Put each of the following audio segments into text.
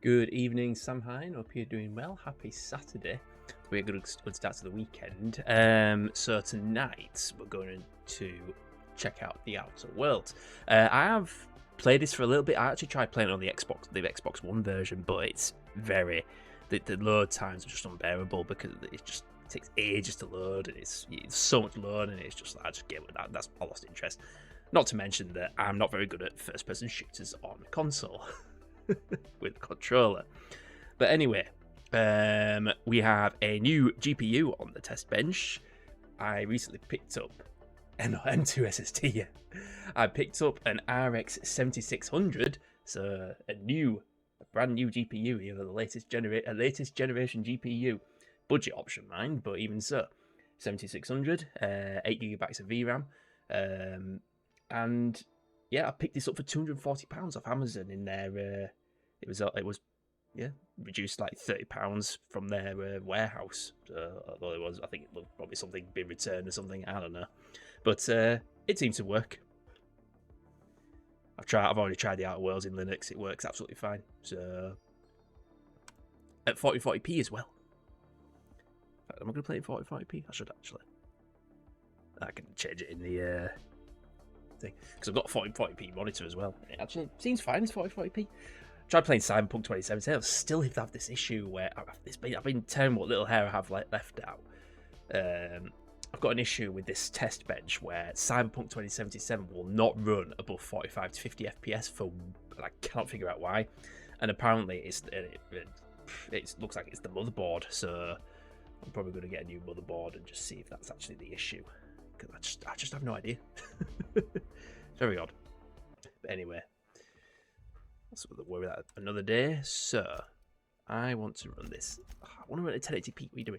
Good evening, Sam Hine. Hope you're doing well. Happy Saturday. We're good start to the weekend. So tonight we're going to check out the Outer Worlds. I have played this for a little bit. I actually tried playing it on the Xbox One version, but it's very the load times are just unbearable because it just takes ages to load, and it's so much load, and it's just I just gave it that. That's I lost interest. Not to mention that I'm not very good at first-person shooters on console. With controller. But anyway, we have a new GPU on the test bench. I recently picked up M2 SSD. I picked up an RX 7600, so a brand new GPU, the latest generation GPU. Budget option, mind, but even so, 7600, 8GB of VRAM, and yeah, I picked this up for £240 off Amazon in their. It was reduced like £30 from their warehouse. Although I think it was probably something being returned or something. I don't know, but it seems to work. I've already tried the Outer Worlds in Linux. It works absolutely fine. So at 4040p as well. In fact, am I going to play it in 4040p? I should actually. I can change it in the. Because I've got a 4040p monitor as well. It actually seems fine. It's 4040p. Tried playing Cyberpunk 2077. I still have this issue where I've been tearing what little hair I have left out. I've got an issue with this test bench where Cyberpunk 2077 will not run above 45 to 50 FPS and I cannot figure out why. And apparently it looks like it's the motherboard. So I'm probably going to get a new motherboard and just see if that's actually the issue. Because I just have no idea. Very odd. But anyway, that's what worry about another day. So I want to run this. I want to run at 1080p. What are you doing?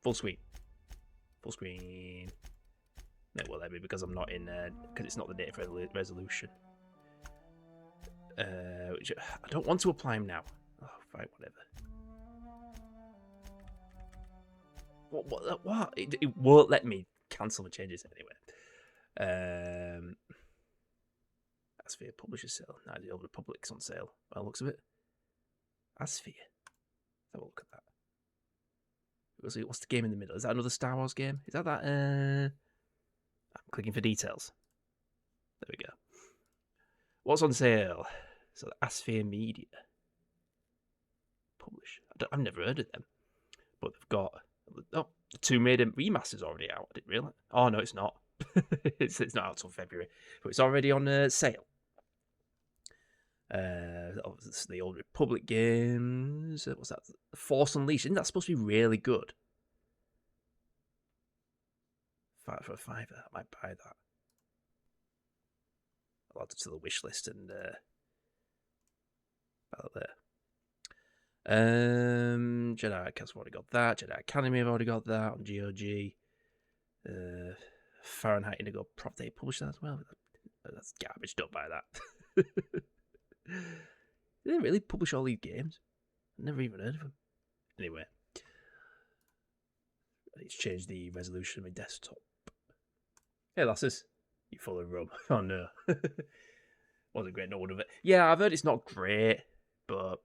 Full screen. Full screen. No, well, let me because I'm not in because it's not the native resolution. Which I don't want to apply them now. Oh, fine, whatever. What? It won't let me cancel the changes anyway. Asphere Publisher sale. Now the Old Republic's on sale. By the looks of it. Asphere. Let's have a look at that. What's the game in the middle? Is that another Star Wars game? Is that? I'm clicking for details. There we go. What's on sale? So the Asphere Media. Publisher. I've never heard of them. But they've got... Oh, the Tomb Raider remaster's already out. I didn't realise. Oh, no, it's not. it's not out till February. But it's already on sale. The Old Republic games. What's that? Force Unleashed. Isn't that supposed to be really good? For a £5, I might buy that. I'll add it to the wish list and about there. Jedi Academy, I've already got that. Jedi Academy, I've already got that on GOG. Fahrenheit Indigo Prop, they published that as well. That's garbage, don't buy that. Did they really publish all these games? I've never even heard of them. Anyway, I need to change the resolution of my desktop. Hey lasses, you full of rum. Oh no. Wasn't great, no one of it. Yeah, I've heard it's not great, but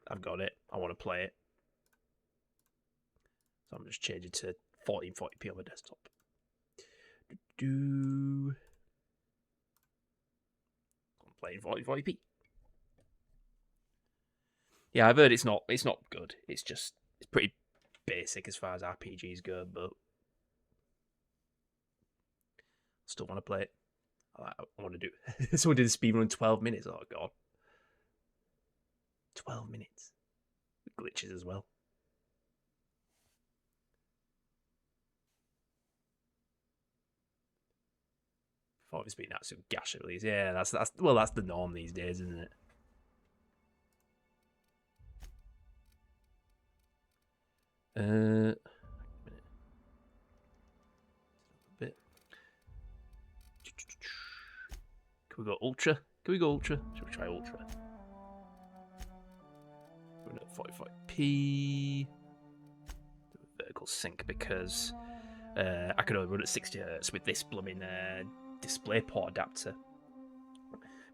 I've got it. I want to play it. So I'm just changing to 1440p on my desktop. I'm playing 1440p. Yeah, I've heard it's not good. It's pretty basic as far as RPGs go, but still want to play it. I want to do it. Someone did a speedrun in 12 minutes. Oh god. 12 minutes. Glitches as well. Thought it's been absolute gash at least. Yeah, that's the norm these days, isn't it? A bit. Can we go ultra? Should we try ultra? Run at 45p. Vertical sync because I could only run at 60 Hz with this blooming DisplayPort adapter.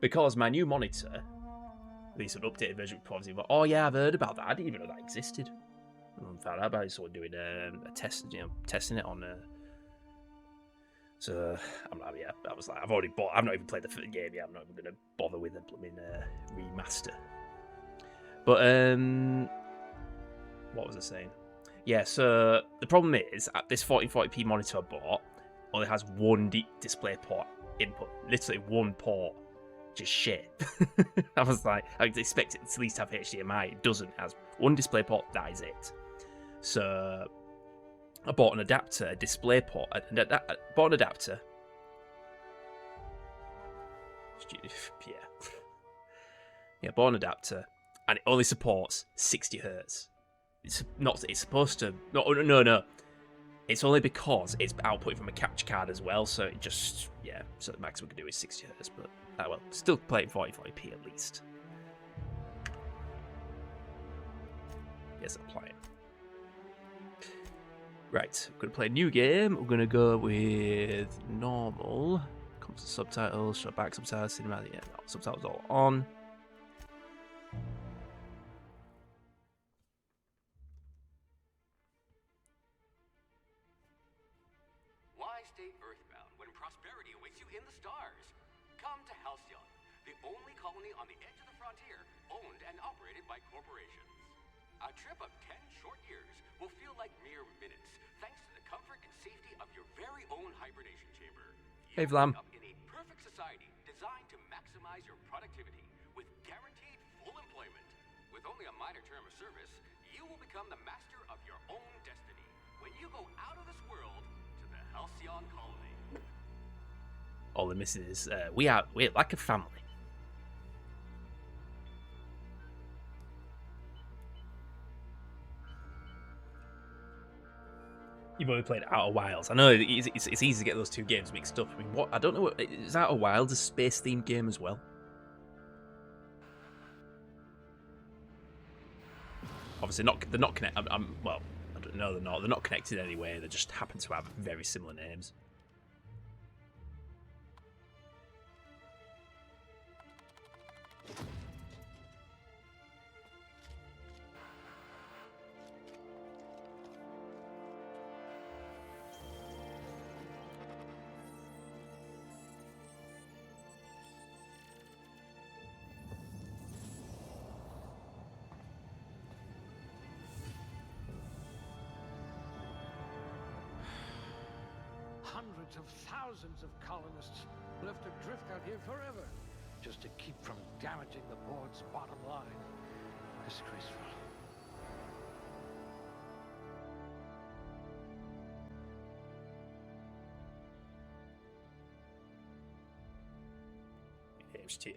Because my new monitor release an updated version of Poverty. But oh yeah, I've heard about that. I didn't even know that existed. I found out about it. Someone doing a test, testing it on. So I'm like, yeah, I was like, I've already bought. I've not even played the game yet. I'm not even gonna bother with the blooming remaster. But what was I saying? Yeah, so the problem is this 1440p monitor I bought only has one display port input, literally one port, just shit. I was like, I expect it to at least have HDMI. It doesn't. It has one display port. That is it. So I bought an adapter, a display port. Bought an adapter. Yeah, bought an adapter, and it only supports 60 Hz. It's not. It's supposed to. No. It's only because it's outputting from a capture card as well. So it just, yeah. So the max we can do is 60 Hz, but well, still playing 40p at least. Yes, I'm playing. Right, we're gonna play a new game. We're gonna go with normal. Comes to subtitles, show back subtitles, cinematic. Yeah, no, subtitles all on. Why stay earthbound when prosperity awaits you in the stars? Come to Halcyon, the only colony on the edge of the frontier, owned and operated by corporations. A trip of 10 short years will feel like mere minutes, thanks to the comfort and safety of your very own hibernation chamber. Hey, Vlam. Up in a perfect society designed to maximize your productivity with guaranteed full employment. With only a minor term of service, you will become the master of your own destiny when you go out of this world to the Halcyon colony. All the misses is we're like a family. You've only played Outer Wilds. I know it's easy to get those two games mixed up. I mean, what? I don't know. Is Outer Wilds a space-themed game as well? Obviously, they're not connected. Well, I don't know. They're not. They're not connected in any way. They just happen to have very similar names. Hundreds of thousands of colonists will have to drift out here forever just to keep from damaging the board's bottom line. Disgraceful.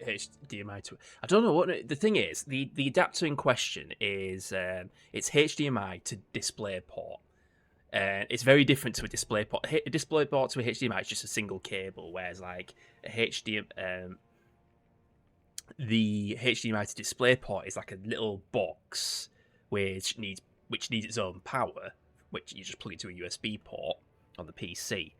HDMI to. I don't know what the thing is. The adapter in question is it's HDMI to display port. It's very different to a display port. A display port to a HDMI is just a single cable, whereas like a the HDMI to display port is like a little box which needs its own power, which you just plug into a USB port on the PC,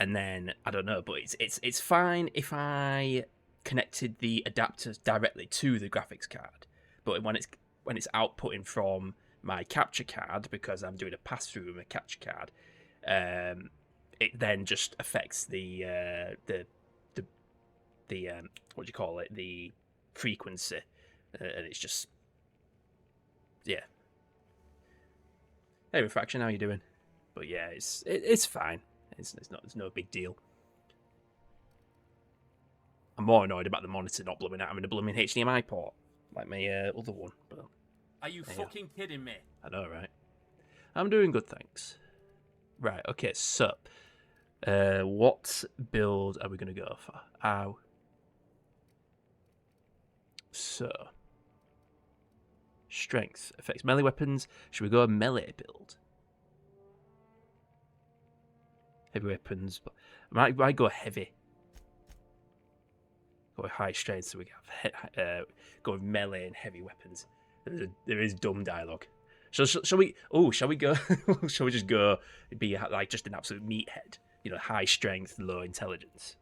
and then I don't know, but it's fine if I connected the adapter directly to the graphics card, but when it's outputting from my capture card, because I'm doing a pass through with my capture card, it then just affects the what do you call it, the frequency, and it's just, yeah. Hey Refraction, how you doing? But yeah, it's fine. It's no big deal. I'm more annoyed about the monitor not blooming out. I'm in a blooming HDMI port like my other one. But are you fucking kidding me? I know, right? I'm doing good, thanks. Right, okay, so what build are we going to go for? Ow. So, strength affects melee weapons. Should we go a melee build? Heavy weapons. But might go heavy. Go with high strength, so we have go with melee and heavy weapons. There is dumb dialogue. Shall we? Oh, shall we go? Shall we just go? Be like just an absolute meathead, high strength, low intelligence.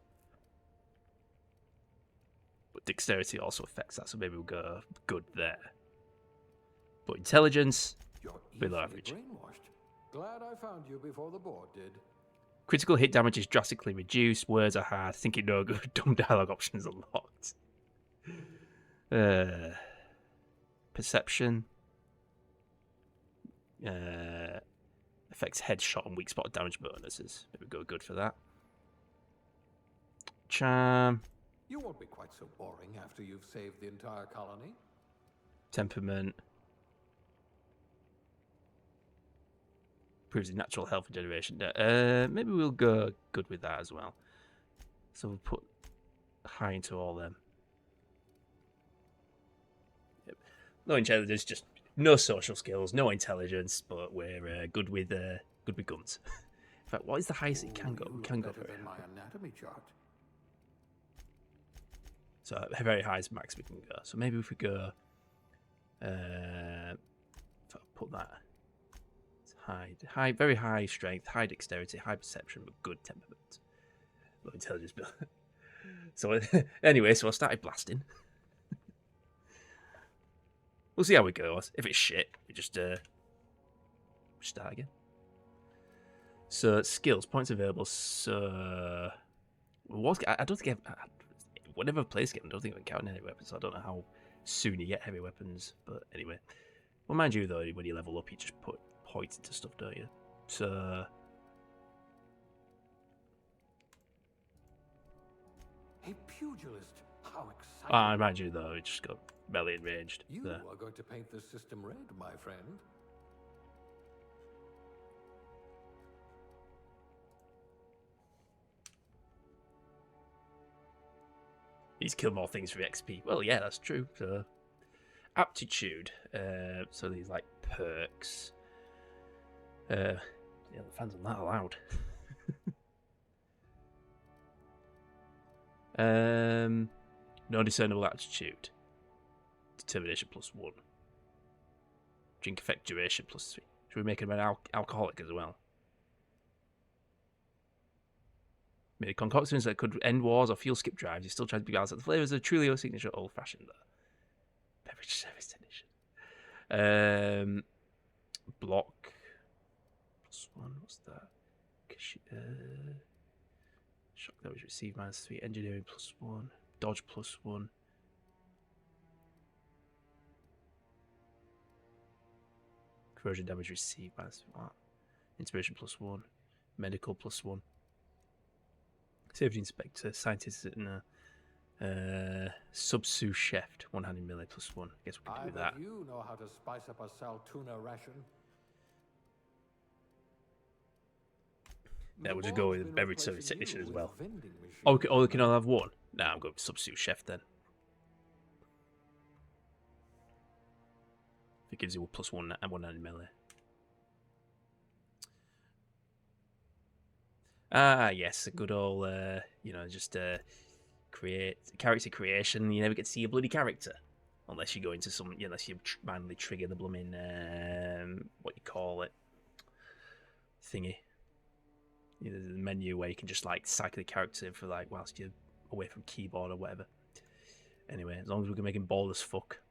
But dexterity also affects that, so maybe we'll go good there. But intelligence, You're below easily average. brainwashed. Glad I found you before the board did. Critical hit damage is drastically reduced. Words are hard. Thinking no good. Dumb dialogue options unlocked. Perception. Affects headshot and weak spot damage bonuses. Maybe go good for that. Charm. You won't be quite so boring after you've saved the entire colony. Temperament. Proves the natural health and generation. Maybe we'll go good with that as well. So we'll put high into all them. Yep. No intelligence, just no social skills, no intelligence, but we're good with guns. In fact, what is the highest it can go? We can go better very than high. my anatomy chart. So very high is max we can go. So maybe if we go, if I put that. High, very high strength, high dexterity, high perception, but good temperament. Low intelligence, but so anyway, so I started blasting. We'll see how it goes. If it's shit, we just start again. So skills, points available. So I don't think whenever I play this game, I don't think I can count heavy weapons. So I don't know how soon you get heavy weapons. But anyway, well, mind you though, when you level up, you just put points into stuff, don't you? So A pugilist. How exciting. I mind you though, it just got melee and ranged. You There. are going to paint this system red, my friend. He's killed more things for XP. Well, yeah, that's true. So aptitude. So these like perks. Yeah, the fans are not allowed. No discernible aptitude. Determination +1. Drink effect duration +3. Should we make him an alcoholic as well? Made concoctions that could end wars or fuel skip drives. You still try to be balanced. The flavours are truly your signature old fashioned beverage service technician. Block +1. What's that? Shock damage received -3. Engineering +1. Dodge +1. Corrosion damage received -1. Inspiration +1. Medical +1. Safety inspector, scientist in a sub-sous chef, one-handed melee +1. I guess we could I do bet that. you know how to spice up a Saltuna ration. Yeah, we'll The just go board's with been beverage service replacing technician you as with well. vending Oh, machines. we can only have one. Nah, I'm going with sub-sous chef then. It gives you a +1 and one-handed melee. Ah, yes, a good old, just create character creation. You never get to see a bloody character unless you go into some, unless you manually trigger the blooming, what you call it, thingy. The menu where you can just like cycle the character in for like whilst you're away from keyboard or whatever. Anyway, as long as we can make him bald as fuck.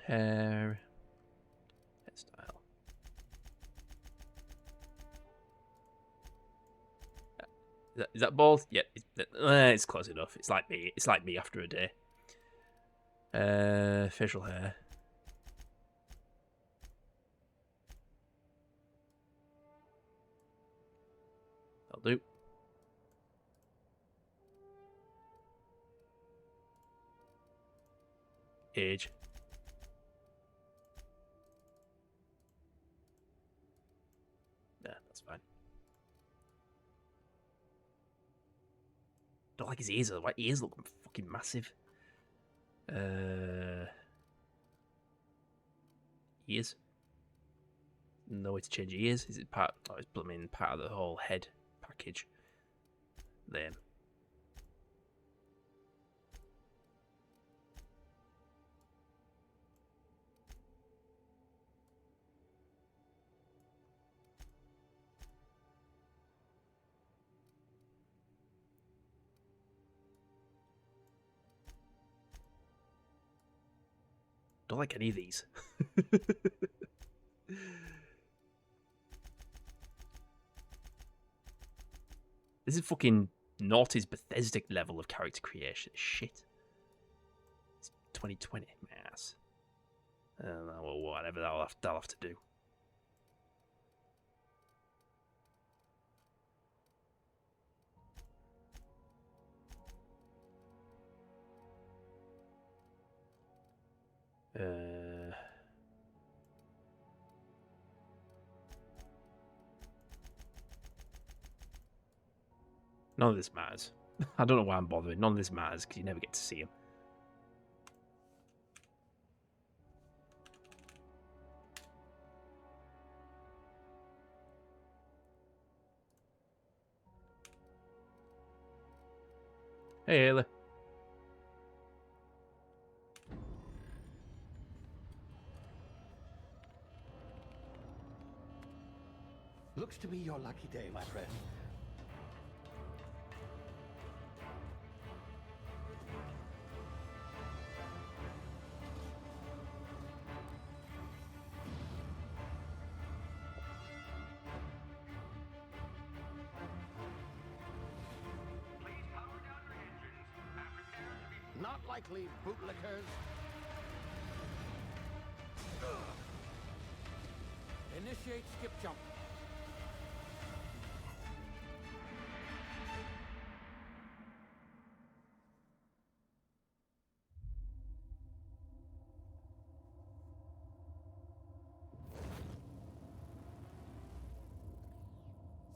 Hair. Hairstyle. Is that bald? Yeah, it's close enough. It's like me. It's like me after a day. Facial hair. That'll do. Age. Yeah, that's fine. Don't like his ears though. My ears look fucking massive. Ears. No way to change ears. Is it part? Oh, it's blooming part of the whole head package. Then. don't like any of these. This is fucking Naughty's Bethesda level of character creation. Shit. It's 2020, my ass. Well, whatever, that'll have to do. None of this matters. I don't know why I'm bothering. None of this matters because you never get to see him. Hey, Ayla. Looks to be your lucky day, my friend. Not likely, bootlickers. Initiate skip jump.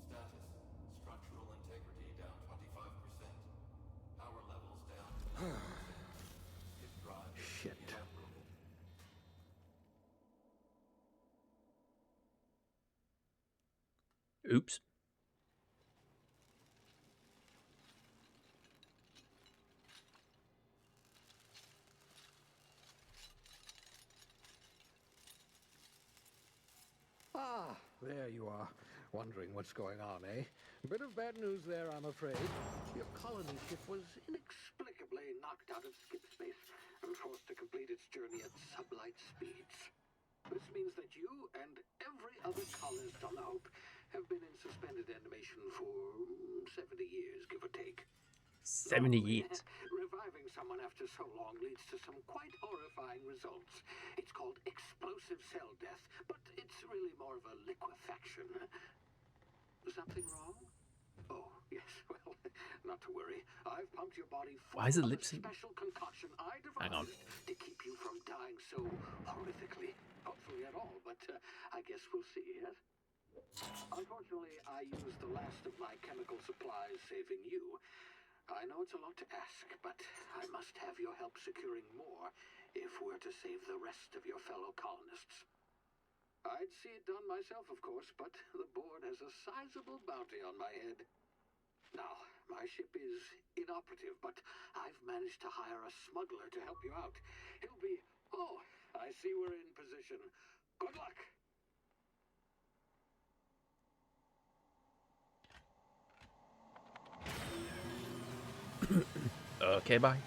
Status. Structural integrity down 25%. Power levels down 10%. His drive is Shit. inoperable. Oops. Ah, there you are. Wondering what's going on, eh? Bit of bad news there, I'm afraid. Your colony ship was inexplicably knocked out of skip space and forced to complete its journey at sublight speeds. This means that you and every other colonist on the Hope have been in suspended animation for 70 years, give or take. 70 years. Reviving someone after so long leads to some quite horrifying results. It's called explosive cell death, but it's really more of a liquefaction. Something wrong? Oh, yes, well, not to worry. I've pumped your body full Why is it of a lip sync? special concoction I Hang on. devised to keep you from dying so horrifically. Hopefully at all, but I guess we'll see, yes? Unfortunately, I used the last of my chemical supplies saving you. I know it's a lot to ask, but I must have your help securing more if we're to save the rest of your fellow colonists. I'd see it done myself, of course, but the board has a sizable bounty on my head. Now, my ship is inoperative, but I've managed to hire a smuggler to help you out. He'll be... Oh, I see we're in position. Good luck! Okay, bye.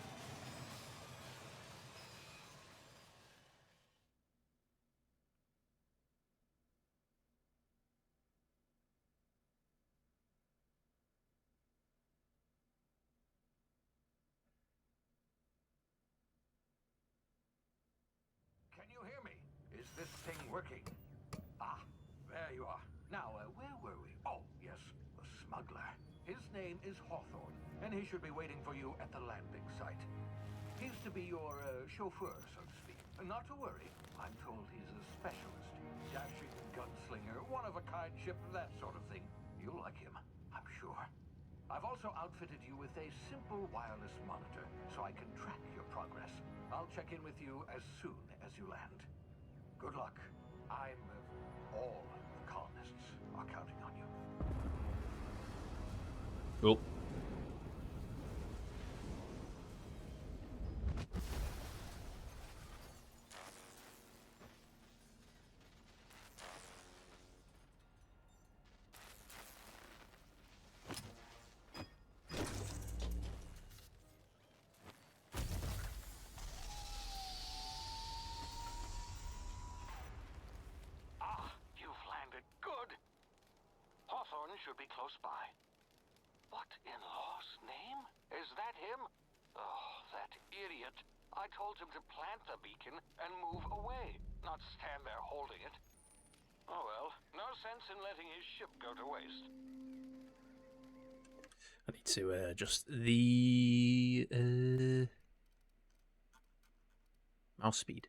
Can you hear me? Is this thing working? Ah, there you are. Now, where were we? Oh, yes, the smuggler. His name is Hawthorne, and he should be waiting for you at the landing site. He's to be your chauffeur, so to speak. Not to worry. I'm told he's a specialist. Dashing gunslinger, one-of-a-kind ship, that sort of thing. You'll like him, I'm sure. I've also outfitted you with a simple wireless monitor, so I can track your progress. I'll check in with you as soon as you land. Good luck. All the colonists are counting on you. Oh. should be close by. What in law's name? Is that him? Oh, that idiot. I told him to plant the beacon and move away, not stand there holding it. Oh well, no sense in letting his ship go to waste. I need to adjust the mouse speed.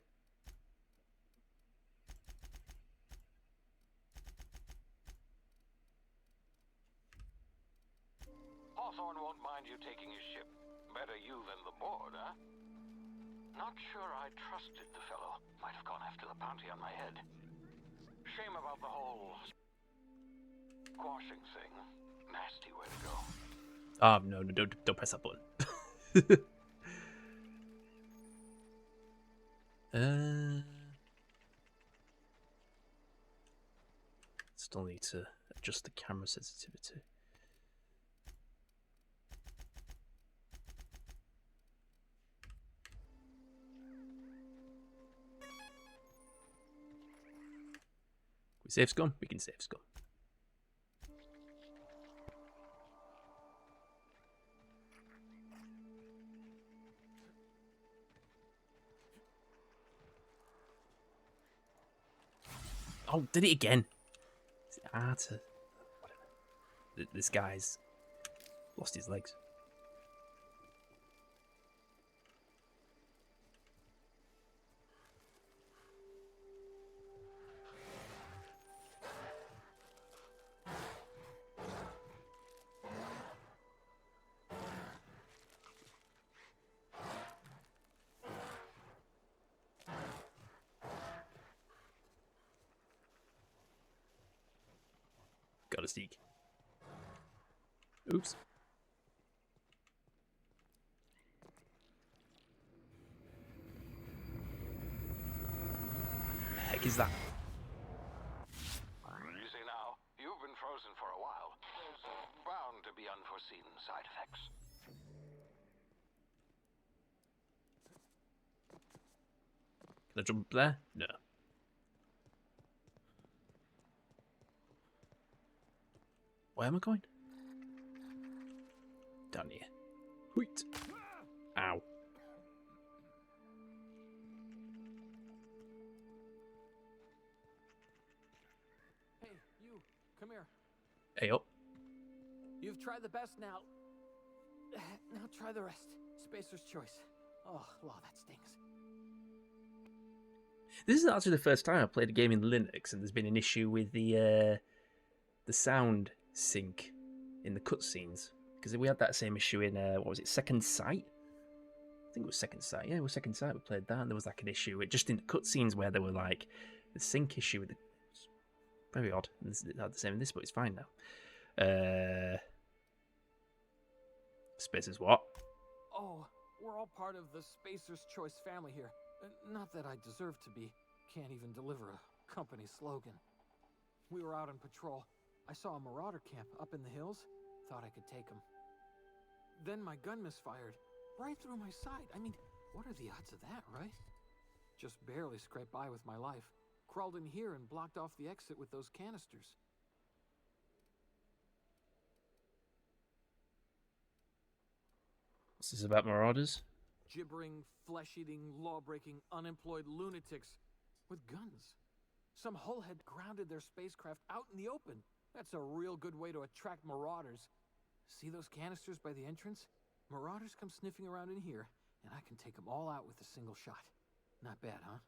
Hawthorne won't mind you taking his ship. Better you than the board, huh? Not sure I trusted the fellow. Might have gone after the bounty on my head. Shame about the whole squashing thing. Nasty way to go. No, don't press that button. Still need to adjust the camera sensitivity. Can we save scum? We can save scum. Oh, did it again. Whatever. This guy's lost his legs. Gotta sneak. Oops. The heck is that? Easy now. You've been frozen for a while. There's bound to be unforeseen side effects. Can I jump there? No. Where am I going? Down here. Wheat. Ow. Hey, you. Come here. Hey up. You've tried the best now. Now try the rest. Spacer's choice. Oh, wow, that stings. This is actually the first time I've played a game in Linux and there's been an issue with the sound sync in the cutscenes. Because we had that same issue in, what was it, Second Sight? I think it was Second Sight. Yeah, it was Second Sight. We played that and there was like an issue with, just in the cutscenes where there were like the sync issue with the... It's very odd. And it's not the same in this, but it's fine now. Spacer's what? Oh, we're all part of the Spacer's Choice family here. Not that I deserve to be. Can't even deliver a company slogan. We were out on patrol. I saw a marauder camp up in the hills. Thought I could take him. Then my gun misfired. Right through my side. I mean, what are the odds of that, right? Just barely scraped by with my life. Crawled in here and blocked off the exit with those canisters. What's this about marauders? Gibbering, flesh-eating, law-breaking, unemployed lunatics with guns. Some hullhead grounded their spacecraft out in the open. That's a real good way to attract marauders. See those canisters by the entrance? Marauders come sniffing around in here, and I can take them all out with a single shot. Not bad, huh?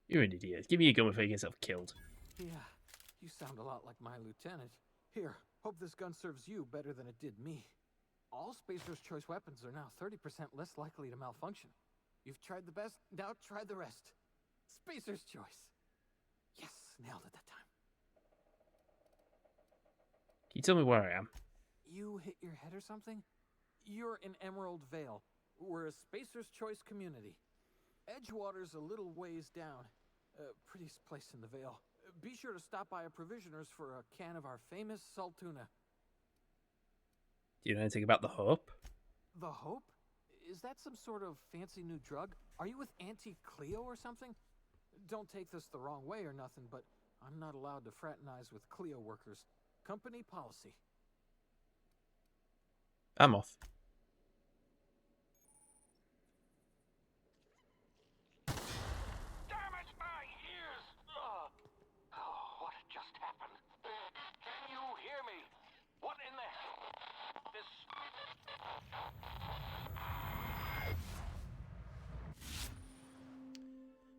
You're an idiot. Give me a gun before you get yourself killed. Yeah, you sound a lot like my lieutenant. Here, hope this gun serves you better than it did me. All Spacer's Choice weapons are now 30% less likely to malfunction. You've tried the best, now try the rest. Spacer's Choice. Yes, nailed it that time. Can you tell me where I am? You hit your head or something? You're in Emerald Vale. We're a Spacer's Choice community. Edgewater's a little ways down. Prettiest place in the Vale. Be sure to stop by a provisioner's for a can of our famous salt tuna. Do you know anything about the Hope? The Hope? Is that some sort of fancy new drug? Are you with Auntie Cleo or something? Don't take this the wrong way or nothing, but I'm not allowed to fraternize with Clio workers. Company policy. I'm off. Damn it, my ears! Oh, what just happened? Can you hear me? What in the hell? This...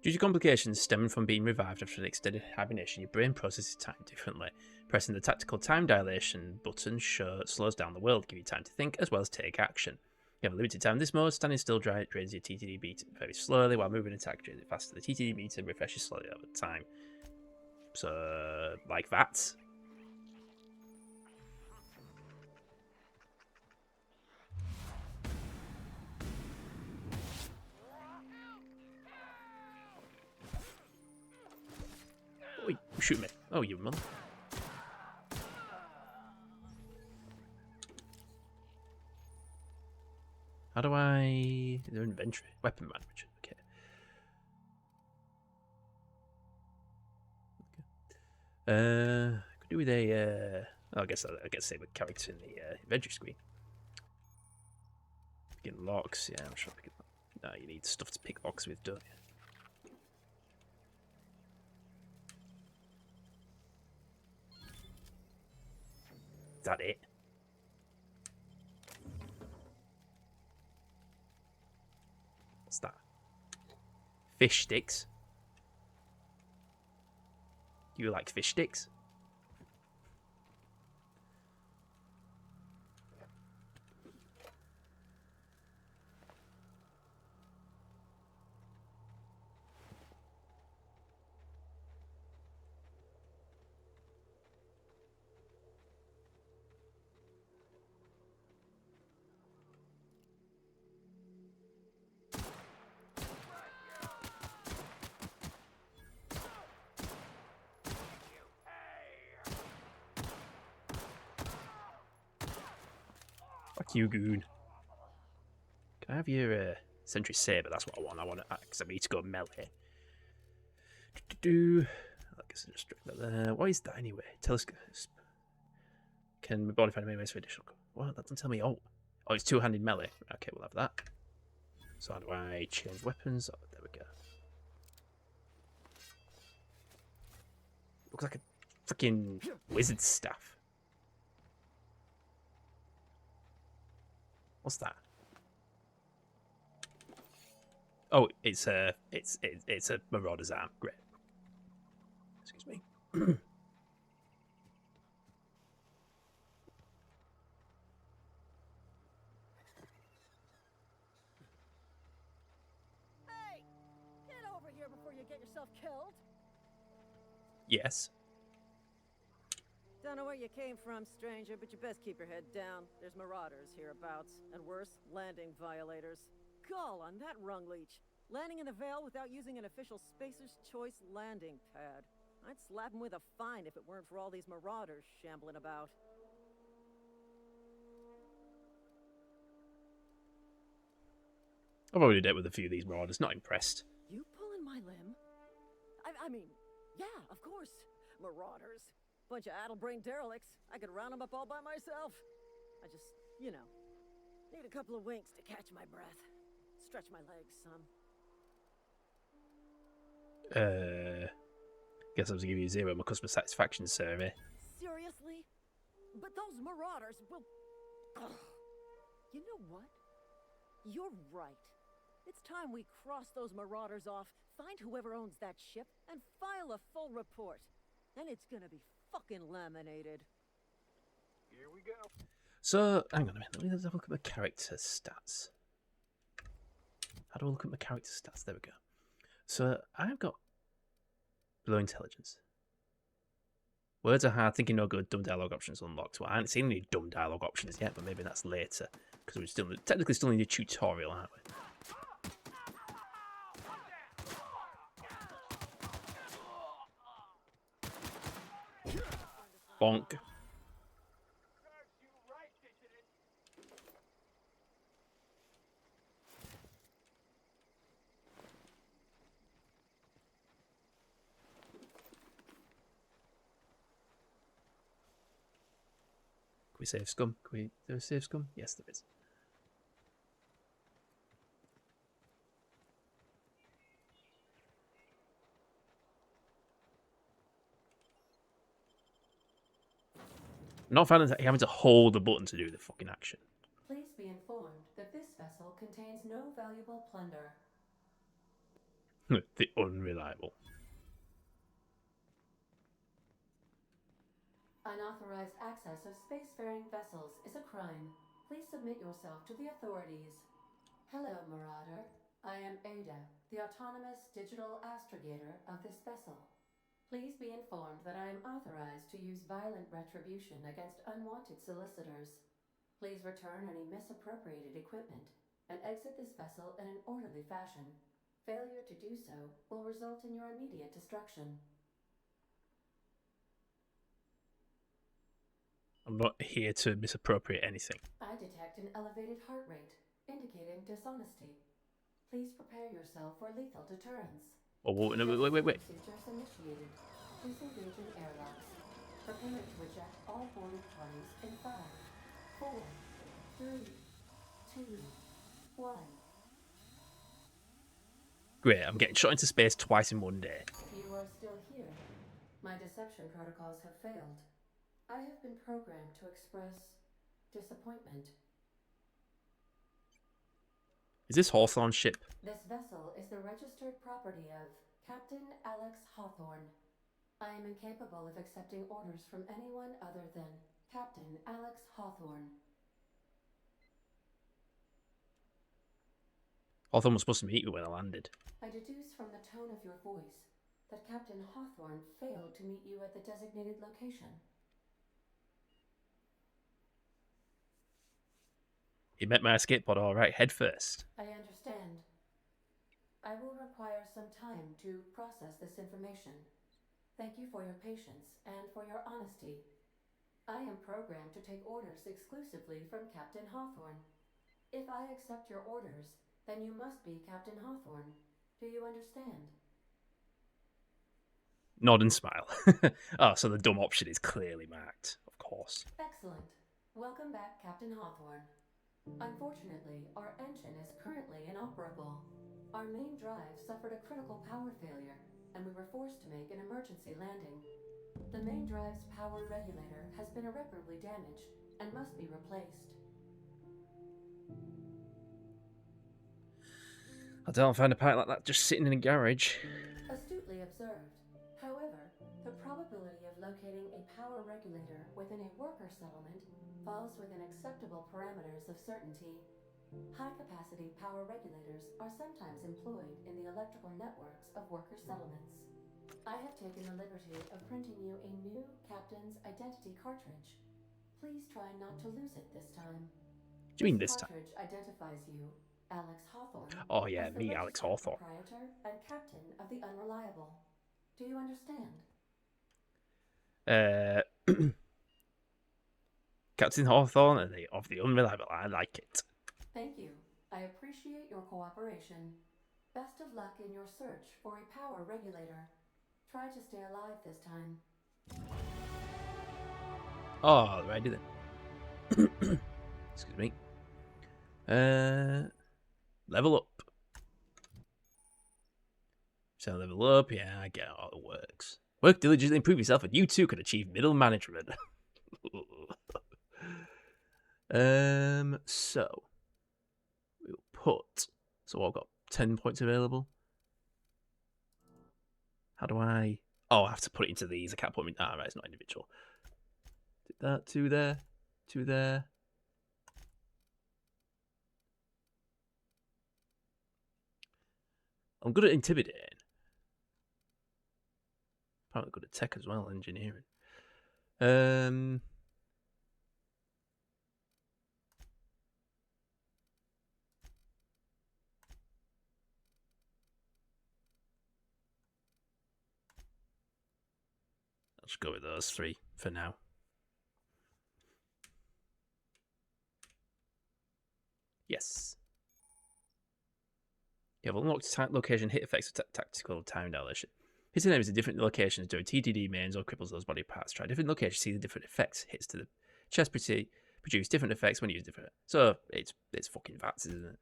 Due to complications stemming from being revived after an extended hibernation, your brain processes time differently. Pressing the tactical time dilation button slows down the world, give you time to think as well as take action. You have a limited time in this mode. Standing still drains your TTD meter very slowly, while moving and attack drains it faster. The TTD meter refreshes slowly over time. So, like that. Oh, shoot me. Oh, you mother. How do I... Their inventory. Weapon management. Okay. Could do with a... I guess save a character in the inventory screen. Picking locks. Yeah, I'm sure picking... No, you need stuff to pick locks with, don't you? Is that it? What's that? Fish sticks. You like fish sticks? Fuck you, goon. Can I have your Sentry Saber? That's what I want. I want to, because I need to go melee. I guess I'll just drag that there. What is that anyway? Telescope. Can modify the main ways for additional. Well, that doesn't tell me. Oh, it's two-handed melee. Okay, we'll have that. So how do I change weapons? Oh, there we go. Looks like a freaking wizard staff. What's that? Oh, it's a marauder's arm. Great. Excuse me. Hey, get over here before you get yourself killed. Yes. Don't know where you came from, stranger, but you best keep your head down. There's marauders hereabouts, and worse, landing violators. Gall on that rung leech. Landing in the Vale without using an official Spacer's Choice landing pad. I'd slap him with a fine if it weren't for all these marauders shambling about. I've already dealt with a few of these marauders. Not impressed. You pulling my limb? I mean, yeah, of course. Marauders. Bunch of addle-brained derelicts. I could round them up all by myself. I just, you know, need a couple of winks to catch my breath. Stretch my legs some. Guess I was giving you 0 on my customer satisfaction survey. Seriously? But those marauders will... Ugh. You know what? You're right. It's time we cross those marauders off, find whoever owns that ship, and file a full report. Then it's gonna be fucking laminated. Here we go. So, hang on a minute. Let me have a look at my character stats. How do I look at my character stats? There we go. So, I've got below intelligence. Words are hard, thinking no good, dumb dialogue options unlocked. Well, I haven't seen any dumb dialogue options yet, but maybe that's later. Because we're still technically still in a tutorial, aren't we? Bonk. we save scum? Can we do a save scum? Yes, there is. Not finding having to hold the button to do the fucking action. Please be informed that this vessel contains no valuable plunder. The unreliable. Unauthorized access of spacefaring vessels is a crime. Please submit yourself to the authorities. Hello, Marauder. I am Ada, the autonomous digital astrogator of this vessel. Please be informed that I am authorized to use violent retribution against unwanted solicitors. Please return any misappropriated equipment and exit this vessel in an orderly fashion. Failure to do so will result in your immediate destruction. I'm not here to misappropriate anything. I detect an elevated heart rate, indicating dishonesty. Please prepare yourself for lethal deterrence. Oh, no, wait. Procedures initiated. Disengage in airlocks. Prepare to eject all boarded parties in 5, 4, 3, 2, 1. Great, I'm getting shot into space twice in one day. You are still here. My deception protocols have failed. I have been programmed to express disappointment. Is this Hawthorne's ship? This vessel is the registered property of Captain Alex Hawthorne. I am incapable of accepting orders from anyone other than Captain Alex Hawthorne. Hawthorne was supposed to meet me when I landed. I deduce from the tone of your voice that Captain Hawthorne failed to meet you at the designated location. He met my escape pod alright, head first. I understand. I will require some time to process this information. Thank you for your patience and for your honesty. I am programmed to take orders exclusively from Captain Hawthorne. If I accept your orders, then you must be Captain Hawthorne. Do you understand? Nod and smile. Oh, so the dumb option is clearly marked, of course. Excellent. Welcome back, Captain Hawthorne. Unfortunately, our engine is currently inoperable. Our main drive suffered a critical power failure, and we were forced to make an emergency landing. The main drive's power regulator has been irreparably damaged and must be replaced. I don't find a part like that just sitting in a garage. Astutely observed. However, the probability of locating a power regulator within a worker settlement falls within acceptable parameters of certainty. High-capacity power regulators are sometimes employed in the electrical networks of worker settlements. I have taken the liberty of printing you a new captain's identity cartridge. Please try not to lose it this time. What do you mean this time? Cartridge identifies you, Alex Hawthorne. Oh yeah, as the me, Alex registered Hawthorne. Proprietor and captain of the Unreliable. Do you understand? Captain Hawthorne and of the Unreliable. I like it. Thank you. I appreciate your cooperation. Best of luck in your search for a power regulator. Try to stay alive this time. Oh, righty then. Excuse me. Level up. So level up, yeah, I get how it works. Work diligently, improve yourself, and you too can achieve middle management. So we'll put. So I've got 10 points available. How do I? Oh, I have to put it into these. I can't put them in. Ah, right, it's not individual. Did that. 2 there. 2 there. I'm good at intimidating. Apparently good at tech as well, engineering. I'll just go with those 3 for now. Yes. You have unlocked location hit effects of tactical time dilation. Hitting enemies in different locations during TTD mains or cripples those body parts. Try different locations, see the different effects hits to the Chest produce different effects when used different. So it's fucking VATS, isn't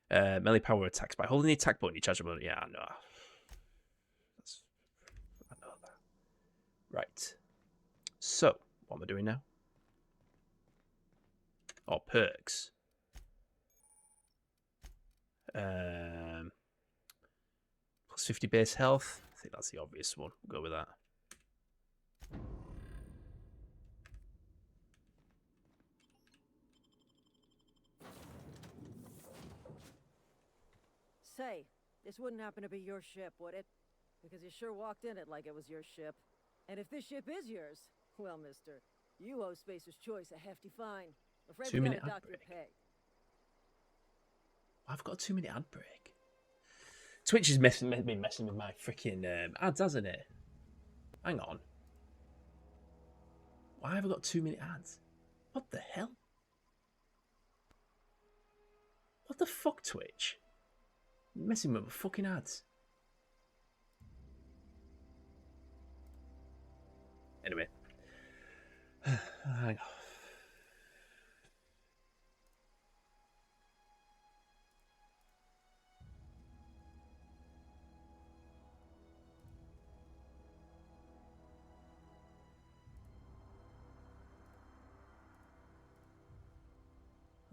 it? Melee power attacks by holding the attack button. You charge them. Yeah, I know. I know that. Right. So what am I doing now? Oh, perks. Plus 50 base health. I think that's the obvious one. We'll go with that. Say, this wouldn't happen to be your ship, would it? Because you sure walked in it like it was your ship. And if this ship is yours, well, mister, you owe Spacer's Choice a hefty fine. Afraid we gotta dock your pay. I've got a 2-minute ad break. Twitch has been messing with my freaking ads, hasn't it? Hang on. Why have I got 2-minute ads? What the hell? What the fuck, Twitch? You're messing with my fucking ads. Anyway. Hang on.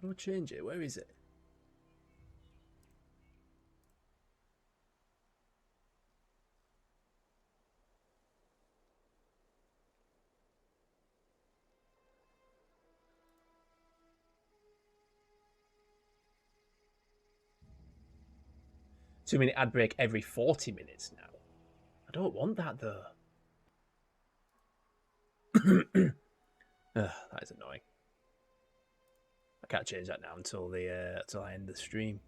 How do I change it? Where is it? Two-minute ad break every 40 minutes now. I don't want that though. That is annoying. I can't change that now until I end the stream.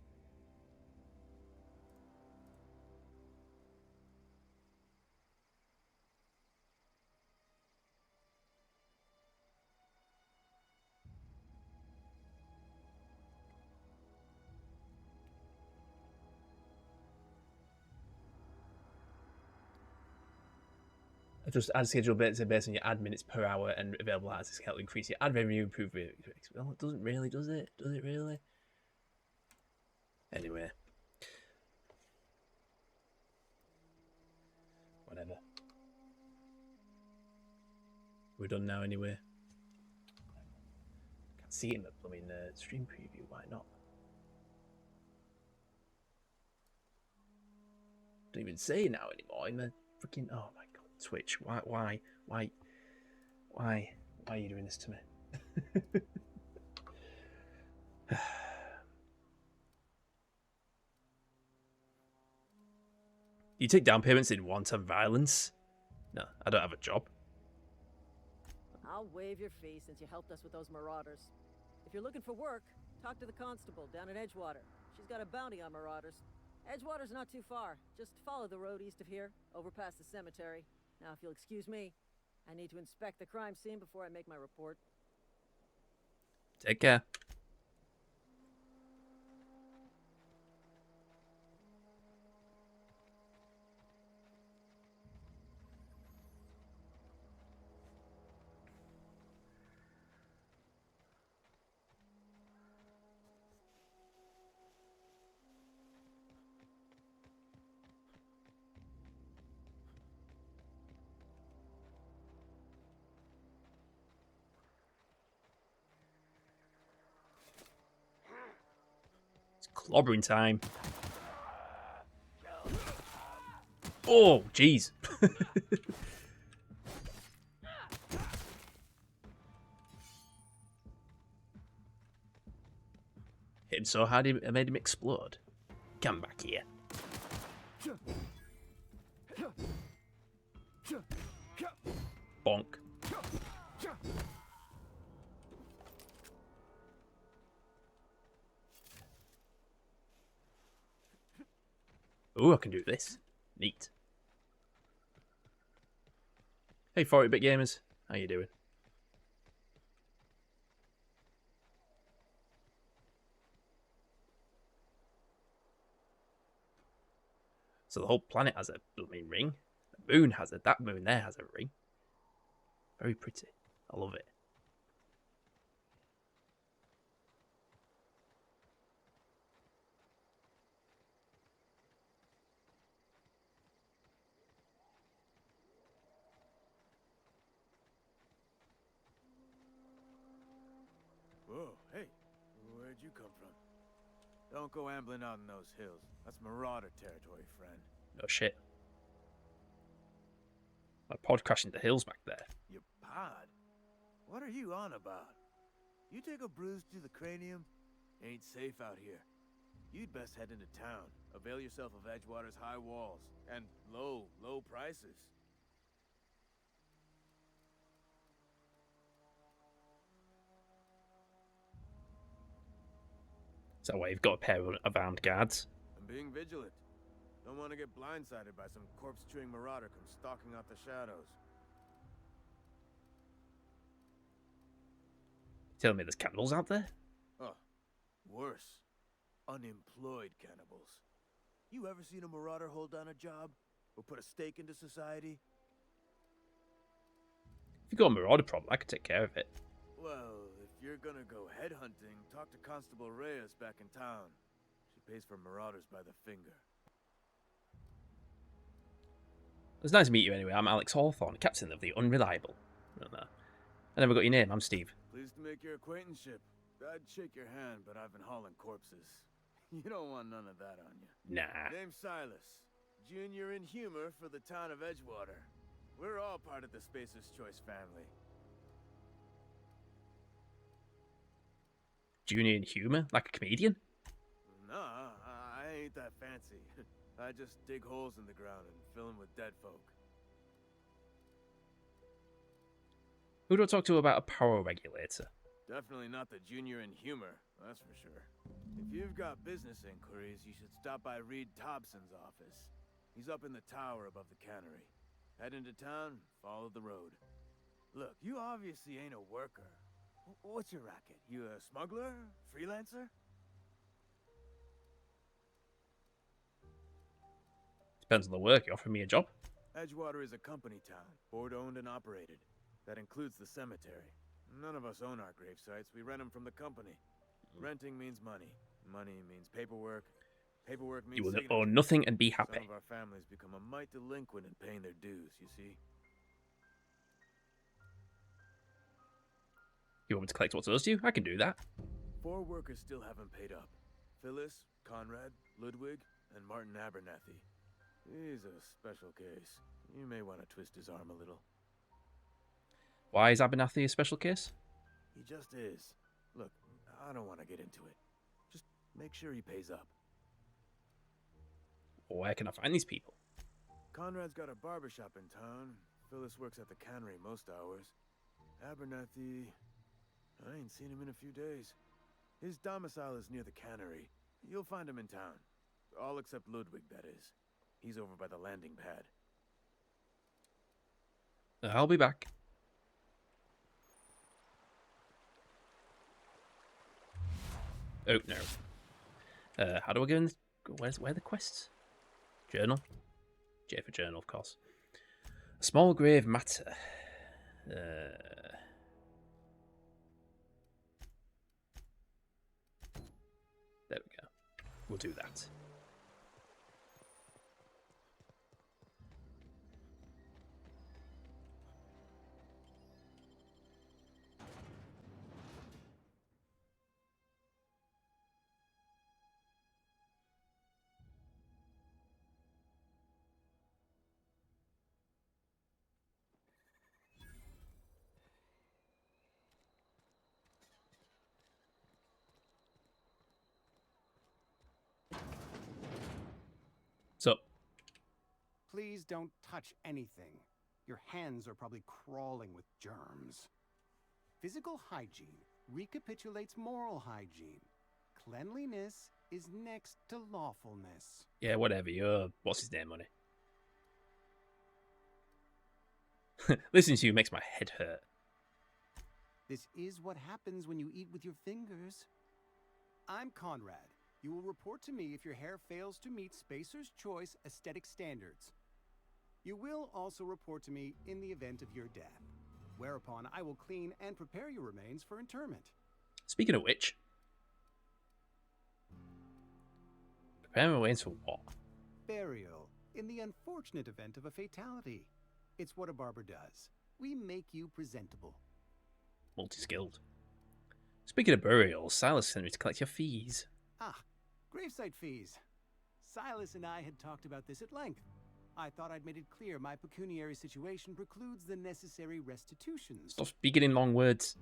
Just ad schedule based on your ad minutes per hour and available ads to help increase your ad revenue, improve it. Well, it doesn't really, does it? Does it really? Anyway. Whatever. We're done now anyway. Can't see it in the blooming stream preview, why not? Don't even say it now anymore in the freaking, oh my god. Twitch, why are you doing this to me? You take down payments in wanton violence? No, I don't have a job. I'll waive your fee since you helped us with those marauders. If you're looking for work, talk to the constable down at Edgewater. She's got a bounty on marauders. Edgewater's not too far. Just follow the road east of here, over past the cemetery. Now, if you'll excuse me, I need to inspect the crime scene before I make my report. Take care. Clobbering time. Oh, jeez. Hit him so hard I made him explode. Come back here. Bonk. Oh, I can do this. Neat. Hey, 40-bit gamers. How you doing? So the whole planet has a blooming ring. The moon has a... That moon there has a ring. Very pretty. I love it. Whoa, hey, where'd you come from? Don't go ambling out in those hills. That's marauder territory, friend. Oh shit. My pod crashed into hills back there. Your pod? What are you on about? You take a bruise to the cranium? Ain't safe out here. You'd best head into town. Avail yourself of Edgewater's high walls. And low prices. Is that why you've got a pair of armed guards? I'm being vigilant. Don't want to get blindsided by some corpse-chewing marauder come stalking out the shadows. Telling me there's cannibals out there? Oh, worse. Unemployed cannibals. You ever seen a marauder hold down a job? Or put a stake into society? If you've got a marauder problem, I could take care of it. Well, if you're gonna go headhunting, talk to Constable Reyes back in town. She pays for marauders by the finger. It's nice to meet you anyway. I'm Alex Hawthorne, captain of the Unreliable. I never got your name. I'm Steve. Pleased to make your acquaintanceship. I'd shake your hand, but I've been hauling corpses. You don't want none of that on you. Nah. Name's Silas. Junior in humor for the town of Edgewater. We're all part of the Spacer's Choice family. Junior in humor? Like a comedian? Nah, I ain't that fancy. I just dig holes in the ground and fill them with dead folk. Who do I talk to about a power regulator? Definitely not the junior in humor, that's for sure. If you've got business inquiries, you should stop by Reed Thompson's office. He's up in the tower above the cannery. Head into town, follow the road. Look, you obviously ain't a worker. What's your racket? You a smuggler? Freelancer? Depends on the work. You offer me a job? Edgewater is a company town, board-owned and operated. That includes the cemetery. None of us own our grave sites. We rent them from the company. Renting means money. Money means paperwork. Paperwork means You will signatures. own nothing and be happy. Some of our families become a mite delinquent in paying their dues, you see. You want me to collect what's owes to you? I can do that. 4 workers still haven't paid up. Phyllis, Conrad, Ludwig, and Martin Abernathy. He's a special case. You may want to twist his arm a little. Why is Abernathy a special case? He just is. Look, I don't want to get into it. Just make sure he pays up. Where can I find these people? Conrad's got a barbershop in town. Phyllis works at the cannery most hours. Abernathy... I ain't seen him in a few days. His domicile is near the cannery. You'll find him in town. All except Ludwig, that is. He's over by the landing pad. I'll be back. Oh, no. How do I go in? Where are the quests? Journal? J for journal, of course. A small grave matter. There we go. We'll do that. So, Please don't touch anything. Your hands are probably crawling with germs. Physical hygiene recapitulates moral hygiene. Cleanliness is next to lawfulness. yeah, whatever. You're... What's his name, money? Listening to you makes my head hurt. This is what happens when you eat with your fingers. I'm Conrad. You will report to me if your hair fails to meet Spacer's Choice aesthetic standards. You will also report to me in the event of your death. whereupon I will clean and prepare your remains for interment. Speaking of which, prepare my remains for what? Burial, in the unfortunate event of a fatality. It's what a barber does. We make you presentable. Multi-skilled. Speaking of burials, Silas sent me to collect your fees. Ah, gravesite fees. Silas and I had talked about this at length. I thought I'd made it clear my pecuniary situation precludes the necessary restitutions. Stop speaking in long words.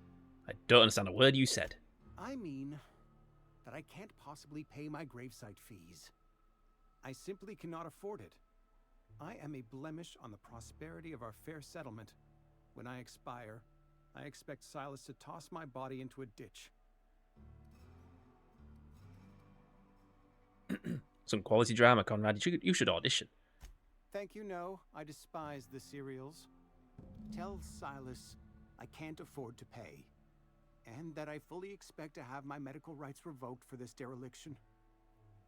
I don't understand a word you said. I mean that I can't possibly pay my gravesite fees. I simply cannot afford it. I am a blemish on the prosperity of our fair settlement. When I expire, I expect Silas to toss my body into a ditch. Some quality drama, Conrad. You should audition. Thank you, no. I despise the serials. Tell Silas I can't afford to pay, and that I fully expect to have my medical rights revoked for this dereliction.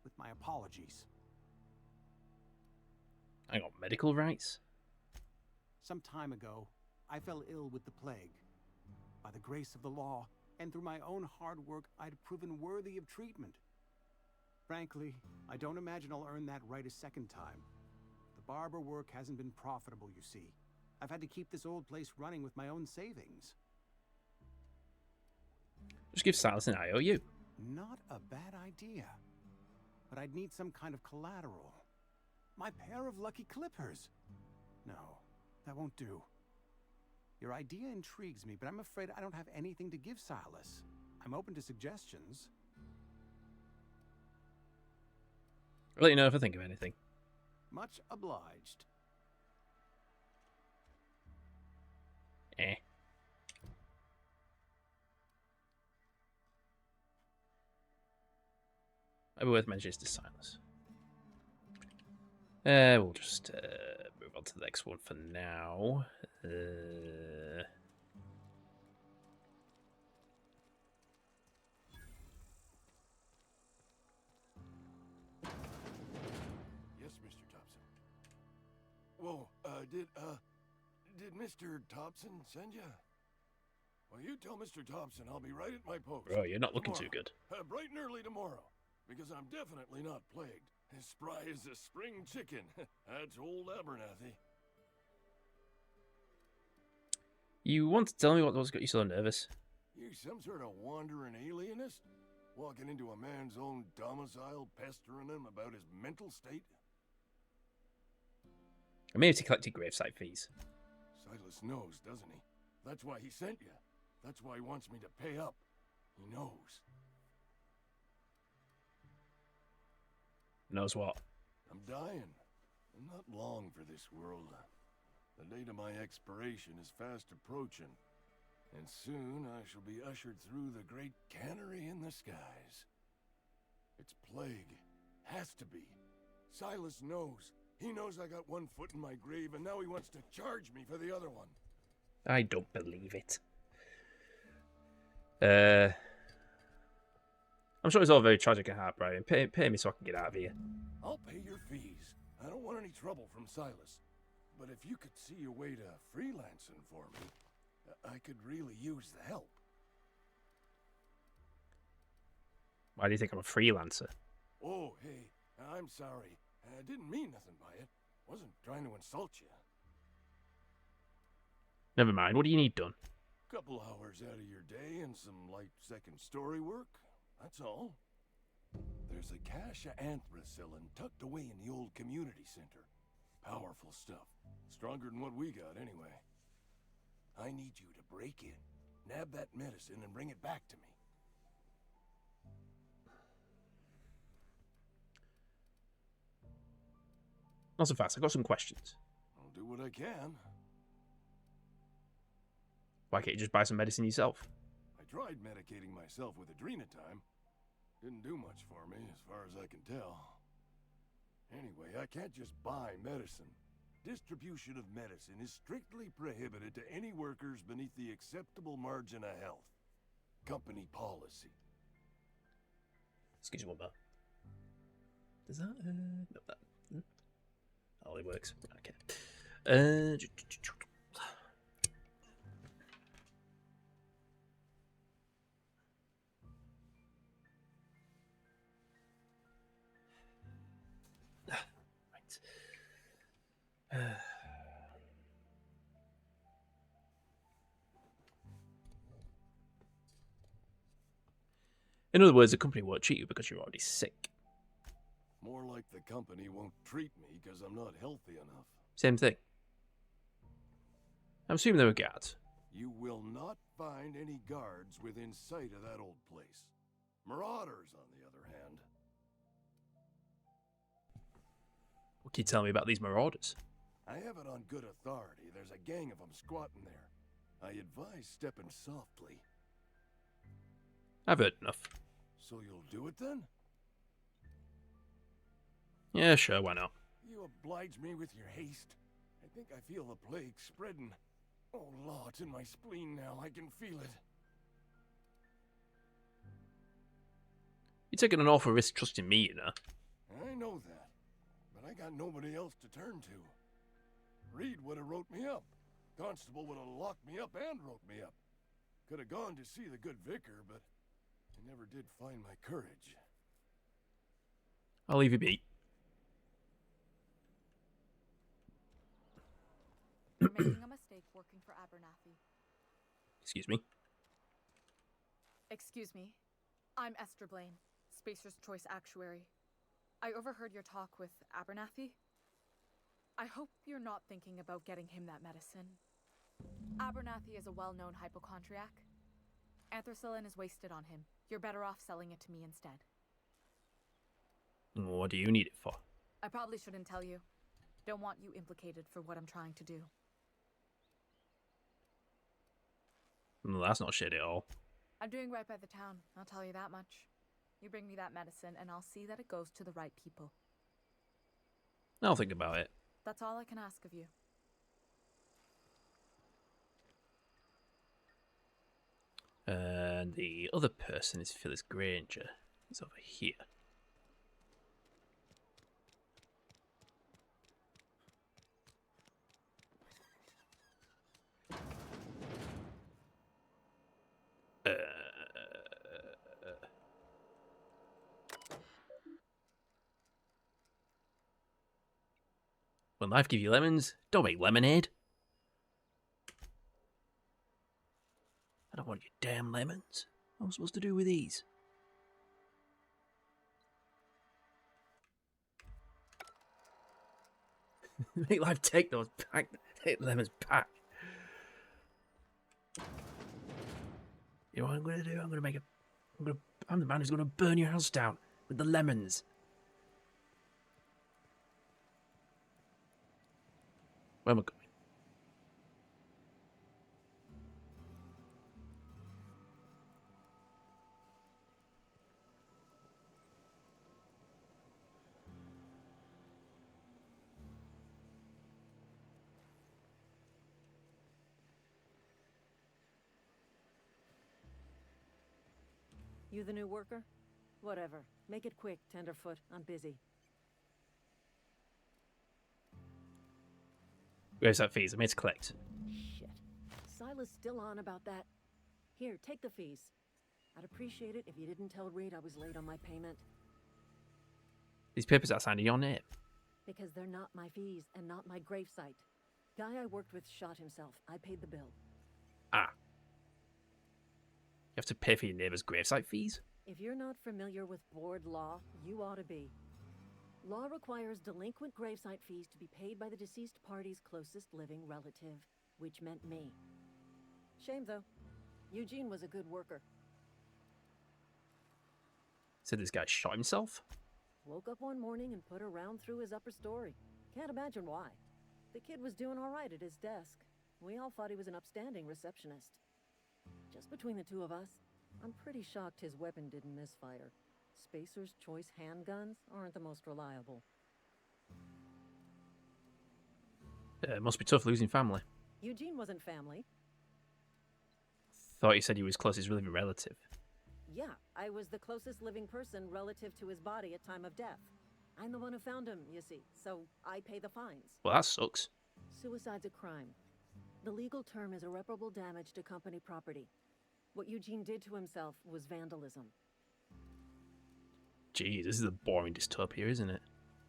With my apologies. I got medical rights? Some time ago, I fell ill with the plague. By the grace of the law, and through my own hard work, I'd proven worthy of treatment. Frankly, I don't imagine I'll earn that right a second time. The barber work hasn't been profitable, you see. I've had to keep this old place running with my own savings. Just give Silas an IOU. Not a bad idea. But I'd need some kind of collateral. My pair of lucky clippers. No, that won't do. Your idea intrigues me, but I'm afraid I don't have anything to give Silas. I'm open to suggestions. I'll let you know if I think of anything. Much obliged. Eh. Might be worth mentioning to Silas. We'll just move on to the next one for now. Yes, Mr. Thompson. Whoa, did Mr. Thompson send you? Well, you tell Mr. Thompson I'll be right at my post. Bro, you're not looking tomorrow. too good. Bright and early tomorrow, because I'm definitely not plagued. As spry as a spring chicken. That's old Abernathy. You want to tell me what's got you so nervous? You some sort of wandering alienist? Walking into a man's own domicile, pestering him about his mental state? I'm here to collect your gravesite fees. Silas knows, doesn't he? That's why he sent you. That's why he wants me to pay up. He knows. Knows what? I'm dying. I'm not long for this world. The date of my expiration is fast approaching. And soon I shall be ushered through the great cannery in the skies. It's plague. Has to be. Silas knows. He knows I got one foot in my grave, and now he wants to charge me for the other one. I don't believe it. I'm sure it's all very tragic and heartbreaking. Pay me so I can get out of here. I'll pay your fees. I don't want any trouble from Silas. But if you could see a way to freelancing for me, I could really use the help. Why do you think I'm a freelancer? Oh, hey, I'm sorry. I didn't mean nothing by it. Wasn't trying to insult you. Never mind. What do you need done? Couple hours out of your day and some light second story work. That's all. There's a cache of anthracillin tucked away in the old community center. Powerful stuff. Stronger than what we got, anyway. I need you to break in, nab that medicine, and bring it back to me. Not so fast. I've got some questions. I'll do what I can. Why can't you just buy some medicine yourself? I tried medicating myself with adrenatime. Didn't do much for me, as far as I can tell. Anyway, I can't just buy medicine. Distribution of medicine is strictly prohibited to any workers beneath the acceptable margin of health. Company policy. Excuse me one more. Does that... no, that... Oh, it works. Okay. In other words, the company won't treat you because you're already sick. More like the company won't treat me because I'm not healthy enough. Same thing. I'm assuming they were guards. You will not find any guards within sight of that old place. Marauders, on the other hand. What can you tell me about these marauders? I have it on good authority. There's a gang of them squatting there. I advise stepping softly. I've heard enough. So you'll do it then? Yeah, sure, why not? You oblige me with your haste. I think I feel the plague spreading. Oh, Law, it's in my spleen now. I can feel it. You're taking an awful risk trusting me, you know. I know that. But I got nobody else to turn to. Reed would have wrote me up. Constable would have locked me up and wrote me up. Could have gone to see the good vicar, but I never did find my courage. I'll leave you be. You're making a mistake working for Abernathy. Excuse me. Excuse me. I'm Esther Blaine, Spacer's Choice Actuary. I overheard your talk with Abernathy. I hope you're not thinking about getting him that medicine. Abernathy is a well-known hypochondriac. Anthracillin is wasted on him. You're better off selling it to me instead. What do you need it for? I probably shouldn't tell you. Don't want you implicated for what I'm trying to do. Well, that's not shit at all. I'm doing right by the town, I'll tell you that much. You bring me that medicine and I'll see that it goes to the right people. I'll think about it. That's all I can ask of you. And the other person is Phyllis Granger. He's over here. When life gives you lemons, don't make lemonade. I don't want your damn lemons. What am I supposed to do with these? Make life take those back. Take lemons back. You know what I'm gonna do? I'm the man who's gonna burn your house down with the lemons. Where am I going? You the new worker? Whatever. Make it quick, Tenderfoot. I'm busy. Where's that fees? I made to collect. Shit. Silas still on about that. Here, take the fees. I'd appreciate it if you didn't tell Reed I was late on my payment. These papers are signed in your name. Because they're not my fees and not my gravesite. Guy I worked with shot himself. I paid the bill. Ah. You have to pay for your neighbour's gravesite fees? If you're not familiar with board law, you ought to be. Law requires delinquent gravesite fees to be paid by the deceased party's closest living relative, which meant me. Shame, though. Eugene was a good worker. So this guy shot himself? Woke up one morning and put a round through his upper story. Can't imagine why. The kid was doing all right at his desk. We all thought he was an upstanding receptionist. Just between the two of us, I'm pretty shocked his weapon didn't misfire. Spacer's Choice handguns aren't the most reliable. It must be tough losing family. Eugene wasn't family. Thought you said he was closest living relative. Yeah, I was the closest living person relative to his body at time of death. I'm the one who found him, you see, so I pay the fines. Well, that sucks. Suicide's a crime. The legal term is irreparable damage to company property. What Eugene did to himself was vandalism. Gee, this is a boring dystopia, isn't it?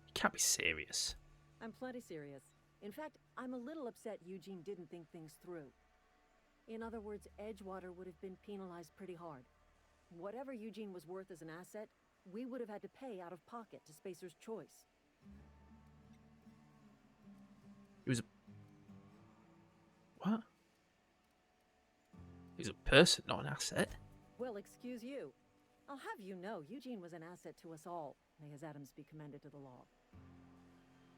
You can't be serious. I'm plenty serious. In fact, I'm a little upset Eugene didn't think things through. In other words, Edgewater would have been penalized pretty hard. Whatever Eugene was worth as an asset, we would have had to pay out of pocket to Spacer's Choice. He was a... What? He was a person, not an asset. Well, excuse you. I'll have you know, Eugene was an asset to us all. May his atoms be commended to the law.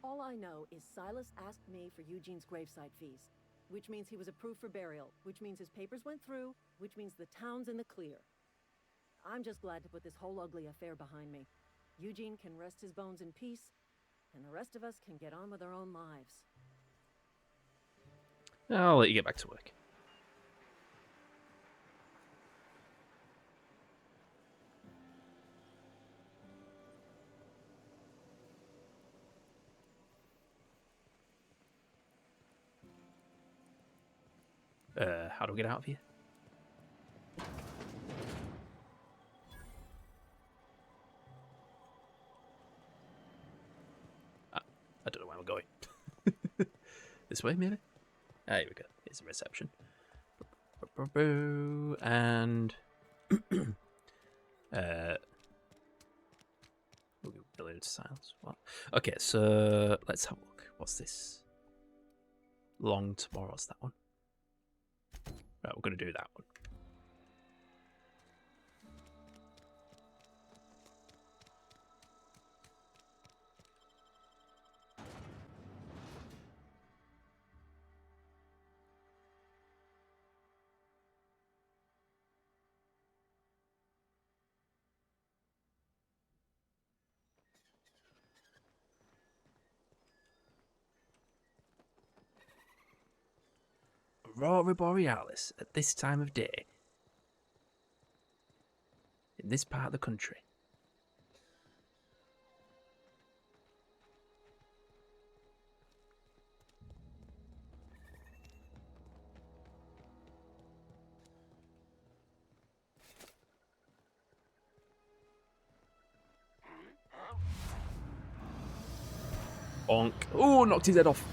All I know is Silas asked me for Eugene's gravesite fees, which means he was approved for burial, which means his papers went through, which means the town's in the clear. I'm just glad to put this whole ugly affair behind me. Eugene can rest his bones in peace, and the rest of us can get on with our own lives. I'll let you get back to work. How do we get out of here? I don't know where I'm going. This way, maybe? Ah, here we go. Here's the reception. And... we'll go related to silence. What? Okay, so let's have a look. What's this? Long tomorrow's that one. Right, we're going to do that one. Aurora Borealis at this time of day in this part of the country. Bonk. Oh, knocked his head off.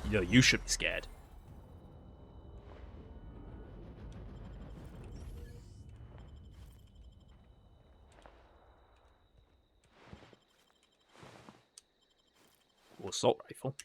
You know, you should be scared. Or assault rifle.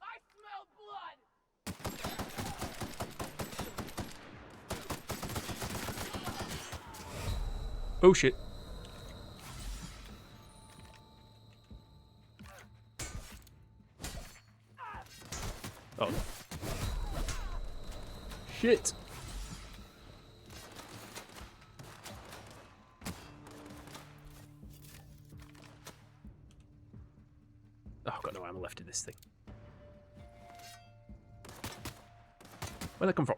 I smell blood! Oh shit. Oh. Shit. Oh, I've got no ammo left in this thing. Where'd that come from?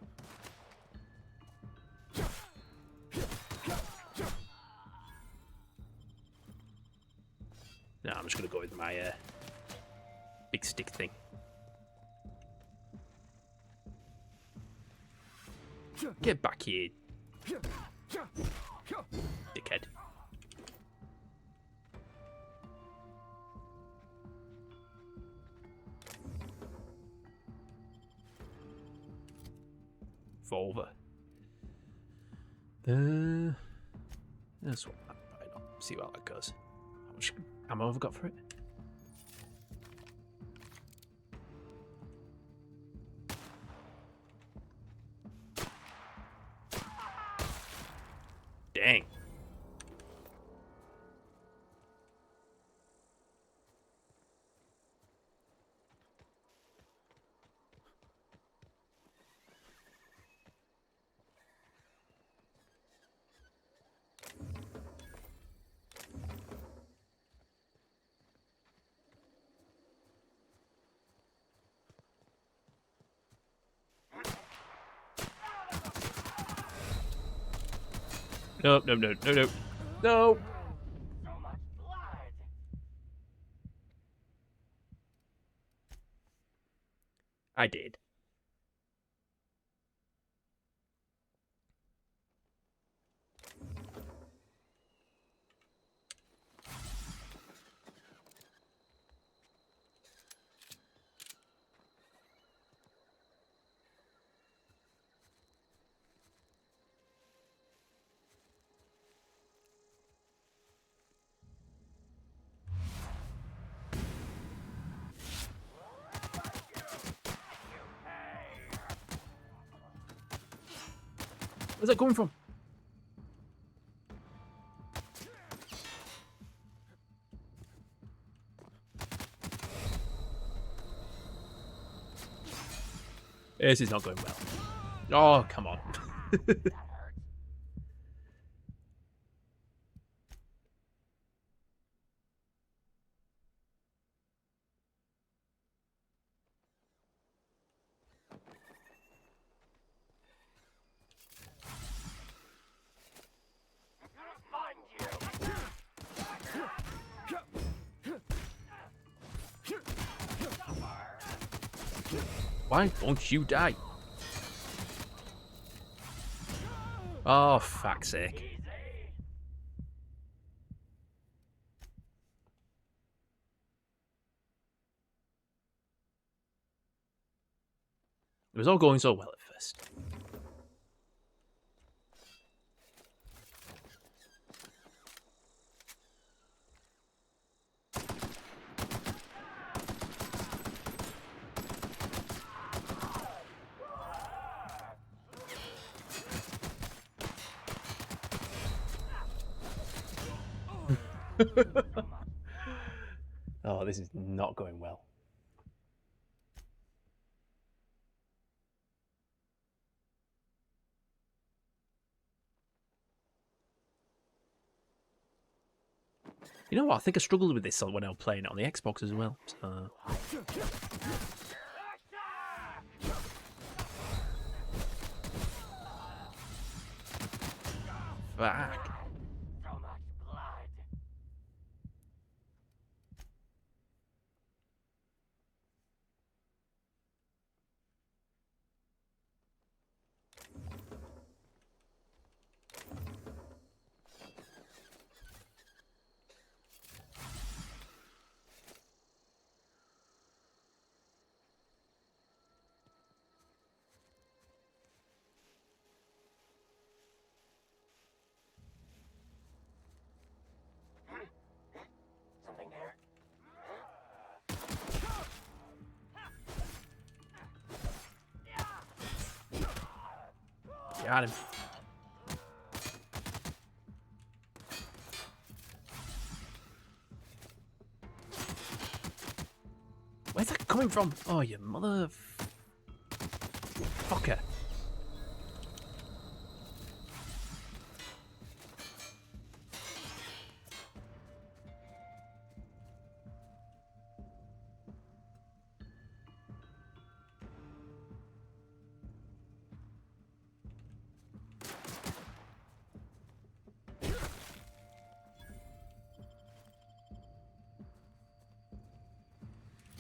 No, I'm just gonna go with my big stick thing. Get back here, dickhead. Volva. That's what I'm buying up. See how that goes. How much ammo have I got for it? Dang. No, no, no, no, no. No! So much blood! I did. Where's that coming from? This is not going well. Oh, come on. Why won't you die? Oh, fuck's sake. It was all going so well at first. Oh, this is not going well. You know what? I think I struggled with this when I was playing it on the Xbox as well. So... Fuck. Something there. Got him. Where's that coming from? Oh, you mother... fucker.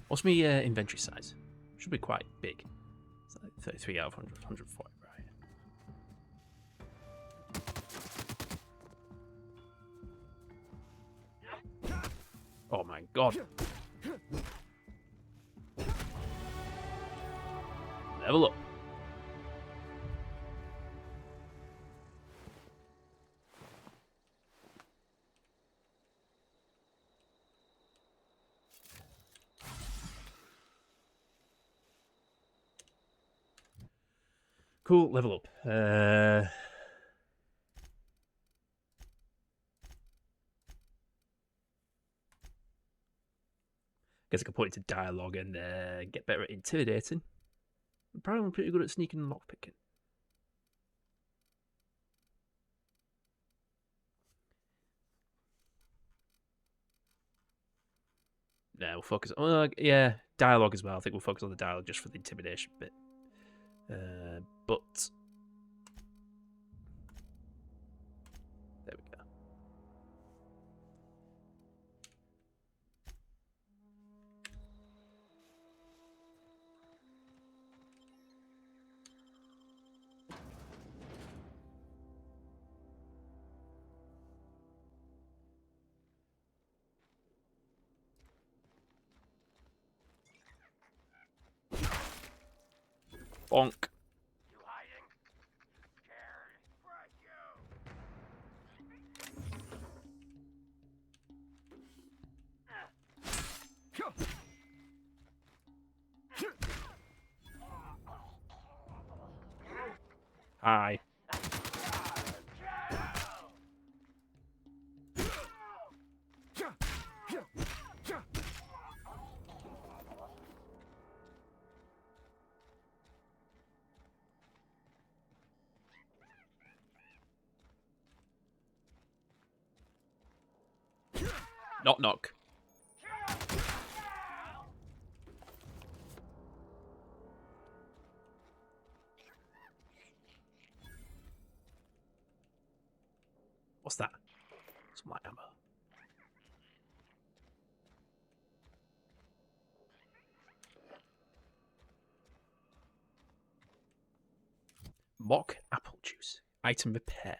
What's my inventory size? Should be quite big. It's like 33 out of 100, 140, right? Oh my god. Level up. Cool, level up. Guess I could put it to dialogue and get better at intimidating. I'm probably pretty good at sneaking and lockpicking. Yeah, we'll focus on... yeah, dialogue as well. I think we'll focus on the dialogue just for the intimidation bit. But... there we go. Bonk. You hiding? Scared? Right, you! Hi. Knock knock. What's that? Some light ammo. Mock apple juice. Item repair.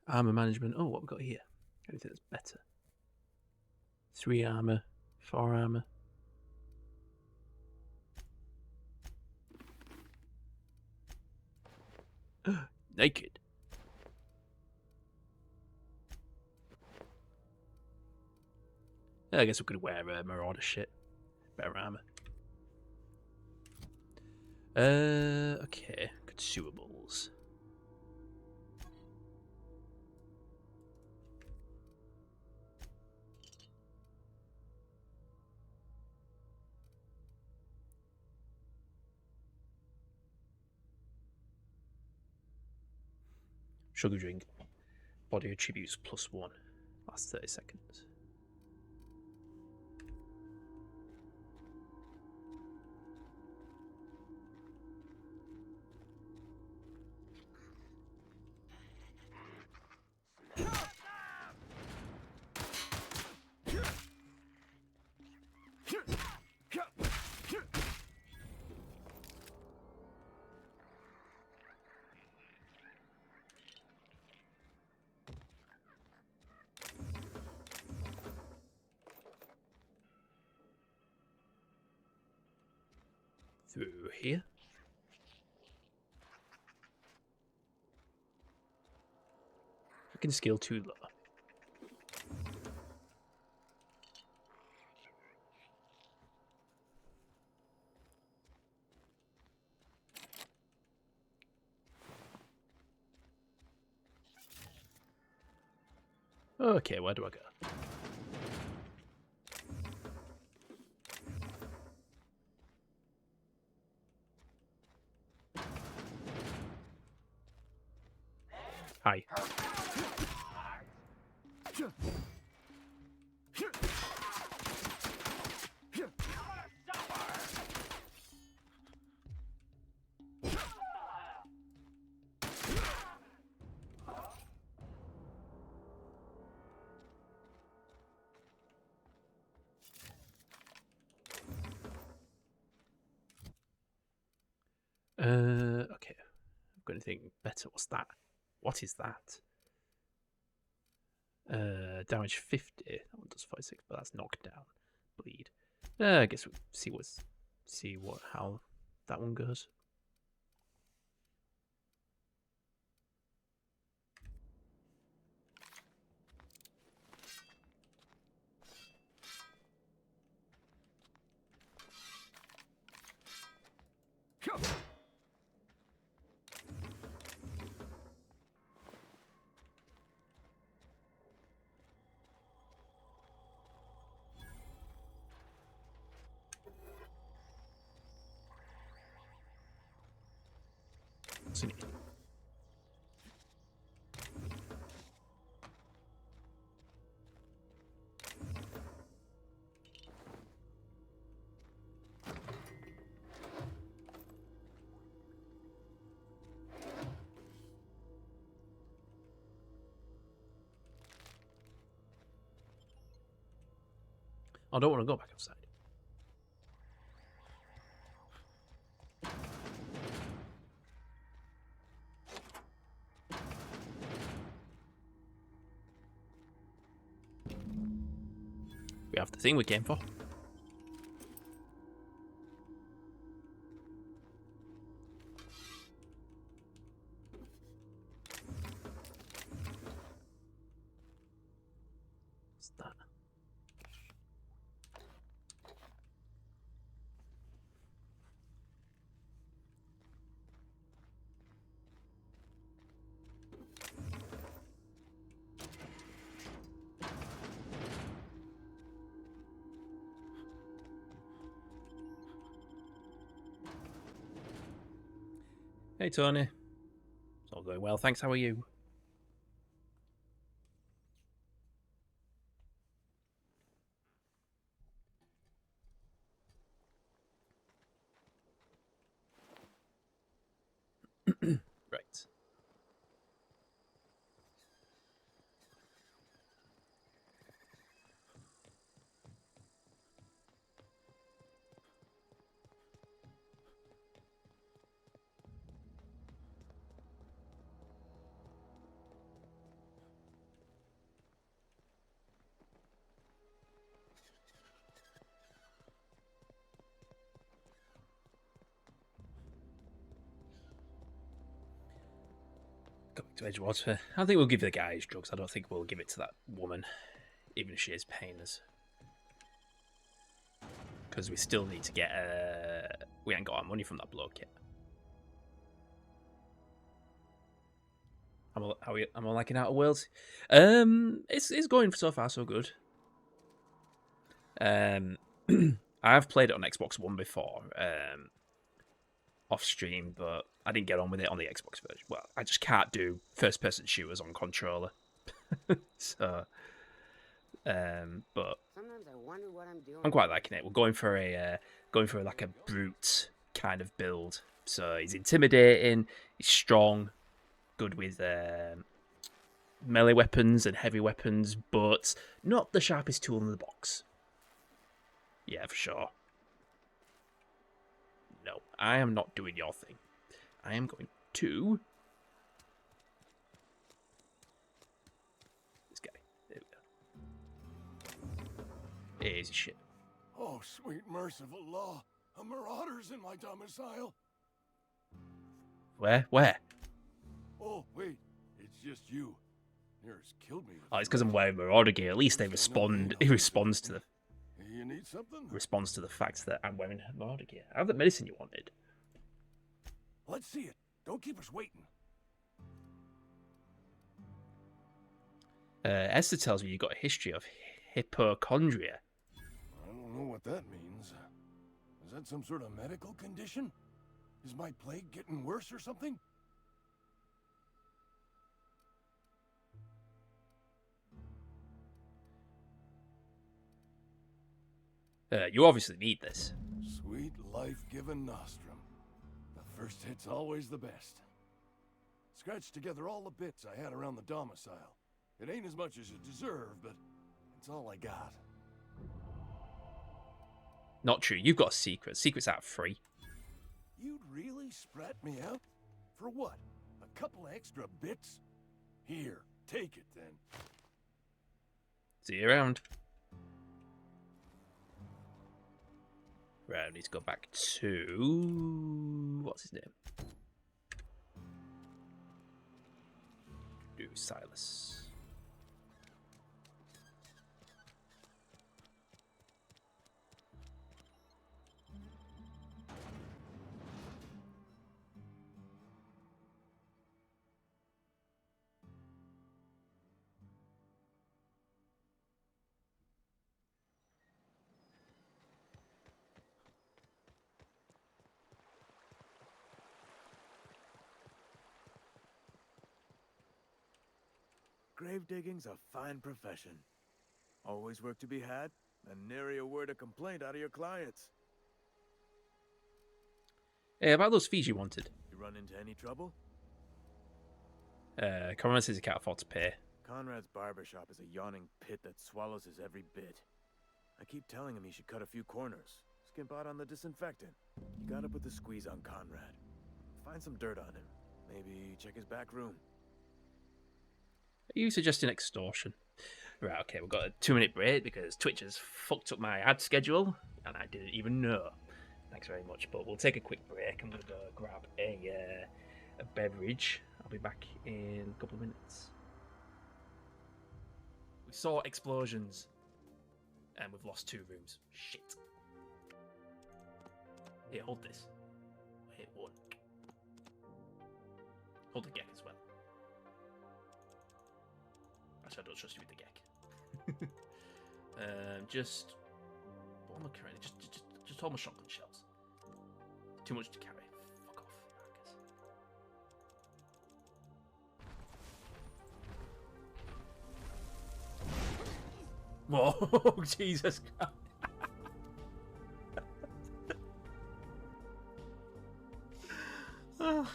Armor management. Oh, what have we got here? Anything that's better? 3 armor, 4 armor. Naked. I guess we could wear Marauder shit. Better armor. Okay. Consumables. Sugar drink. Body attributes +1. Last 30 seconds. Through here. I can skill too low. Okay, where do I go? Hi. Okay. I've got anything better. What's that? What is that? Damage 50. That one does 46, but that's knockdown. Bleed. I guess we'll see how that one goes. I don't want to go back outside. We have the thing we came for. What's that? Hey Tony. It's all going well, thanks. How are you? Right. Go back to Edgewater. I think we'll give the guys drugs. I don't think we'll give it to that woman, even if she is paying us. Because we still need to get. We ain't got our money from that bloke yet. Am I liking Outer Worlds? It's going so far so good. I've played it on Xbox One before, off stream, but I didn't get on with it on the Xbox version. Well, I just can't do first-person shooters on controller. So, but Sometimes I wonder what I'm doing. I'm quite liking it. We're going for like a brute kind of build. So he's intimidating, he's strong, good with melee weapons and heavy weapons, but not the sharpest tool in the box. Yeah, for sure. No, I am not doing your thing. I am going to this guy. There we go. Easy shit. Oh, sweet merciful law. A marauder's in my domicile. Where? Where? Oh, wait. It's just you. Nearest killed me. Oh, it's because I'm wearing Marauder gear. At least they respond. He responds to the. You need something? Responds to the fact that I'm wearing Marauder gear. I have the medicine you wanted. Let's see it. Don't keep us waiting. Esther tells me you got a history of hypochondria. I don't know what that means. Is that some sort of medical condition? Is my plague getting worse or something? You obviously need this. Sweet life-giving nostrum. The first hit's always the best. Scratched together all the bits I had around the domicile. It ain't as much as you deserve, but it's all I got. Not true. You've got a secret. Secret's out free. You'd really sprat me out? For what? A couple extra bits? Here, take it then. See you around. Right, I need to go back to... What's his name? Do Silas. Grave digging's a fine profession. Always work to be had, and nary a word of complaint out of your clients. Hey, about those fees you wanted. You run into any trouble? Conrad says he can't afford to pay. Conrad's barbershop is a yawning pit that swallows his every bit. I keep telling him he should cut a few corners. Skimp out on the disinfectant. You gotta put the squeeze on Conrad. Find some dirt on him. Maybe check his back room. Are you suggesting extortion? Right, okay, we've got a 2-minute break because Twitch has fucked up my ad schedule and I didn't even know. Thanks very much, but we'll take a quick break. I'm going to go grab a beverage. I'll be back in a couple of minutes. We saw explosions and we've lost 2 rooms. Shit. Here, hold this. Wait, what? Hold the Gek as well. Actually, I don't trust you with the Gek. Just... What am I carrying? Just hold my shotgun shells. Too much to carry. Fuck off, Marcus. Whoa, Jesus Christ. Oh,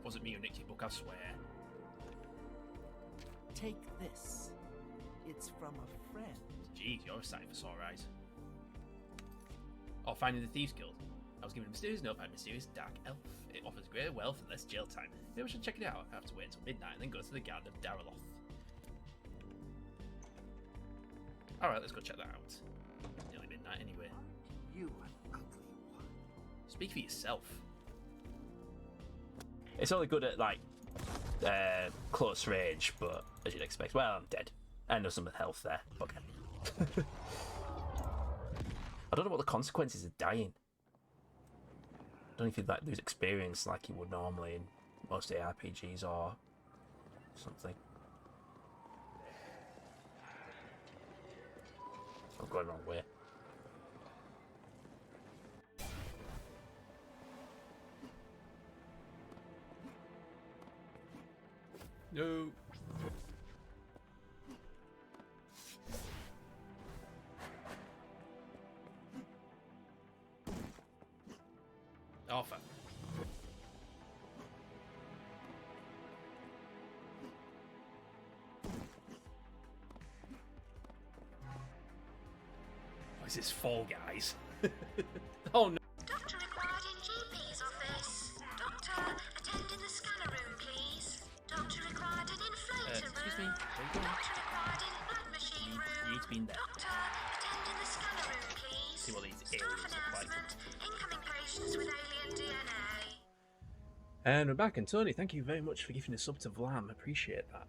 wasn't me who nicked your book, I swear. Take this. It's from a friend. Jeez, you're excited for Sore Eyes. Oh, finding the Thieves Guild. I was given a mysterious note by a mysterious dark elf. It offers greater wealth and less jail time. Maybe I should check it out. I have to wait until midnight and then go to the Garden of Daraloth. Alright, let's go check that out. Nearly midnight anyway. You an ugly one. Speak for yourself. It's only good at, like, close range, but as you'd expect. Well, I'm dead. I know some health there. Okay. I don't know what the consequences of dying. I don't know if you'd like lose experience like you would normally in most ARPGs or something. I'm going the wrong way. No. Oh, fuck. Oh, is this Fall Guys? Oh no. Doctor required in GP's office. Doctor, attend in the scanner room, please. Doctor required in inflator excuse me. room. Doctor required in blood machine room. You need to be in there. Doctor, attend in the scanner room, please. See what these Staff aliens look like. announcement. Incoming patients with alien DNA. And we're back, and Tony, thank you very much for giving a sub to Vlam. Appreciate that.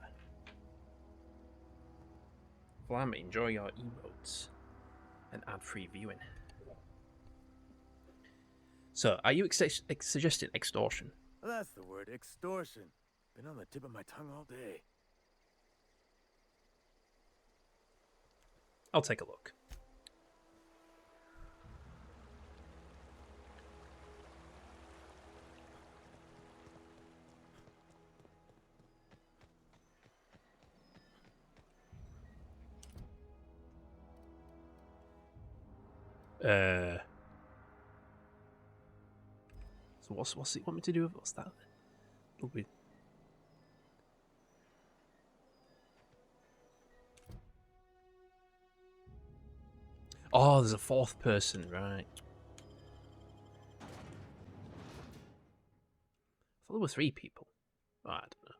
Vlam, enjoy your emotes and ad-free viewing. So, are you suggesting extortion? Well, that's the word, extortion. Been on the tip of my tongue all day. I'll take a look. So what's it want me to do? What's that? It'll be... Oh, there's a 4th person, right? I thought there were 3 people. Oh, I don't know.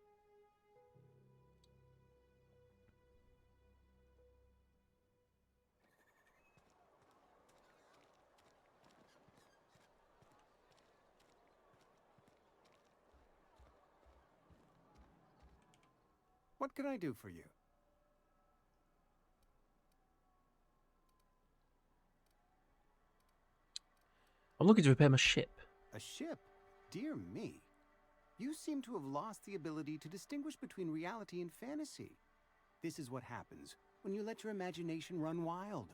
What can I do for you? I'm looking to repair my ship. A ship? Dear me. You seem to have lost the ability to distinguish between reality and fantasy. This is what happens when you let your imagination run wild.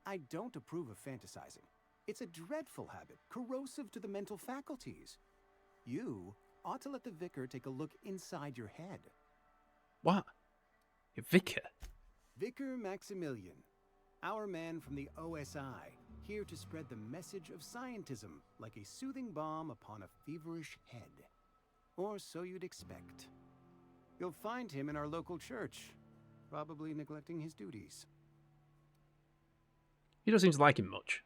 I don't approve of fantasizing. It's a dreadful habit, corrosive to the mental faculties. You ought to let the vicar take a look inside your head. What? Your vicar? Vicar Maximilian. Our man from the OSI. here to spread the message of scientism like a soothing balm upon a feverish head. Or so you'd expect. You'll find him in our local church, probably neglecting his duties. He doesn't seem to like him much.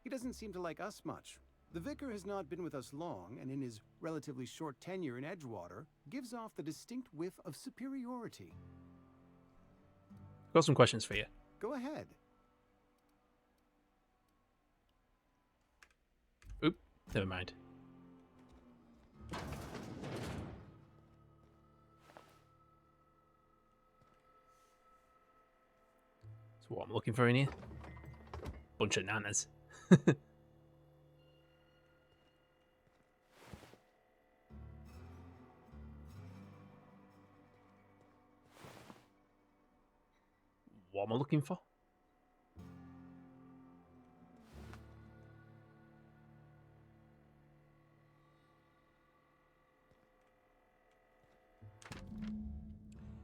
He doesn't seem to like us much. The vicar has not been with us long, and in his relatively short tenure in Edgewater, gives off the distinct whiff of superiority. I've got some questions for you. Go ahead. Oop, never mind. So what I'm looking for in here? Bunch of nanas. What am I looking for?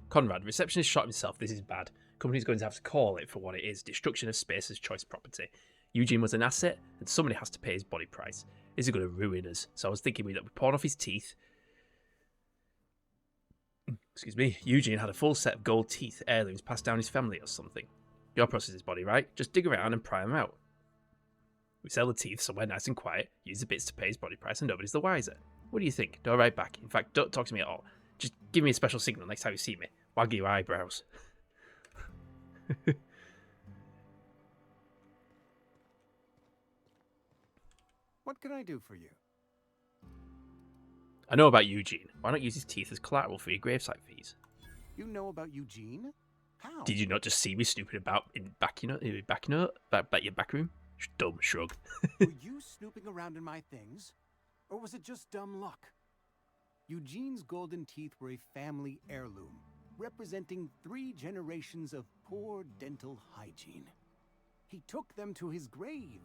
Conrad, receptionist shot himself. This is bad. Company's going to have to call it for what it is. Destruction of Spacer's choice property. Eugene was an asset, and somebody has to pay his body price. This is going to ruin us. So I was thinking we'd pawn off his teeth. Excuse me. Eugene had a full set of gold teeth, heirlooms passed down his family or something. You'll process his body, right? Just dig around and pry him out. We sell the teeth somewhere nice and quiet, use the bits to pay his body price, and nobody's the wiser. What do you think? Go right back. In fact, don't talk to me at all. Just give me a special signal next time you see me. Waggy your eyebrows. What can I do for you? I know about Eugene. Why not use his teeth as collateral for your gravesite fees? You know about Eugene? How? Did you not just see me snooping about in back your back room? Dumb shrug. Were you snooping around in my things? Or was it just dumb luck? Eugene's golden teeth were a family heirloom, representing 3 generations of poor dental hygiene. He took them to his grave.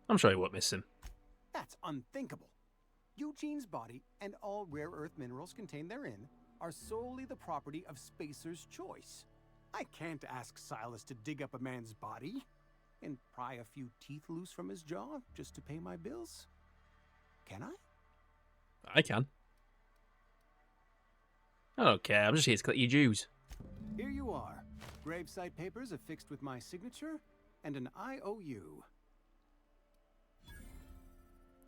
I'm sure he won't miss him. That's unthinkable. Eugene's body and all rare earth minerals contained therein are solely the property of Spacer's choice. I can't ask Silas to dig up a man's body and pry a few teeth loose from his jaw just to pay my bills. Can I? I can. I don't care. I'm just here to collect your dues. Here you are. Gravesite papers affixed with my signature and an IOU.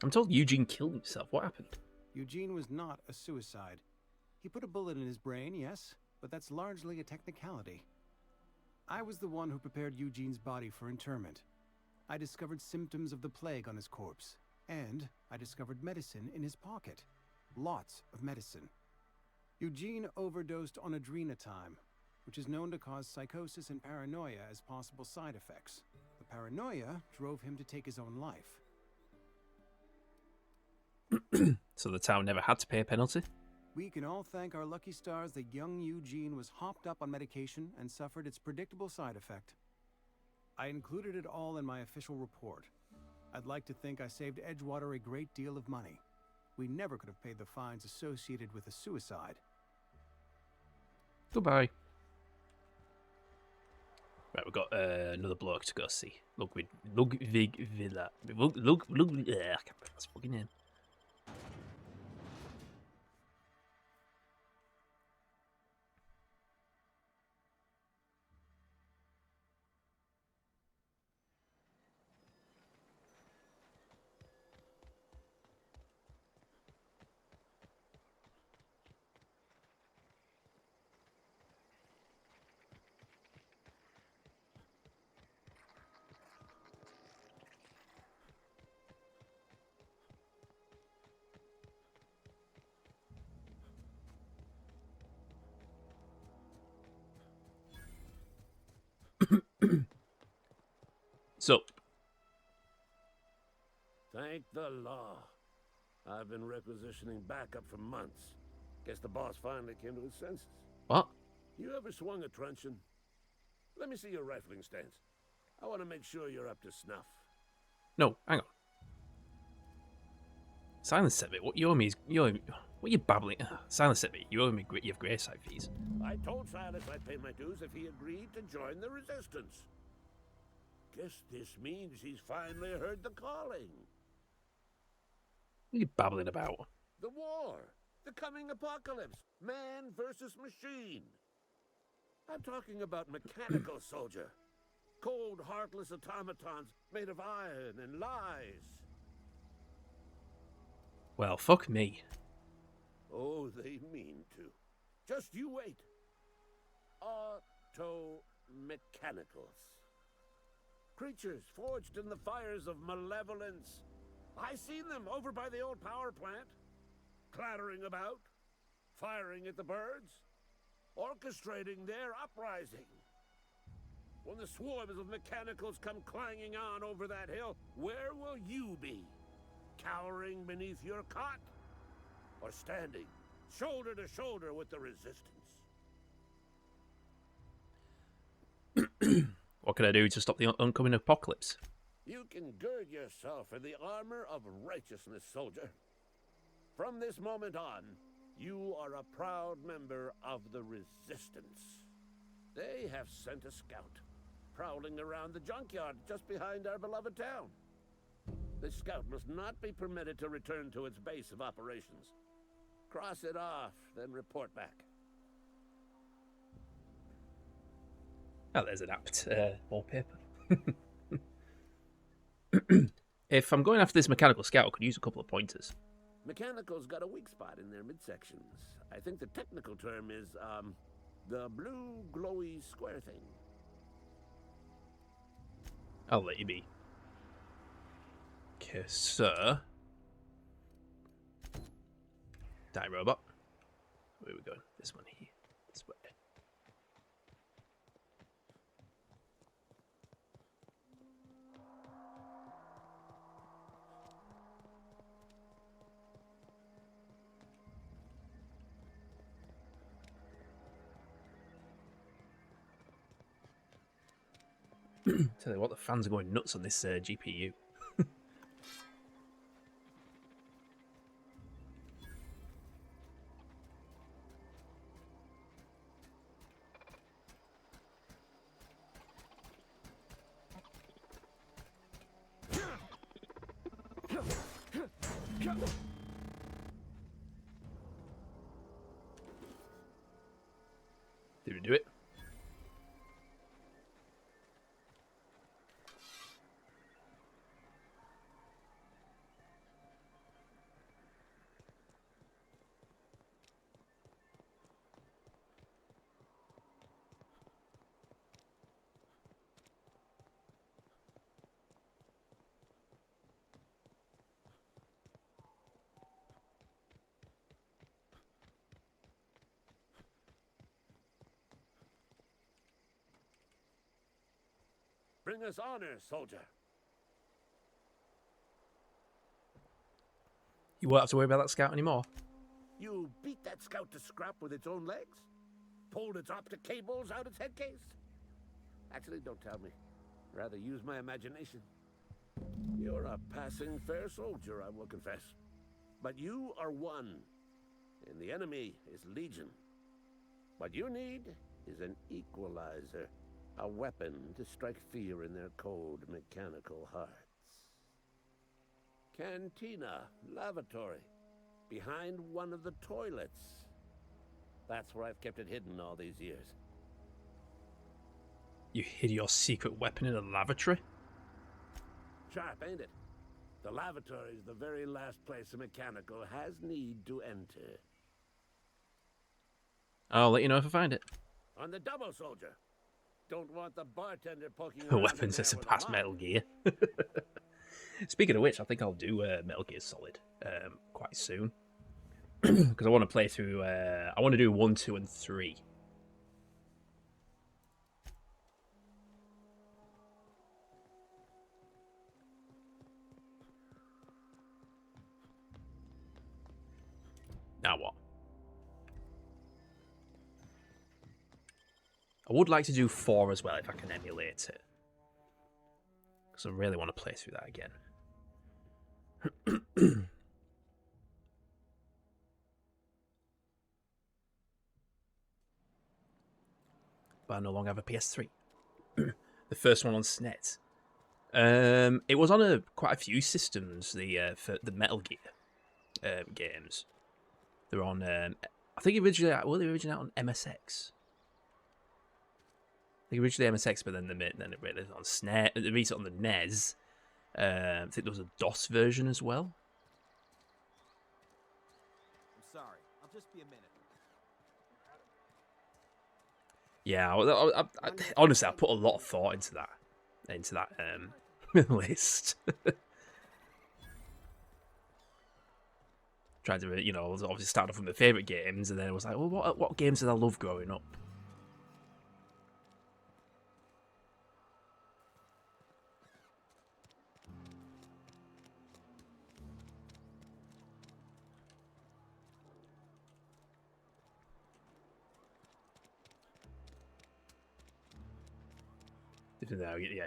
I'm told Eugene killed himself. What happened? Eugene was not a suicide. He put a bullet in his brain, yes, but that's largely a technicality. I was the one who prepared Eugene's body for interment. I discovered symptoms of the plague on his corpse, and I discovered medicine in his pocket. Lots of medicine. Eugene overdosed on adrenatime, which is known to cause psychosis and paranoia as possible side effects. The paranoia drove him to take his own life. So the town never had to pay a penalty? We can all thank our lucky stars that young Eugene was hopped up on medication and suffered its predictable side effect. I included it all in my official report. I'd like to think I saved Edgewater a great deal of money. We never could have paid the fines associated with a suicide. Goodbye. Right, we've got another bloke to go see. Ludwig Villa. I can't remember his fucking name. So, thank the law. I've been requisitioning backup for months. Guess the boss finally came to his senses. What? You ever swung a truncheon? Let me see your rifling stance. I want to make sure you're up to snuff. No, hang on. Silence set me. What you owe me is what are you babbling? Silence set me. You owe me you have gravesite fees. I told Silas I'd pay my dues if he agreed to join the resistance. Guess this means he's finally heard the calling. What are you babbling about? The war. The coming apocalypse. Man versus machine. I'm talking about mechanical soldier. Cold, heartless automatons made of iron and lies. Well, fuck me. Oh, they mean to. Just you wait. Auto-mechanicals. Creatures forged in the fires of malevolence. I seen them over by the old power plant. Clattering about. Firing at the birds. Orchestrating their uprising. When the swarms of mechanicals come clanging on over that hill, where will you be? Cowering beneath your cot? Or standing, shoulder to shoulder with the resistance? What can I do to stop the oncoming apocalypse? You can gird yourself in the armor of righteousness, soldier. From this moment on, you are a proud member of the Resistance. They have sent a scout, prowling around the junkyard just behind our beloved town. This scout must not be permitted to return to its base of operations. Cross it off, then report back. Oh, there's an apt wallpaper. If I'm going after this mechanical scout, I could use a couple of pointers. Mechanicals got a weak spot in their midsections. I think the technical term is, the blue glowy square thing. I'll let you be. Okay, sir. Die robot. Where are we going? This one here. This way. Tell you what, the fans are going nuts on this GPU. Did we do it? Bring us honor, soldier. You won't have to worry about that scout anymore. You beat that scout to scrap with its own legs? Pulled its optic cables out its head case? Actually, don't tell me. Rather use my imagination. You're a passing fair soldier, I will confess. But you are one, and the enemy is legion. What you need is an equalizer. A weapon to strike fear in their cold, mechanical hearts. Cantina, lavatory, behind one of the toilets. That's where I've kept it hidden all these years. You hid your secret weapon in a lavatory? Sharp, ain't it? The lavatory is the very last place a mechanical has need to enter. I'll let you know if I find it. On the double, soldier. Don't want the bartender poking The around weapons that surpass Metal Gear. Speaking of which, I think I'll do Metal Gear Solid quite soon. Because I want to play through... I want to do 1, 2, and 3. Now what? I would like to do 4 as well if I can emulate it. Because I really want to play through that again. But I no longer have a PS3. The first one on SNES It was on quite a few systems. For the Metal Gear games, they're on. I think originally, they originally out on MSX. I think originally MSX, but then it released on SNES. They released it on the NES. I think there was a DOS version as well. I'm sorry. I'll just be a minute. Yeah, I honestly, I put a lot of thought into that list. Trying to, obviously start off with my favourite games, and then I was like, well, what games did I love growing up? Yeah,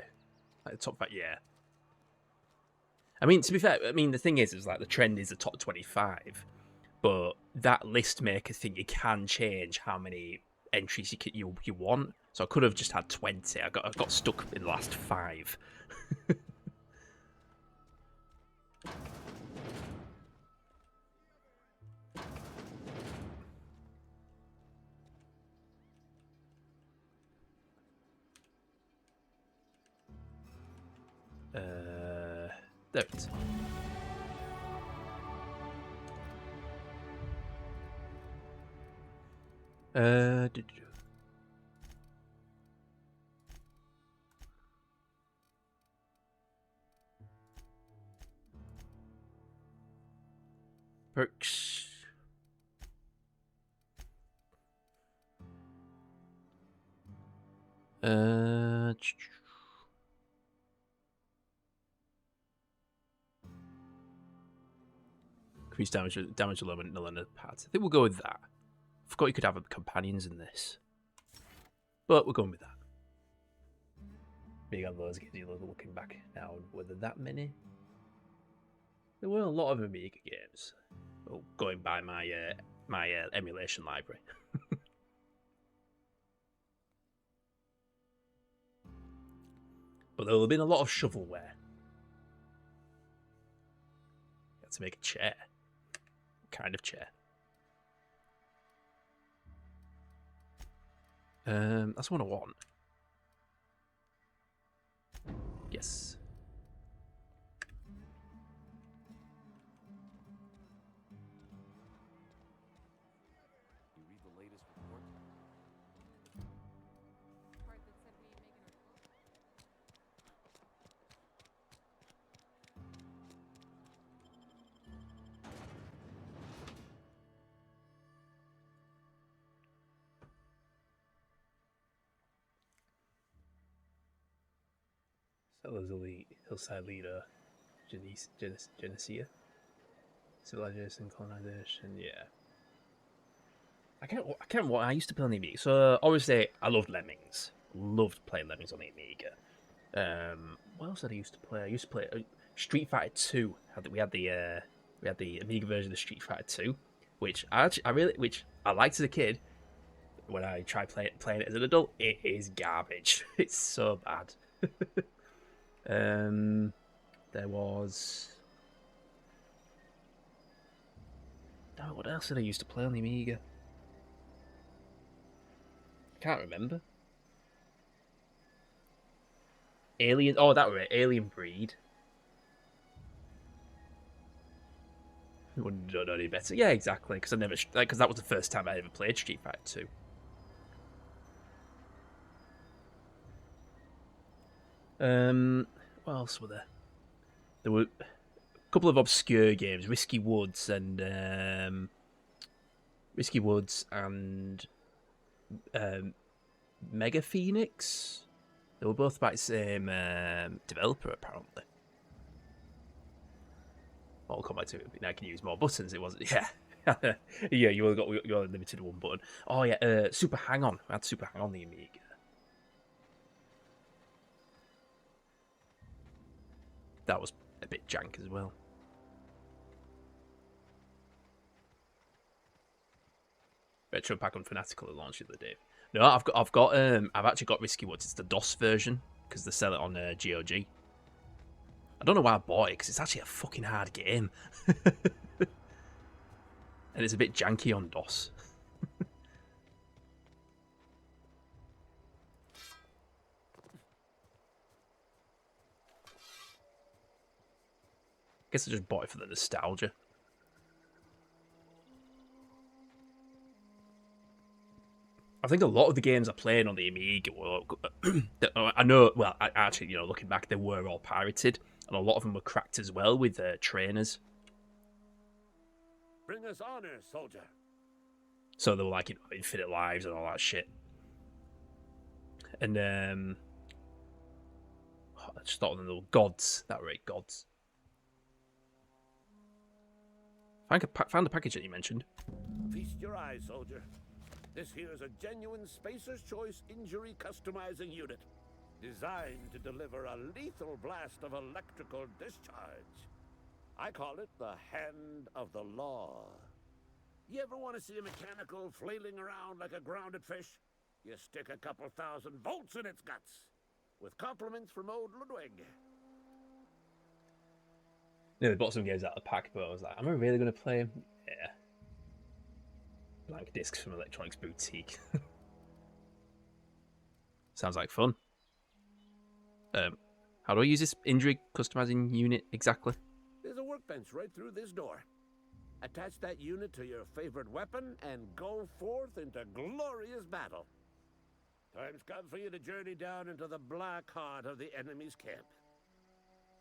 like the top 5, yeah. I mean, to be fair, the thing is like the trend is the top 25, but that list maker thing, you can change how many entries you want. So I could have just had 20. I got stuck in the last 5. There it is. Perks. Increase damage alone null and pads. I think we'll go with that. Forgot you could have companions in this, but we're going with that. Big on those games. Looking back now, were there that many? There were a lot of Amiga games. Well, going by my emulation library. But there will have been a lot of shovelware. Had to make a chair. What kind of chair? That's what I want. Yes. You read the latest report? Settlers Elite, Hillside Leader, Genesia, Civilization, Colonization, yeah. I can't remember what I used to play on the Amiga. So obviously, I loved Lemmings. Loved playing Lemmings on the Amiga. What else did I used to play? I used to play Street Fighter 2. We had the Amiga version of Street Fighter 2, which I liked as a kid. When I tried playing it as an adult, it is garbage. It's so bad. There was. Oh, what else did I used to play on the Amiga? I can't remember. Alien. Oh, that was it. Alien Breed. Wouldn't know any better. Yeah, exactly. Because that was the first time I ever played Street Fighter 2. What else were there? There were a couple of obscure games, Risky Woods and Mega Phoenix. They were both by the same developer, apparently. Mortal Kombat 2. Now I can use more buttons. It wasn't. Yeah, yeah. You only got your limited one button. Oh yeah, Super Hang On. I had Super Hang On the Amiga. That was a bit jank as well. Retro Pack on Fanatical at launch the other day. No, I've actually got Risky Woods. It's the DOS version because they sell it on GOG. I don't know why I bought it, because it's actually a fucking hard game. And it's a bit janky on DOS. Guess I just bought it for the nostalgia. I think a lot of the games I played on the Amiga were, I know, well, actually, you know, looking back, they were all pirated, and a lot of them were cracked as well with trainers. Bring us honor, soldier. So they were like, you know, infinite lives and all that shit. And I just thought of them, the gods. That were it, gods. Found the package that you mentioned. Feast your eyes, soldier. This here is a genuine Spacer's Choice injury customizing unit, designed to deliver a lethal blast of electrical discharge. I call it the Hand of the Law. You ever want to see a mechanical flailing around like a grounded fish? You stick a couple thousand volts in its guts. With compliments from old Ludwig. Yeah, they bought some games out of the pack, but I was like, am I really going to play them? Yeah. Blank discs from Electronics Boutique. Sounds like fun. How do I use this injury customizing unit exactly? There's a workbench right through this door. Attach that unit to your favorite weapon and go forth into glorious battle. Time's come for you to journey down into the black heart of the enemy's camp.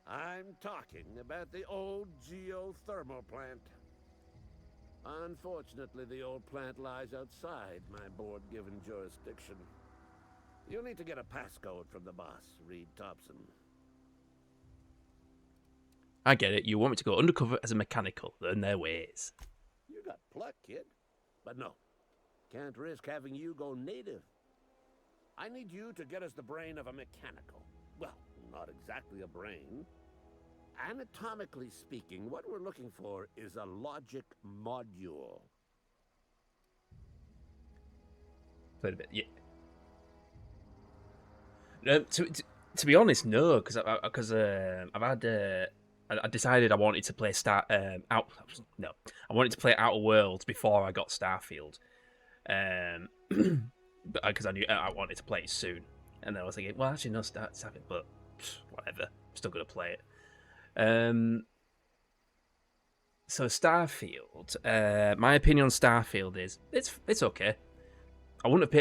I'm talking about the old geothermal plant. Unfortunately, the old plant lies outside my board-given jurisdiction. You'll need to get a passcode from the boss, Reed Thompson. I get it. You want me to go undercover as a mechanical, learn their ways. You got pluck, kid. But no, can't risk having you go native. I need you to get us the brain of a mechanical. Well, not exactly a brain. Anatomically speaking, what we're looking for is a logic module. Played a bit, yeah. To be honest, no, because I've had I decided I wanted to play I wanted to play Outer Worlds before I got Starfield, because I knew I wanted to play it soon, and then I was thinking, well, actually no, Starfield, but whatever, I'm still gonna play it. So Starfield, my opinion on Starfield is it's okay. I wouldn't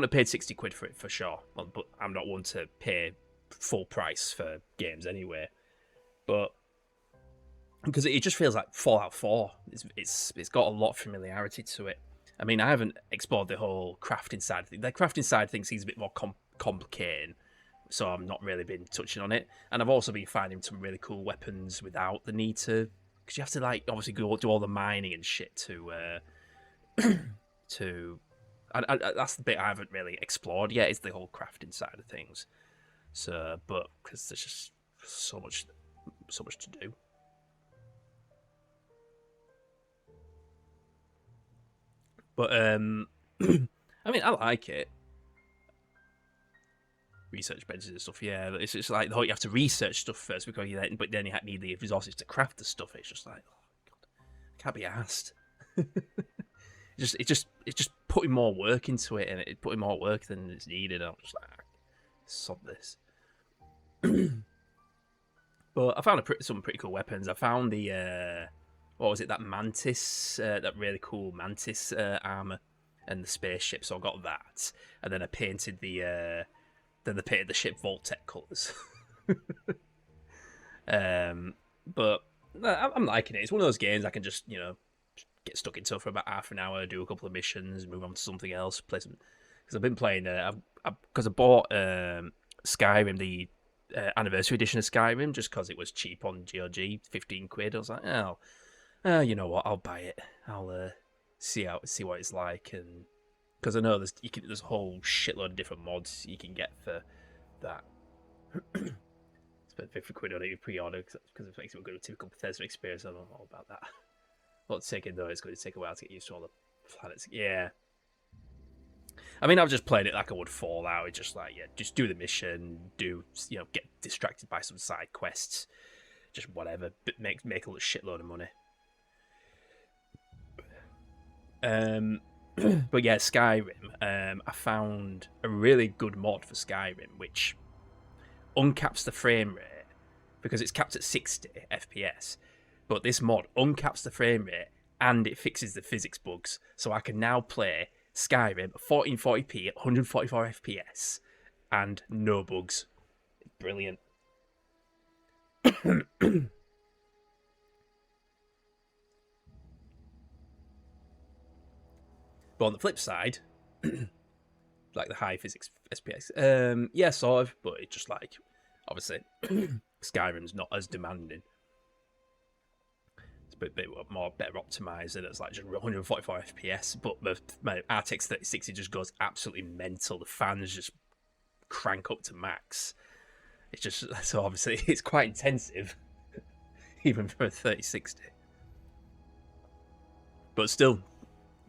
have paid 60 quid for it for sure, but I'm not one to pay full price for games anyway. But because it just feels like Fallout 4, it's got a lot of familiarity to it. I mean, I haven't explored the whole crafting side of things. The crafting side of things seems a bit more complicated, so I've not really been touching on it. And I've also been finding some really cool weapons without the need to, because you have to like obviously go do all the mining and shit to that's the bit I haven't really explored yet, is the whole crafting side of things. So, but because there's just so much to do. But I mean, I like it. Research benches and stuff, yeah. It's just like you have to research stuff first but then you need the resources to craft the stuff. It's just like, oh god, I can't be asked. It's just putting more work into it, and it putting more work than it's needed. I'm just like, sod this. But I found some pretty cool weapons. I found the what was it? That mantis, that really cool mantis armor, and the spaceship. So I got that, and then I painted the ship Voltec colours. But I'm liking it. It's one of those games I can just get stuck into for about half an hour, do a couple of missions, move on to something else, play some. Because I've been playing. Because I bought Skyrim, the anniversary edition of Skyrim, just because it was cheap on GOG, 15 quid. I was like, you know what? I'll buy it. I'll see what it's like, and because I know there's a whole shitload of different mods you can get for that. Spent 50 quid on it pre-order because it makes it a good typical Bethesda experience. I don't know all about that. Not taking though, it's going to take a while to get used to all the planets. Yeah. I mean, I've just played it like I would Fallout. It's just like, yeah, just do the mission, get distracted by some side quests, just whatever, but make a shitload of money. But yeah, Skyrim. I found a really good mod for Skyrim, which uncaps the frame rate because it's capped at 60 FPS. But this mod uncaps the frame rate and it fixes the physics bugs, so I can now play Skyrim 1440p at 144 FPS and no bugs. Brilliant. But on the flip side, like the high physics FPS, yeah, sort of, but it's just like, obviously, Skyrim's not as demanding. It's a bit more better optimized, and it's like just 144 FPS, but my RTX 3060 just goes absolutely mental. The fans just crank up to max. It's just, so obviously, it's quite intensive, even for a 3060. But still,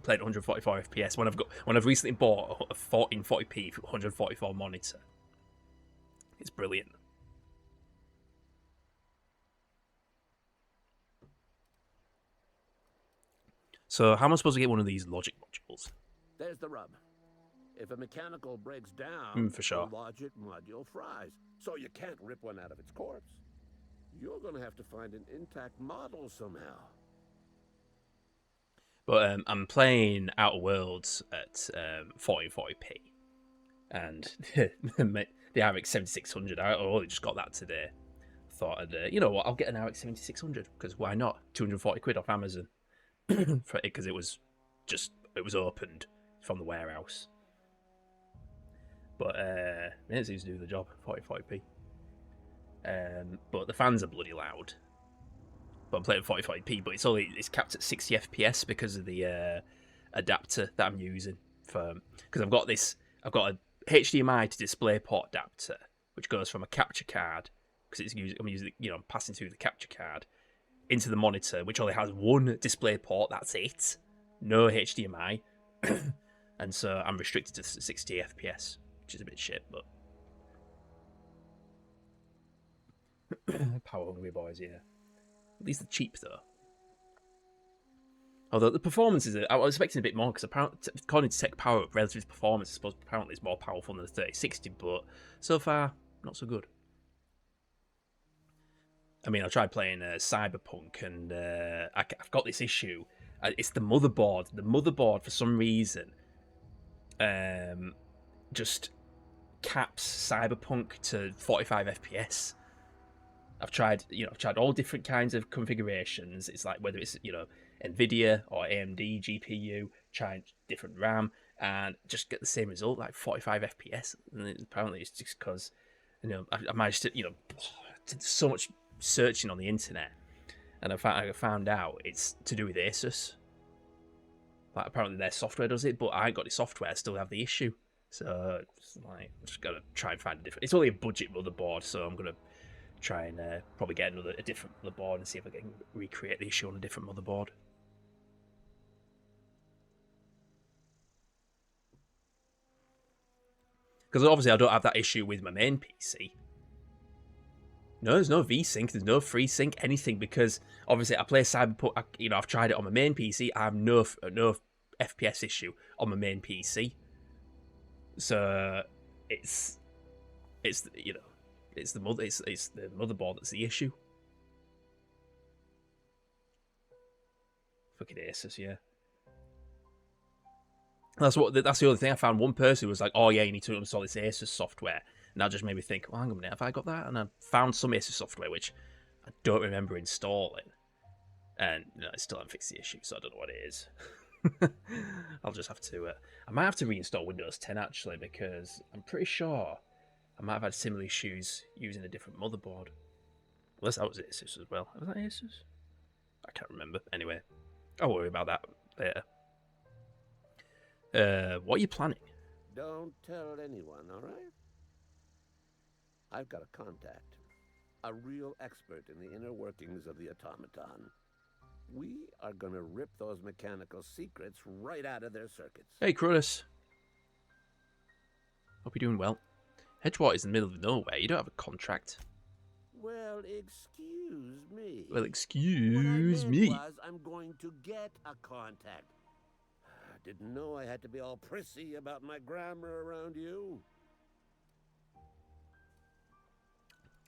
played 144 FPS when I've recently bought a 1440p 144 monitor. It's brilliant. So how am I supposed to get one of these logic modules? There's the rub. If a mechanical breaks down, for sure, the logic module fries, so you can't rip one out of its corpse. You're going to have to find an intact model somehow. But I'm playing Outer Worlds at 1440p, and the RX 7600. I only just got that today. Thought I'd, you know what? I'll get an RX 7600 because why not? 240 quid off Amazon for it because it was opened from the warehouse. But it seems to do the job. 1440p. But the fans are bloody loud. But I'm playing 1440p, but it's capped at 60 FPS because of the adapter that I'm using because I've got a HDMI to DisplayPort adapter which goes from a capture card because I'm using passing through the capture card into the monitor, which only has one DisplayPort. That's it, no HDMI, and so I'm restricted to 60 FPS, which is a bit shit, but power hungry boys, yeah. At least they're cheap, though. Although the performance I was expecting a bit more, because according to Tech Power, relative performance, I suppose apparently it's more powerful than the 3060, but so far, not so good. I mean, I tried playing Cyberpunk, and I've got this issue. It's the motherboard. The motherboard, for some reason, just caps Cyberpunk to 45 FPS. I've tried all different kinds of configurations. It's like whether it's NVIDIA or AMD GPU, trying different RAM, and just get the same result, like 45 FPS. And apparently it's just because I managed to did so much searching on the internet, and I found out it's to do with Asus. Like apparently their software does it, but I ain't got the software. I still have the issue. So it's like I'm just gotta try and find a different. It's only a budget motherboard, so I'm gonna try and probably get a different motherboard and see if I can recreate the issue on a different motherboard. Because obviously I don't have that issue with my main PC. No, there's no VSync, there's no FreeSync, anything, because obviously I play Cyberpunk, I've tried it on my main PC, I have no FPS issue on my main PC. So it's the motherboard that's the issue. Fucking Asus, yeah. That's the other thing. I found one person who was like, "Oh yeah, you need to install this Asus software," and that just made me think, "Well, hang on a minute, have I got that?" And I found some Asus software which I don't remember installing, and I still haven't fixed the issue, so I don't know what it is. I'll just have to. I might have to reinstall Windows 10 actually, because I'm pretty sure I might have had similar issues using a different motherboard. Unless that was Asus as well. Was that Asus? I can't remember. Anyway, I'll worry about that later. What are you planning? Don't tell anyone, all right? I've got a contact. A real expert in the inner workings of the automaton. We are gonna rip those mechanical secrets right out of their circuits. Hey, Cronus. Hope you're doing well. Edgewater's in the middle of nowhere. You don't have a contract. Well, excuse me. Well, excuse what I me. meant was I'm going to get a contact. I didn't know I had to be all prissy about my grammar around you.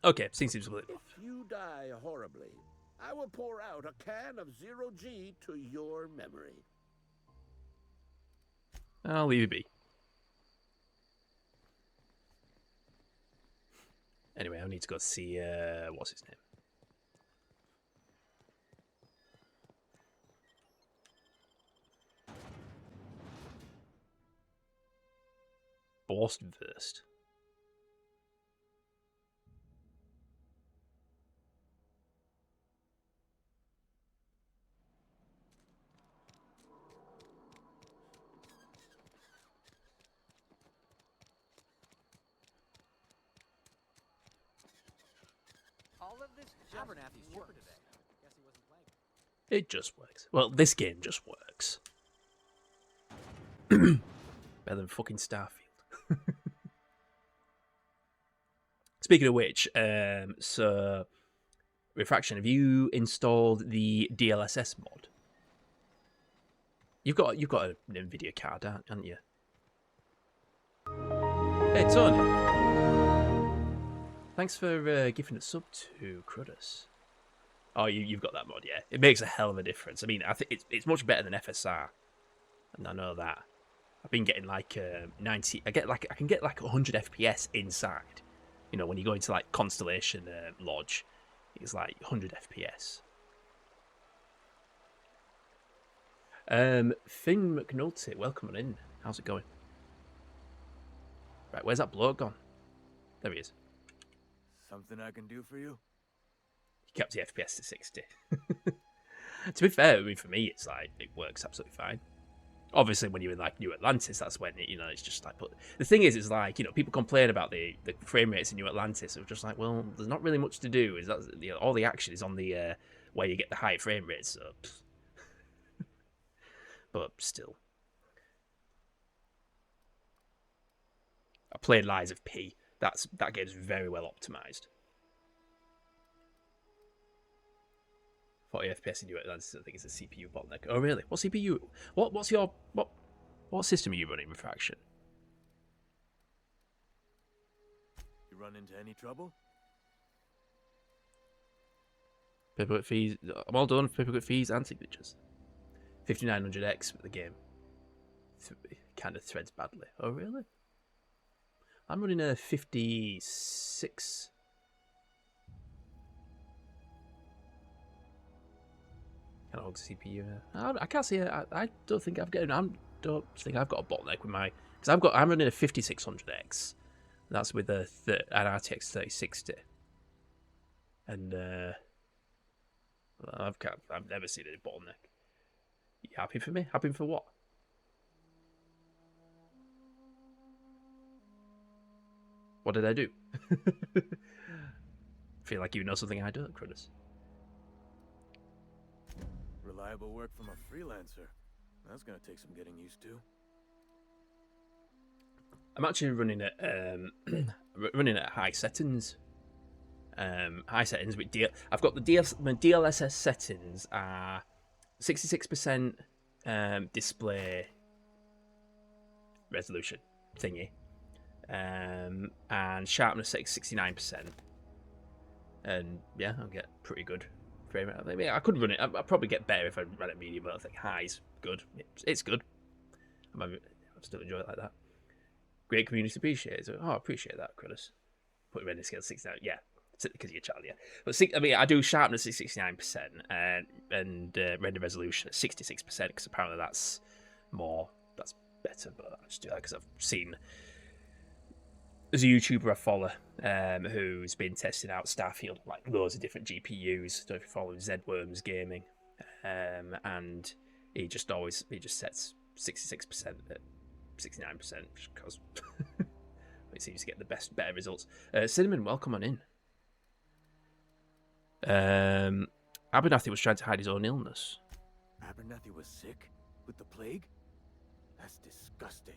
Okay, seems split. If you die horribly, I will pour out a can of 0G to your memory. I'll leave it be. Anyway, I need to go see, what's his name? Borstwurst. All of this Abernathy's chipper today. Guess he wasn't playing. It just works. Well, this game just works. Better than fucking Starfield. Speaking of which, so Refraction, have you installed the DLSS mod? You've got an Nvidia card, haven't you? Hey Tony, thanks for gifting a sub to Crudus. Oh, you've got that mod, yeah. It makes a hell of a difference. I mean, I think it's much better than FSR, and I know that. I've been getting like 90. I can get like 100 FPS inside. You know, when you go into like Constellation Lodge, it's like 100 FPS. Finn McNulty, welcome on in. How's it going? Right, where's that bloke gone? There he is. Something I can do for you? He kept the FPS to 60. To be fair, I mean, for me, it's like, it works absolutely fine. Obviously, when you're in like New Atlantis, that's when it, you know, it's just like. But the thing is, it's like, you know, people complain about the frame rates in New Atlantis. It's just like, well, there's not really much to do. Is that, you know, all the action is on the where you get the high frame rates. So, but still, I played Lies of P. That game's very well optimized. 40 FPS in New Atlantis, I think it's a CPU bottleneck. Oh, really? What CPU? What system are you running, Refraction? You run into any trouble? Paperwork fees. I'm all done for paperwork fees and signatures. 5900X, but the game kind of threads badly. Oh, really? I'm running a 56. Kind of hog CPU. I can't see it. I don't think I've got. I don't think I've got a bottleneck with my, because I'm running a 5600X. That's with an RTX 3060. And I've never seen any bottleneck. You happy for me? Happy for what? What did I do? Feel like you know something I don't, Crudus. Reliable work from a freelancer. That's gonna take some getting used to. I'm actually running at high settings. High settings with I've got my DLSS settings are 66% display resolution thingy, and sharpness at 69%. And yeah, I'll get pretty good frame rate. I mean, I could run it. I'd probably get better if I ran it medium, but I think high's good. It's good. I'm still enjoy it like that. Great community appreciates it. Oh, I appreciate that, Crudus. Put render scale 69. Yeah, because you're a child, yeah. But I mean, I do sharpness at 69% and render resolution at 66% because apparently that's better. But I just do that because I've seen. There's a YouTuber I follow who's been testing out Starfield, like loads of different GPUs. Don't know if you follow Zedworms Gaming, and he just sets 66% at 69% because it seems to get the better results. Cinnamon, welcome on in. Abernathy was trying to hide his own illness. Abernathy was sick? With the plague? That's disgusting.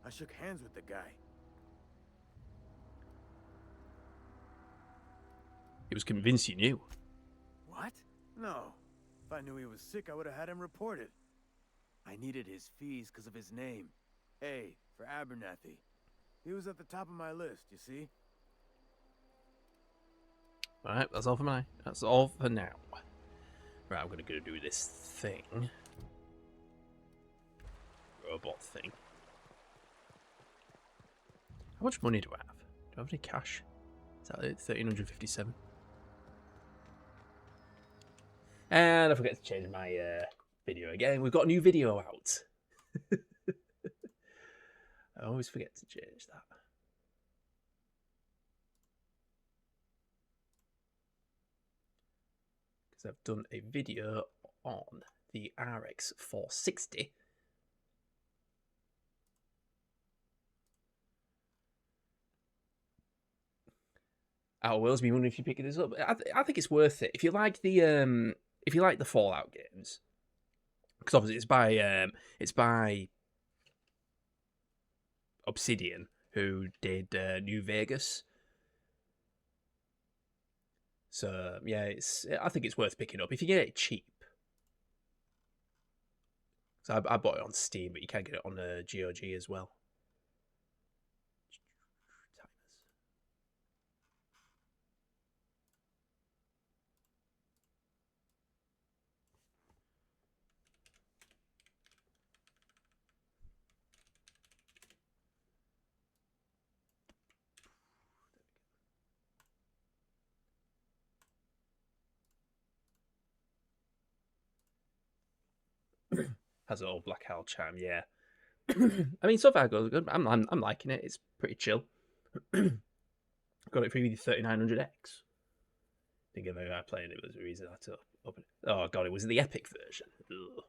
I shook hands with the guy. He was convinced you knew. What? No. If I knew he was sick, I would have had him reported. I needed his fees because of his name. A for Abernathy. He was at the top of my list, you see? Alright, that's all for now. That's all for now. Right, I'm gonna go do this thing. Robot thing. How much money do I have? Do I have any cash? Is that it? 1357. And I forget to change my video again. We've got a new video out. I always forget to change that. Because I've done a video on the RX 460. Outer Worlds, me wondering if you're picking this up. I think it's worth it if you like the Fallout games, because obviously it's by Obsidian, who did New Vegas. So yeah, I think it's worth picking up if you get it cheap. So I bought it on Steam, but you can get it on GOG as well. Has an old Black Owl charm, yeah. I mean, so far goes good. I'm liking it. It's pretty chill. Got it for the 3900X. Think of how I playing it was the reason I had to open it. Oh god, it was the Epic version. Ugh.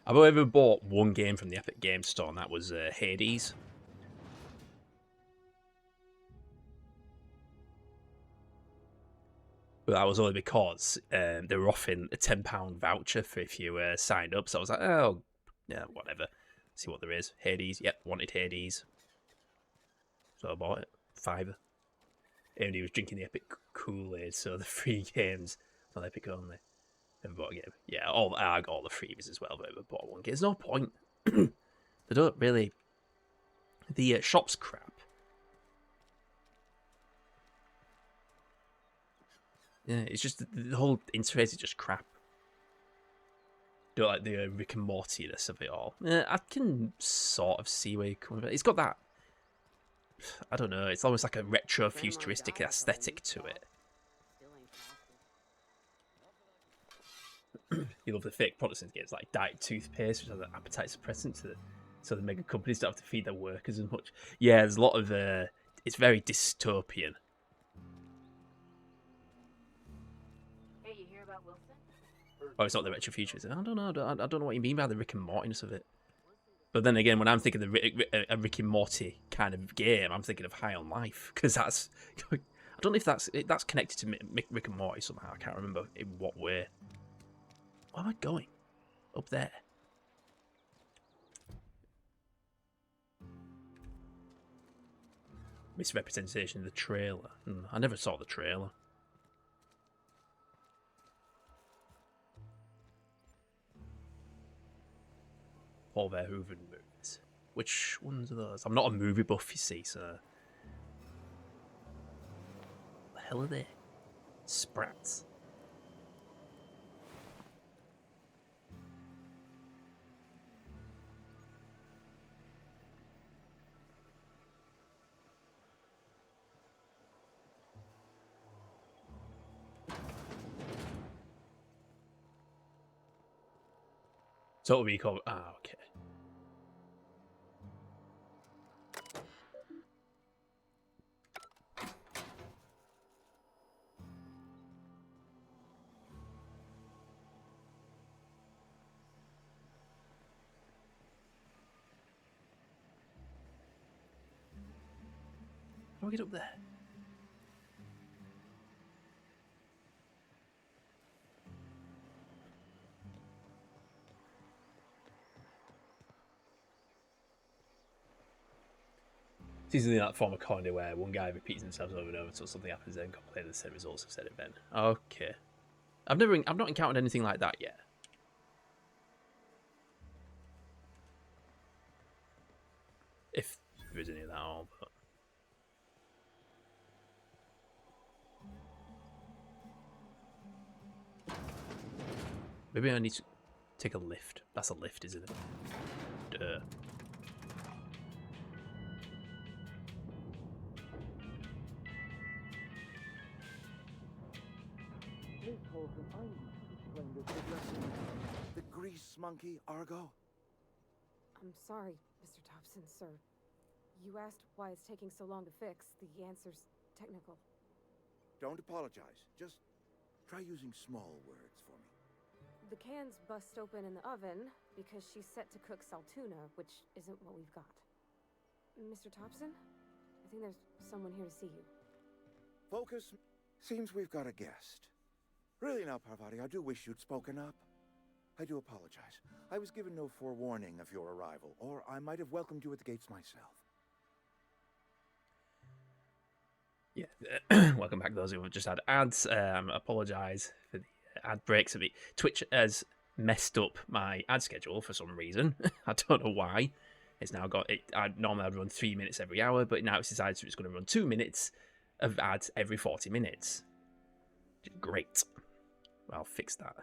I've only ever bought one game from the Epic Game Store, and that was Hades. But that was only because they were offering a £10 voucher for if you signed up. So I was like, oh, yeah, whatever. See what there is. Hades. Yep, wanted Hades. So I bought it. £5. And he was drinking the Epic Kool-Aid, so the free games on Epic only. Never bought a game. Yeah, I got all the freebies as well, but I never bought one game. There's no point. They don't really... The shop's crap. Yeah, it's just the whole interface is just crap. Don't like the Rick and Morty-ness of it all. I can sort of see where you're coming from. It's got that, I don't know, it's almost like a retro futuristic aesthetic to it. You love the fake products in games like Diet Toothpaste, which has an appetite suppressant so the mega companies don't have to feed their workers as much. Yeah, there's a lot of it's very dystopian. Hey, you hear about Wilson? Oh, it's not the retro futurism. I don't know. I don't know what you mean by the Rick and Mortiness of it. But then again, when I'm thinking of a Rick and Morty kind of game, I'm thinking of High on Life, because that's... I don't know if that's connected to Rick and Morty somehow. I can't remember in what way. Where am I going? Up there. Misrepresentation of the trailer. I never saw the trailer. Paul Verhoeven movies. Which ones are those? I'm not a movie buff, you see, so... What the hell are they? Sprats. Total Recall. Ah, okay. How do I get up there? It's easily that form of comedy where one guy repeats himself over and over until something happens and complains the same results of said event. Okay. I've not encountered anything like that yet. If there is any of that at all, but maybe I need to take a lift. That's a lift, isn't it? Duh. The grease monkey, Argo? I'm sorry, Mr. Thompson, sir. You asked why it's taking so long to fix. The answer's technical. Don't apologize. Just try using small words for me. The can's bust open in the oven because she's set to cook saltuna, which isn't what we've got. Mr. Thompson? I think there's someone here to see you. Focus. Seems we've got a guest. Really now, Parvati, I do wish you'd spoken up. I do apologize. I was given no forewarning of your arrival, or I might have welcomed you at the gates myself. Yeah, welcome back those who have just had ads. Apologise for the ad breaks. Twitch has messed up my ad schedule for some reason. I don't know why. It's now got it. Normally I'd run 3 minutes every hour, but now it's decided it's going to run 2 minutes of ads every 40 minutes. Great. I'll fix that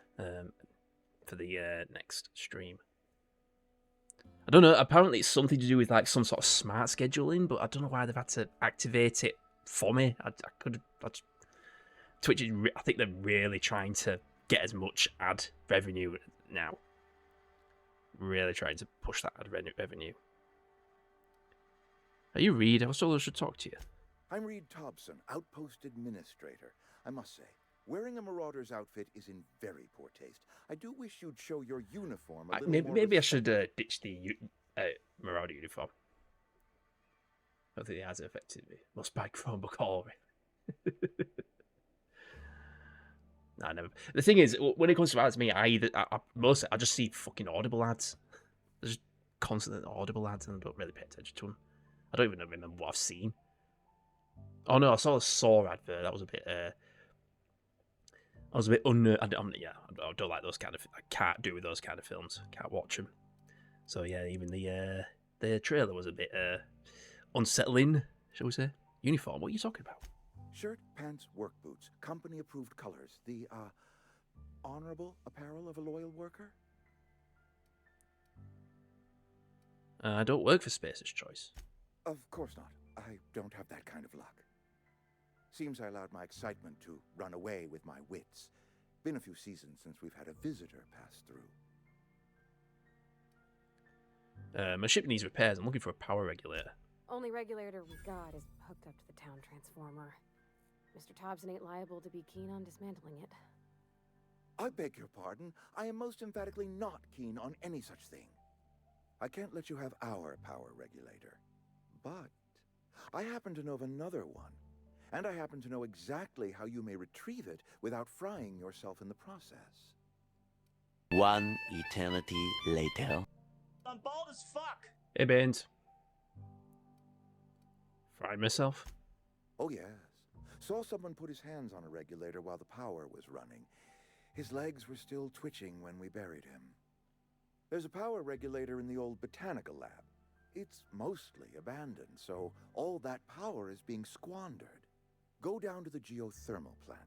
for the next stream. I don't know. Apparently it's something to do with like some sort of smart scheduling, but I don't know why they've had to activate it for me. Twitch is, I think they're really trying to get as much ad revenue now. Really trying to push that ad revenue. Are you Reed? I was told I should talk to you. I'm Reed Thompson, Outpost Administrator. I must say, wearing a Marauder's outfit is in very poor taste. I do wish you'd show your uniform a little more Maybe I should ditch the Marauder uniform. I don't think it has affected me. Must buy Chromebook already. Nah, never. The thing is, when it comes to ads, I just see fucking Audible ads. There's just constant Audible ads, and I don't really pay attention to them. I don't even remember what I've seen. Oh no, I saw a Saw advert. That was a bit. I was a bit I don't like those kind of. I can't do with those kind of films. Can't watch them. So yeah, even the trailer was a bit unsettling, shall we say? Uniform. What are you talking about? Shirt, pants, work boots, company-approved colors. The, honorable apparel of a loyal worker? I don't work for Spacer's Choice. Of course not. I don't have that kind of luck. Seems I allowed my excitement to run away with my wits. Been a few seasons since we've had a visitor pass through. My ship needs repairs. I'm looking for a power regulator. Only regulator we got is hooked up to the town transformer. Mr. Thompson ain't liable to be keen on dismantling it. I beg your pardon. I am most emphatically not keen on any such thing. I can't let you have our power regulator. But I happen to know of another one. And I happen to know exactly how you may retrieve it without frying yourself in the process. One eternity later. I'm bald as fuck. Hey, Baines. Fried myself? Oh, yes. Saw someone put his hands on a regulator while the power was running. His legs were still twitching when we buried him. There's a power regulator in the old botanical lab. It's mostly abandoned, so all that power is being squandered. Go down to the geothermal plant.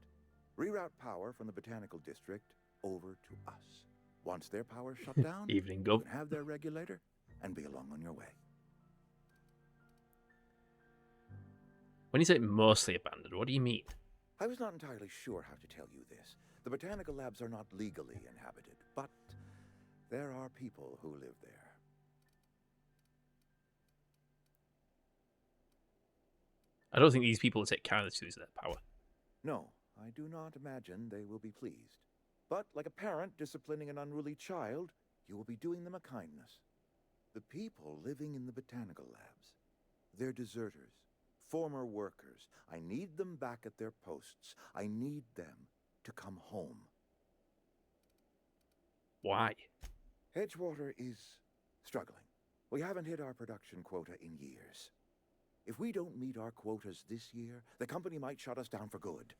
Reroute power from the botanical district over to us. Once their power's shut down, Evening, you can have their regulator and be along on your way. When you say mostly abandoned, what do you mean? I was not entirely sure how to tell you this. The botanical labs are not legally inhabited, but there are people who live there. I don't think these people will take kindness to their power. No, I do not imagine they will be pleased. But like a parent disciplining an unruly child, you will be doing them a kindness. The people living in the botanical labs, they're deserters, former workers. I need them back at their posts. I need them to come home. Why? Edgewater is struggling. We haven't hit our production quota in years. If we don't meet our quotas this year, the company might shut us down for good.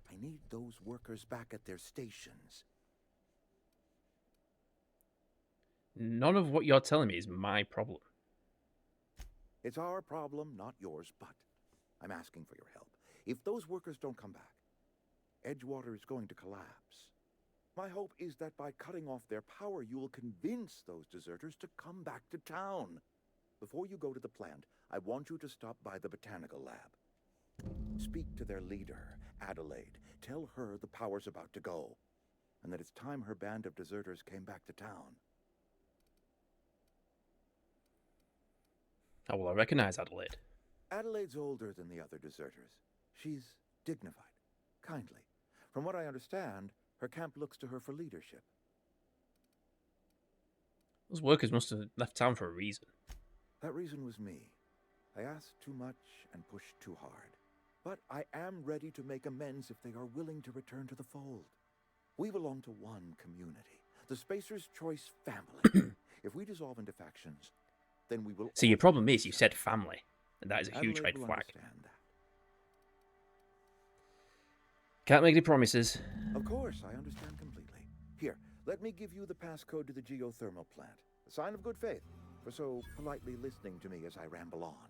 I need those workers back at their stations. None of what you're telling me is my problem. It's our problem, not yours, but I'm asking for your help. If those workers don't come back, Edgewater is going to collapse. My hope is that by cutting off their power, you will convince those deserters to come back to town. Before you go to the plant, I want you to stop by the botanical lab. Speak to their leader, Adelaide. Tell her the power's about to go, and that it's time her band of deserters came back to town. How will I recognize Adelaide? Adelaide's older than the other deserters. She's dignified, kindly. From what I understand, her camp looks to her for leadership. Those workers must have left town for a reason. That reason was me. I asked too much and pushed too hard. But I am ready to make amends if they are willing to return to the fold. We belong to one community, the Spacer's Choice family. If we dissolve into factions, then we will... See, your problem is you said family, and that is a huge red flag. Can't make any promises. Of course, I understand completely. Here, let me give you the passcode to the geothermal plant. A sign of good faith for so politely listening to me as I ramble on.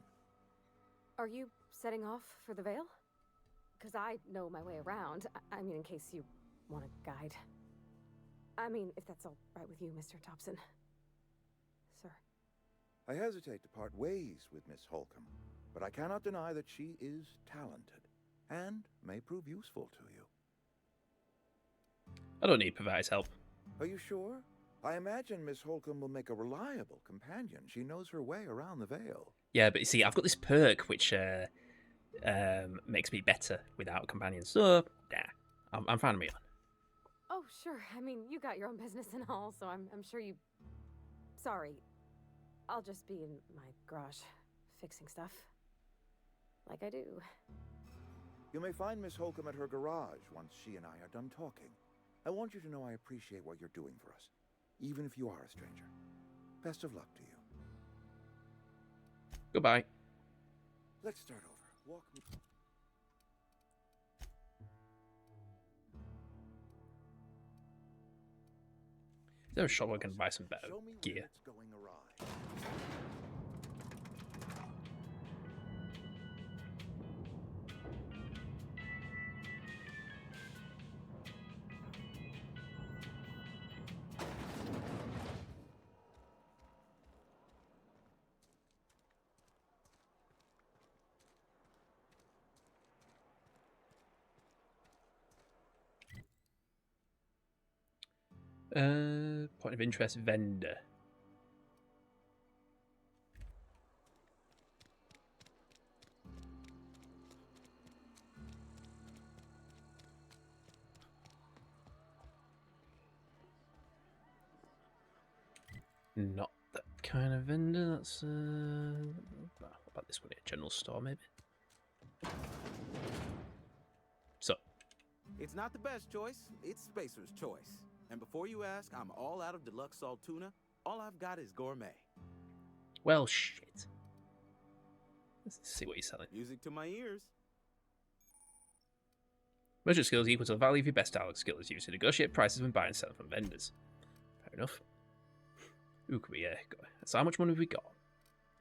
Are you setting off for the Vale? Because I know my way around. I mean, in case you want a guide. I mean, if that's all right with you, Mr. Thompson. Sir. I hesitate to part ways with Miss Holcomb, but I cannot deny that she is talented and may prove useful to you. I don't need Provider's help. Are you sure? I imagine Miss Holcomb will make a reliable companion. She knows her way around the Vale. Yeah, but you see, I've got this perk which makes me better without companions. So, yeah, I'm fine with me on. Oh, sure. I mean, you got your own business and all, so I'm sure you... Sorry. I'll just be in my garage, fixing stuff. Like I do. You may find Miss Holcomb at her garage once she and I are done talking. I want you to know I appreciate what you're doing for us, even if you are a stranger. Best of luck to you. Goodbye. Let's start over. Walk me... Is there a shop where I can buy some better gear? Point of interest vendor. Not that kind of vendor. That's what about this one here? General store, maybe. So, it's not the best choice. It's Spacer's choice. And before you ask, I'm all out of deluxe salt tuna. All I've got is gourmet. Well, shit. Let's see what you're selling. Music to my ears. Merchant skills equal to the value of your best dialogue skills used to negotiate prices when buying and selling from vendors. Fair enough. Who could we go? So how much money have we got?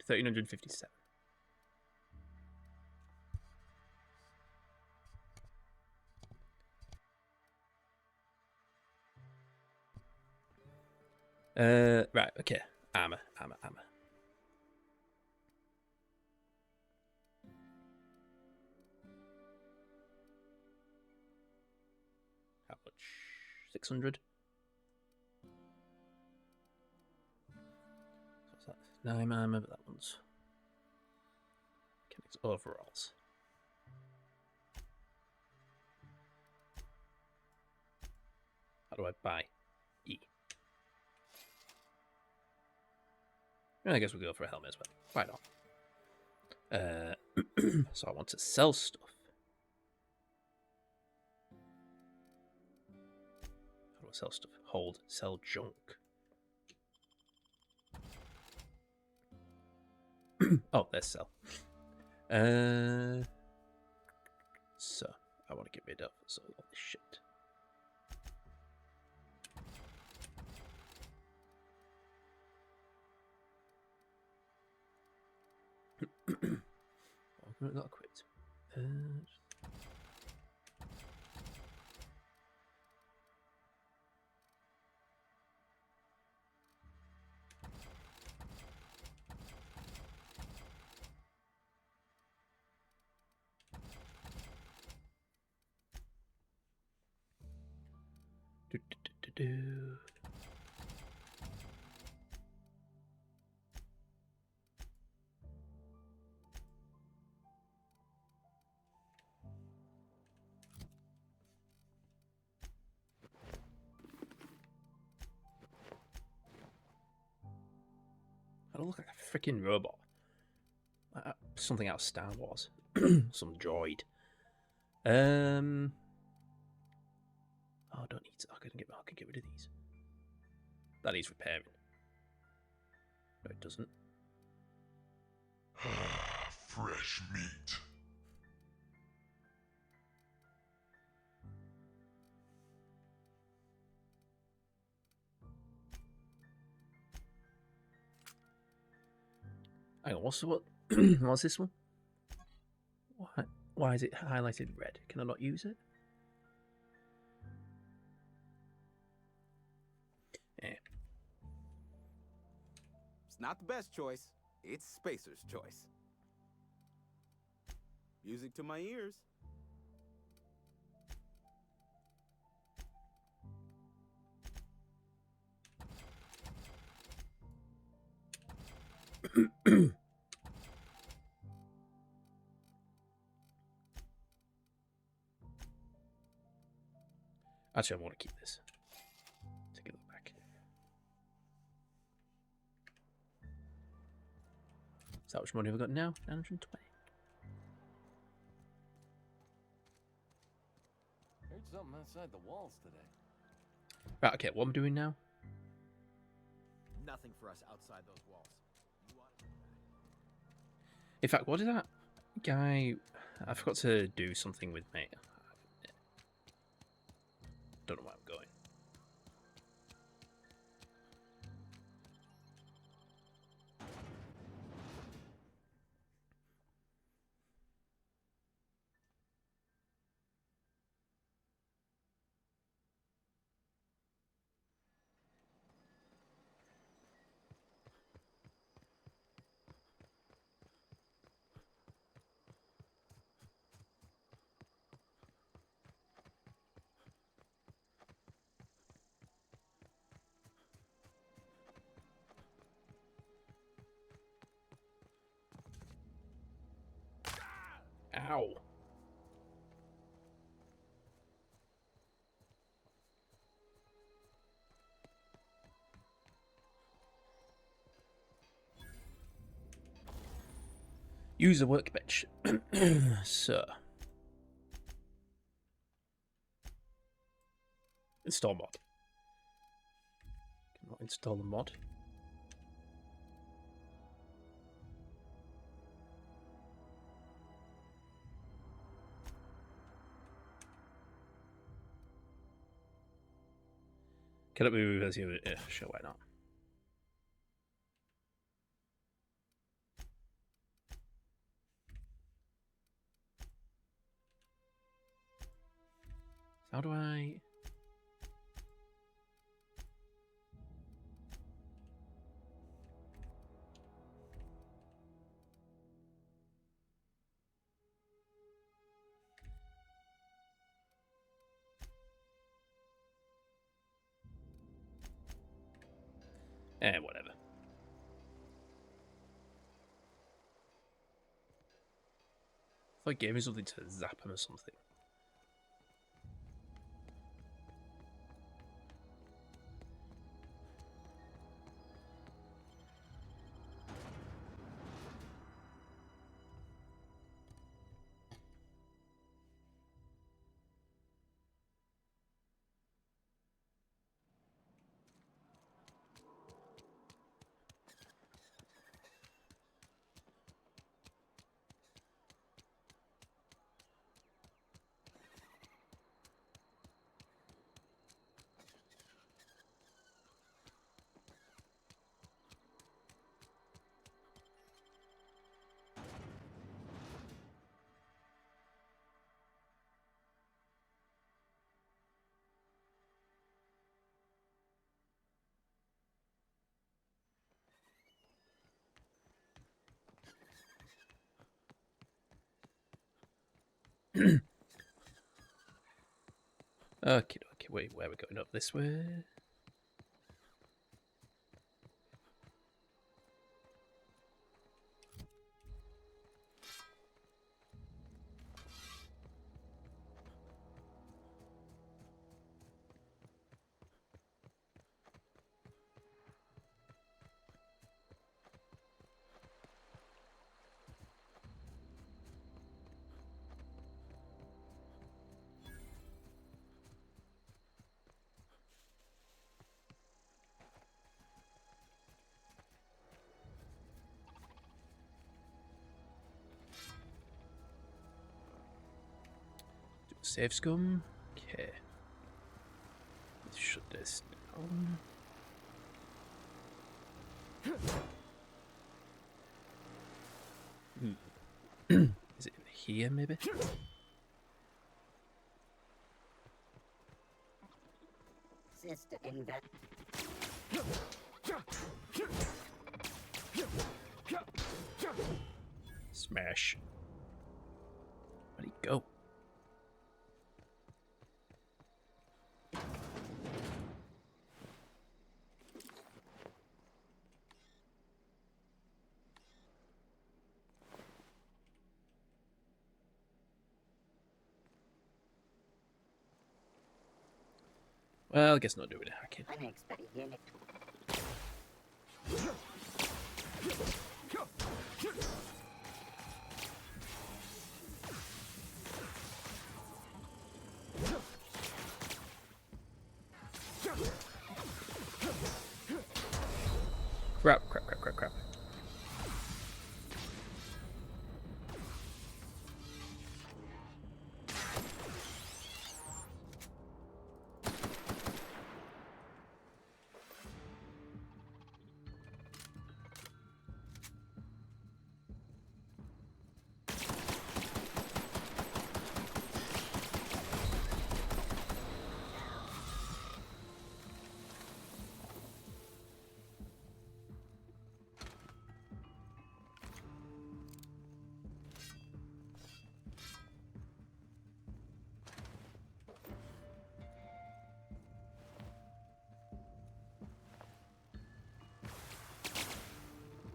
1,357. Right, okay. Armor. How much? 600? What's that? 9 armor, but that one's... Mechanics overalls. How do I buy? E. I guess we'll go for a helmet as well. Why not? So I want to sell stuff. How do I sell stuff? Hold, sell junk. Oh, there's sell. So I want to get rid of all this shit. Argument not equipped. Do. I don't look like a freaking robot. Like something out of Star Wars. Some droid. Oh, I don't need to. I can get rid of these. That needs repairing. No, it doesn't. Fresh meat. Hang on, what's this one? Why is it highlighted red? Can I not use it? Yeah. It's not the best choice. It's Spacer's choice. Music to my ears. Actually, I want to keep this. Take a look back. So how much money have we got now? 920. Heard something outside the walls today. Right, okay, what am I doing now? Nothing for us outside those walls. In fact, what did that guy... I forgot to do something with me. Don't know where I'm going. Ow. Use a workbench. So. Install mod. Cannot install the mod. Can it be reversed? Yeah, sure, why not? How do I... whatever. I thought it gave me something to zap him or something. Okay, wait, where are we going? Up this way? Save scum. Okay. Let's shut this down. Is it in here, maybe? Sister Invert. Smash. Where'd he go? Well, I guess not doing hacking. Crap.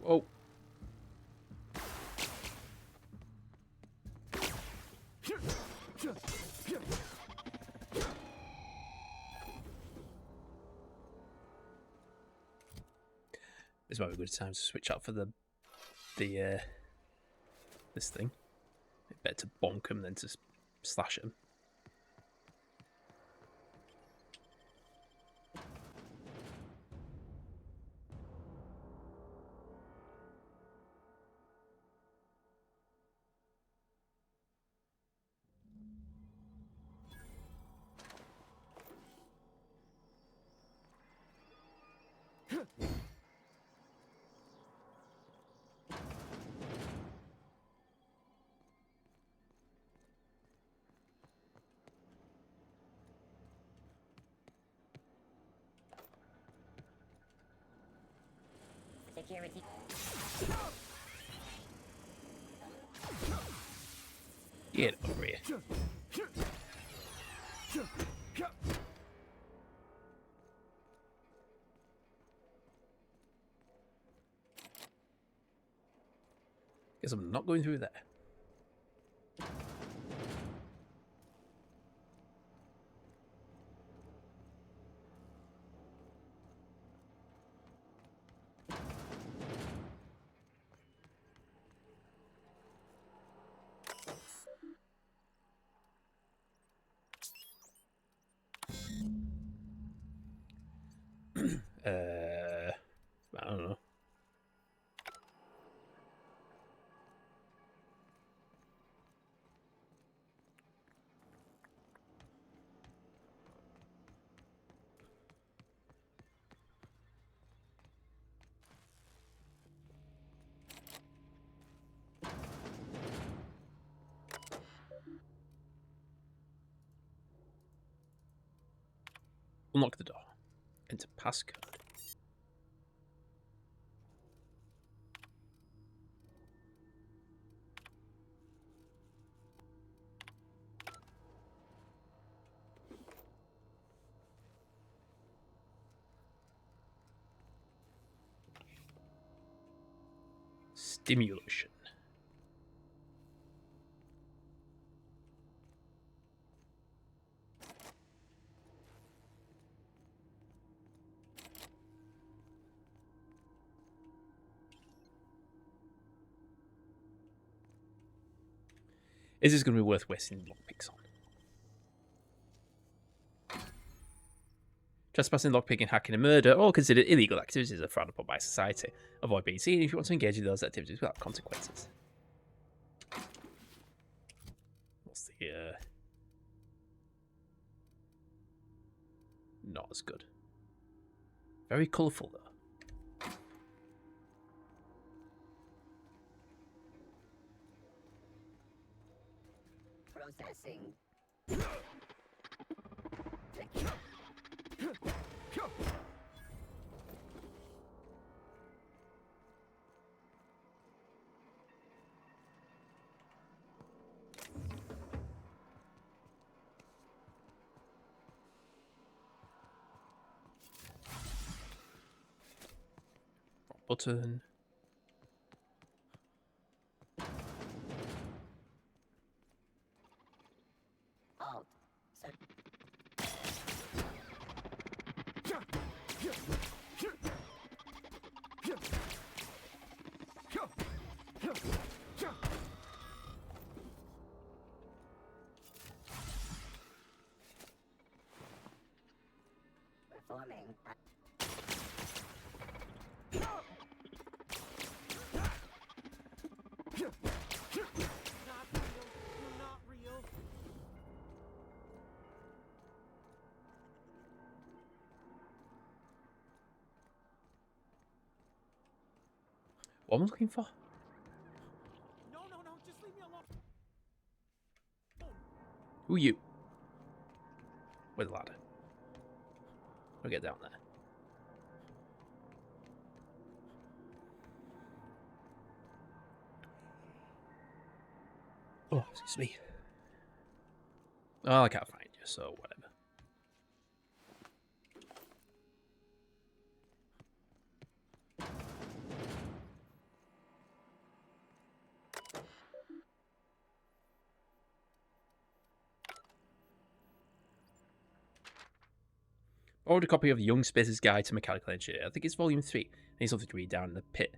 Oh. This might be a good time to switch out for the this thing. It's better to bonk him than to slash him. Security. Get over here. Guess I'm not going through there. I don't know. Unlock the door. Enter passcode. Demolition. Is this going to be worth wasting lockpicks on? Trespassing, lockpicking, hacking, and murder, all considered illegal activities are frowned upon by society. Avoid being seen if you want to engage in those activities without consequences. What's the, not as good. Very colourful, though. Processing. Button. Alt. Performing. What am I looking for? No, just leave me alone. Who are you? With a ladder. I'll get down there. Oh, excuse me. Oh, I can't find you, so whatever. I ordered a copy of the Young Spacer's Guide to Mechanical Engineering. I think it's volume 3. I need something to read down in the pit.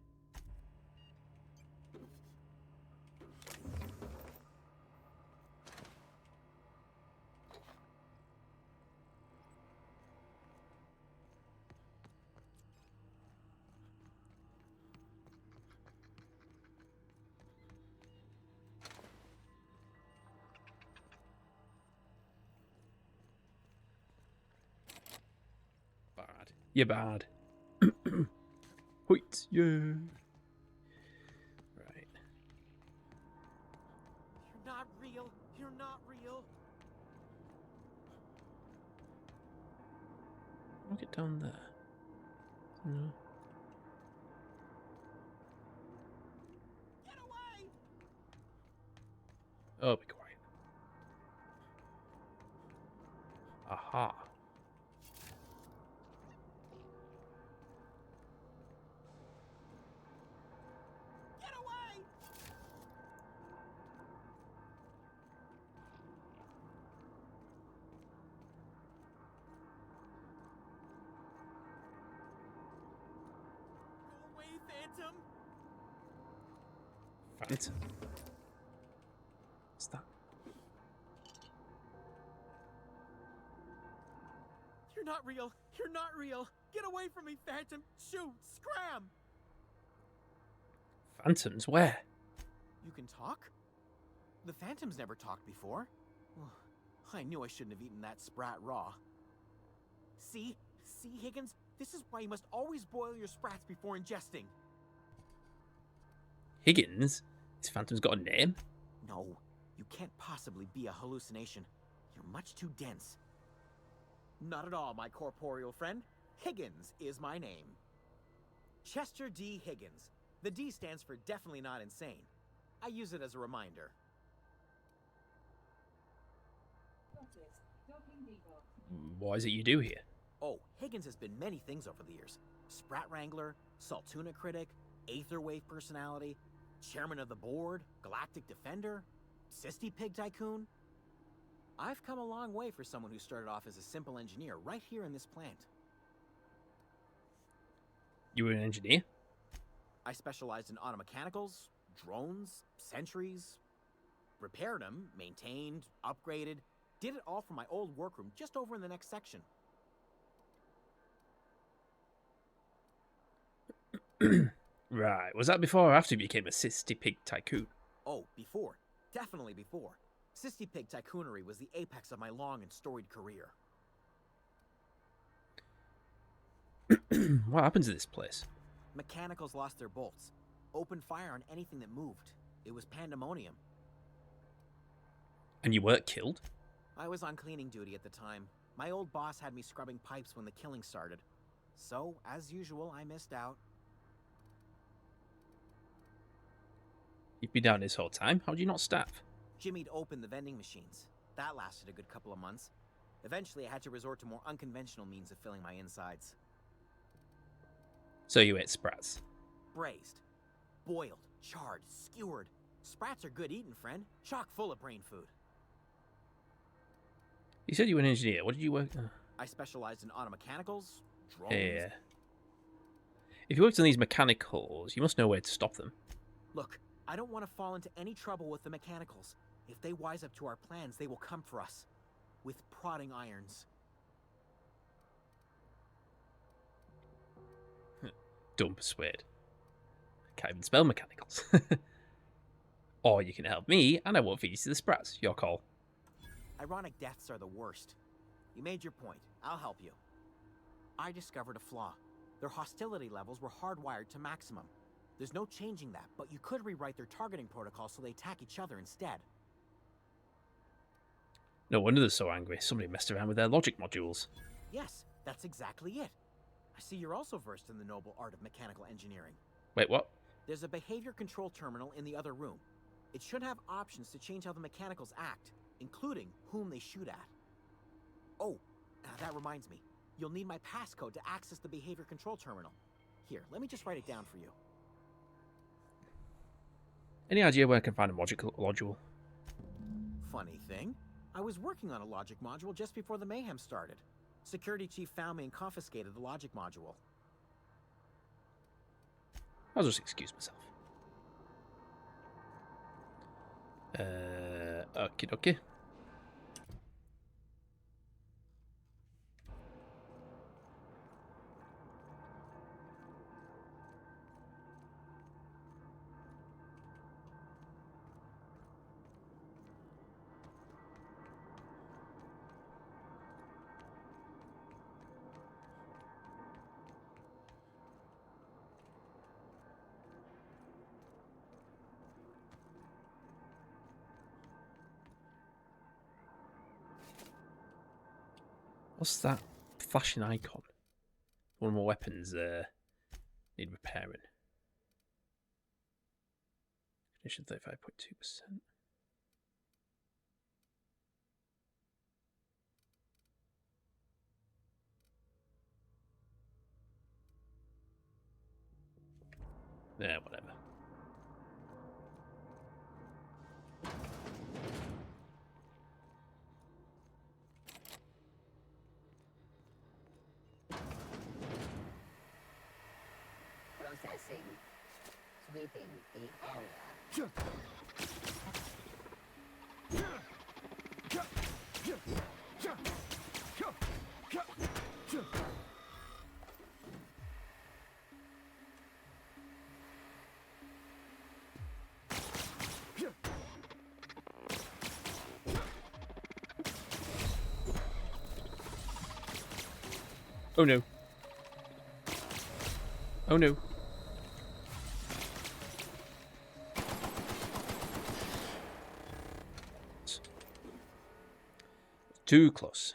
You're bad. Hoit, yeah. Right. You're not real. You're not real. I'll get down there. No. Get away! Oh, be quiet. Aha. Phantom? Phantom? What's that? You're not real. You're not real. Get away from me, Phantom. Shoot. Scram. Phantoms? Where? You can talk? The Phantoms never talked before. I knew I shouldn't have eaten that sprat raw. See, Higgins? This is why you must always boil your sprats before ingesting. Higgins? This Phantom's got a name? No, you can't possibly be a hallucination. You're much too dense. Not at all, my corporeal friend. Higgins is my name. Chester D. Higgins. The D stands for definitely not insane. I use it as a reminder. What is it you do here? Oh, Higgins has been many things over the years. Sprat Wrangler, Saltuna Critic, Aetherwave Personality. Chairman of the board, galactic defender, Sisty Pig Tycoon. I've come a long way for someone who started off as a simple engineer right here in this plant. You were an engineer? I specialized in automechanicals, drones, sentries, repaired them, maintained, upgraded, did it all from my old workroom just over in the next section. Right. Was that before or after you became a Sisty Pig Tycoon? Oh, before. Definitely before. Sisty Pig Tycoonery was the apex of my long and storied career. What happened to this place? Mechanicals lost their bolts. Opened fire on anything that moved. It was pandemonium. And you weren't killed? I was on cleaning duty at the time. My old boss had me scrubbing pipes when the killing started. So, as usual, I missed out. You've been down this whole time? How do you not starve? Jimmy'd opened the vending machines. That lasted a good couple of months. Eventually, I had to resort to more unconventional means of filling my insides. So you ate sprats? Braised. Boiled. Charred. Skewered. Sprats are good eating, friend. Chock full of brain food. You said you were an engineer. What did you work... I specialized in automechanicals, drones... Yeah. If you worked on these mechanicals, you must know where to stop them. Look, I don't want to fall into any trouble with the mechanicals. If they wise up to our plans, they will come for us. With prodding irons. Don't persuade. Can't even spell mechanicals. Or you can help me, and I won't feed you to the sprats. Your call. Ironic deaths are the worst. You made your point. I'll help you. I discovered a flaw. Their hostility levels were hardwired to maximum. There's no changing that, but you could rewrite their targeting protocol so they attack each other instead. No wonder they're so angry. Somebody messed around with their logic modules. Yes, that's exactly it. I see you're also versed in the noble art of mechanical engineering. Wait, what? There's a behavior control terminal in the other room. It should have options to change how the mechanicals act, including whom they shoot at. Oh, that reminds me. You'll need my passcode to access the behavior control terminal. Here, let me just write it down for you. Any idea where I can find a module? Funny thing, I was working on a logic module just before the mayhem started. Security chief found me and confiscated the logic module. I'll just excuse myself. Okie dokie. What's that flashing icon? One of my weapons need repairing. Condition 35.2%. Yeah, whatever. Processing. Sweeping the area. Oh no. Oh no. Too close.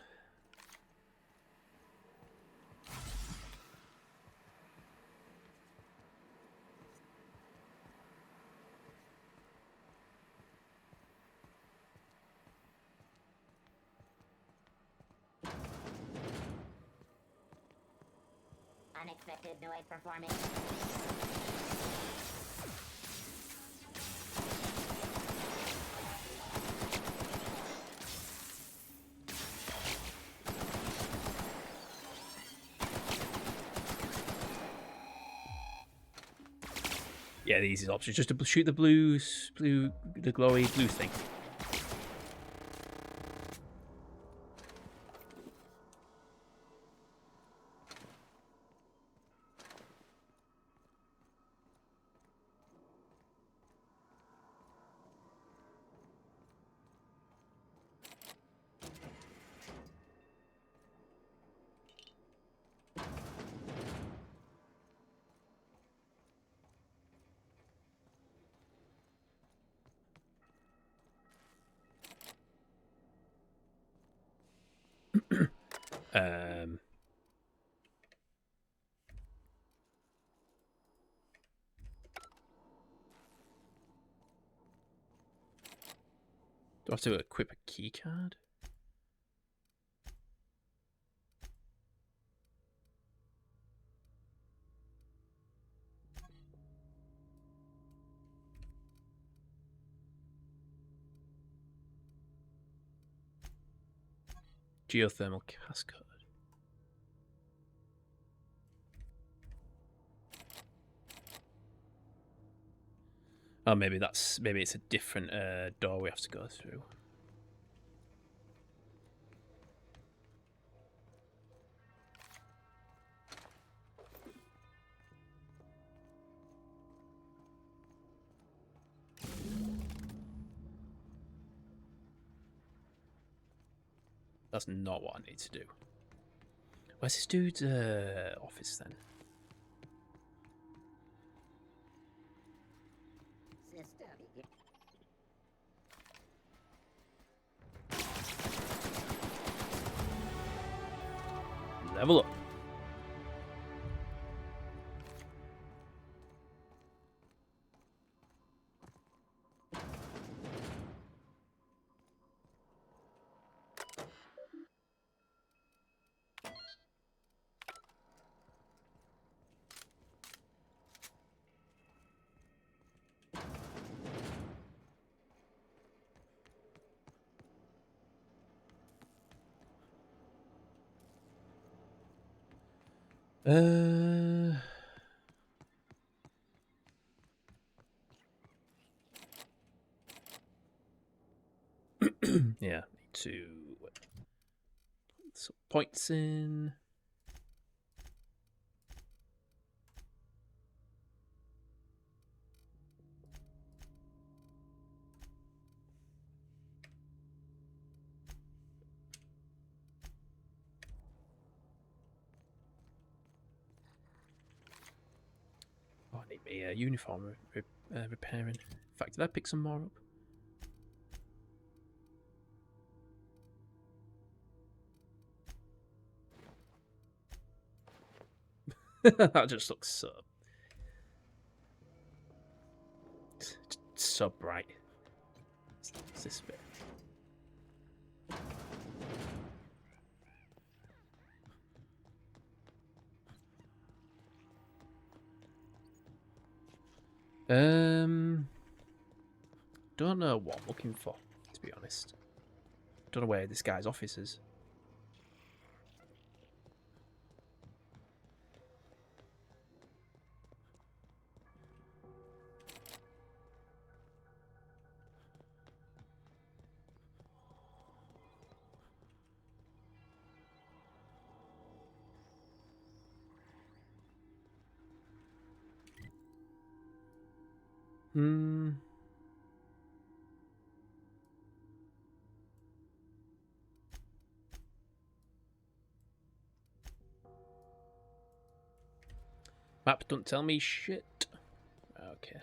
Unexpected noise performing. Yeah, the easiest option is just to shoot the the glowy blue thing. um, do I have to equip a key card? Geothermal cascade. Oh, maybe it's a different door we have to go through. That's not what I need to do. Where's this dude's office then? Level up. Yeah, need to put some points in. Oh, I need my uniform repairing. In fact, did I pick some more up? That just looks so bright. What's this bit? Don't know what I'm looking for, to be honest. Don't know where this guy's office is. Map don't tell me shit. Okay.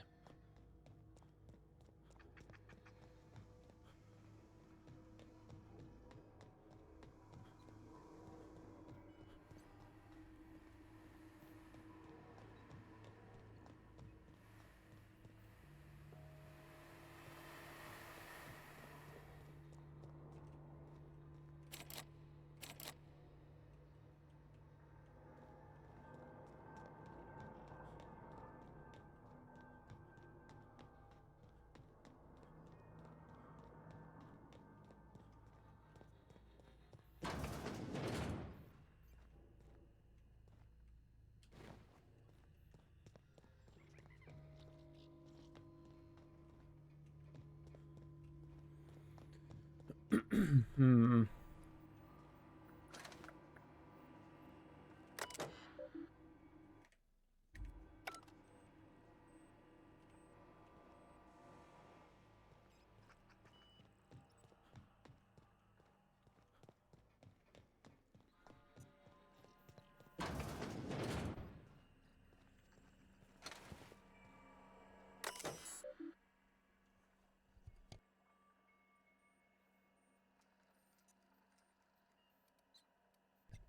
Hmm.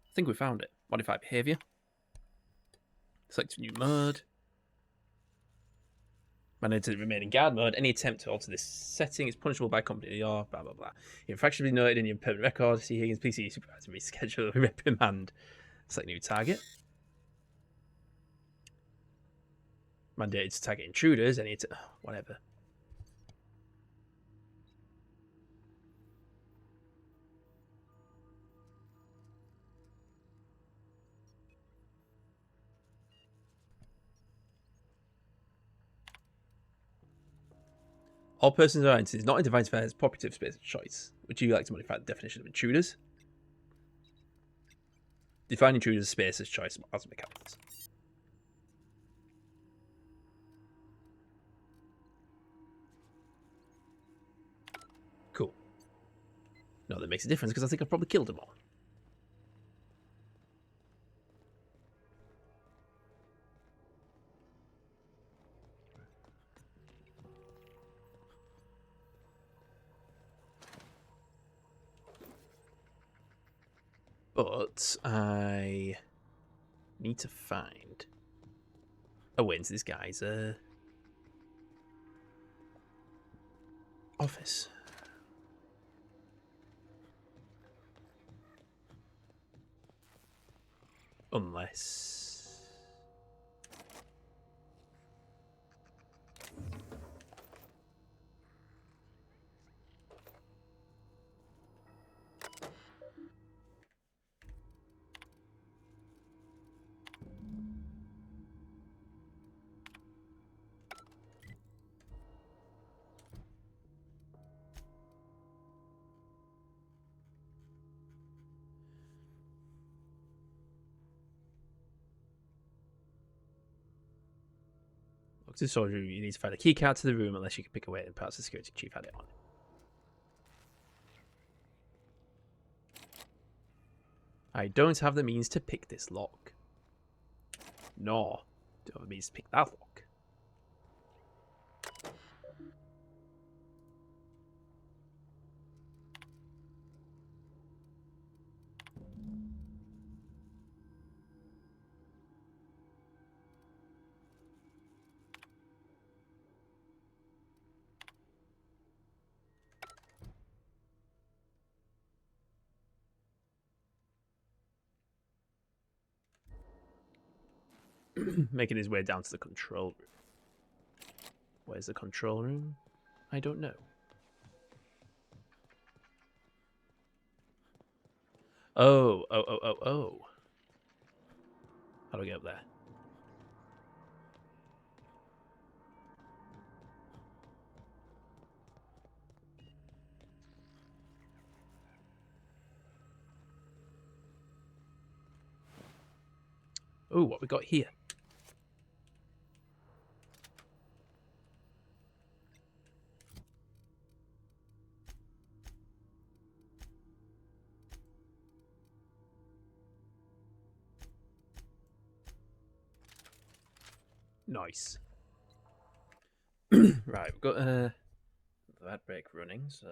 I think we found it. Modify behavior. Select new mode. Manage to remain in guard mode. Any attempt to alter this setting is punishable by company or blah blah blah. Infraction will be noted in your permanent record. See Higgins PC supervisor reschedule reprimand. Select new target. Mandated to target intruders. Any whatever. All persons or entities not identified as property of space of choice. Would you like to modify the definition of intruders? Define intruders as space as choice as mechanicals. Cool. No, that makes a difference because I think I've probably killed them all. But I need to find a way into this guy's office. Unless... To soldier, you need to find a key card to the room unless you can pick away and parts the security chief had it on. I don't have the means to pick this lock. Nor do I have the means to pick that lock. Making his way down to the control room. Where's the control room? I don't know. Oh. How do I get up there? Oh, what we got here? Nice. Right, we've got the ad break running, so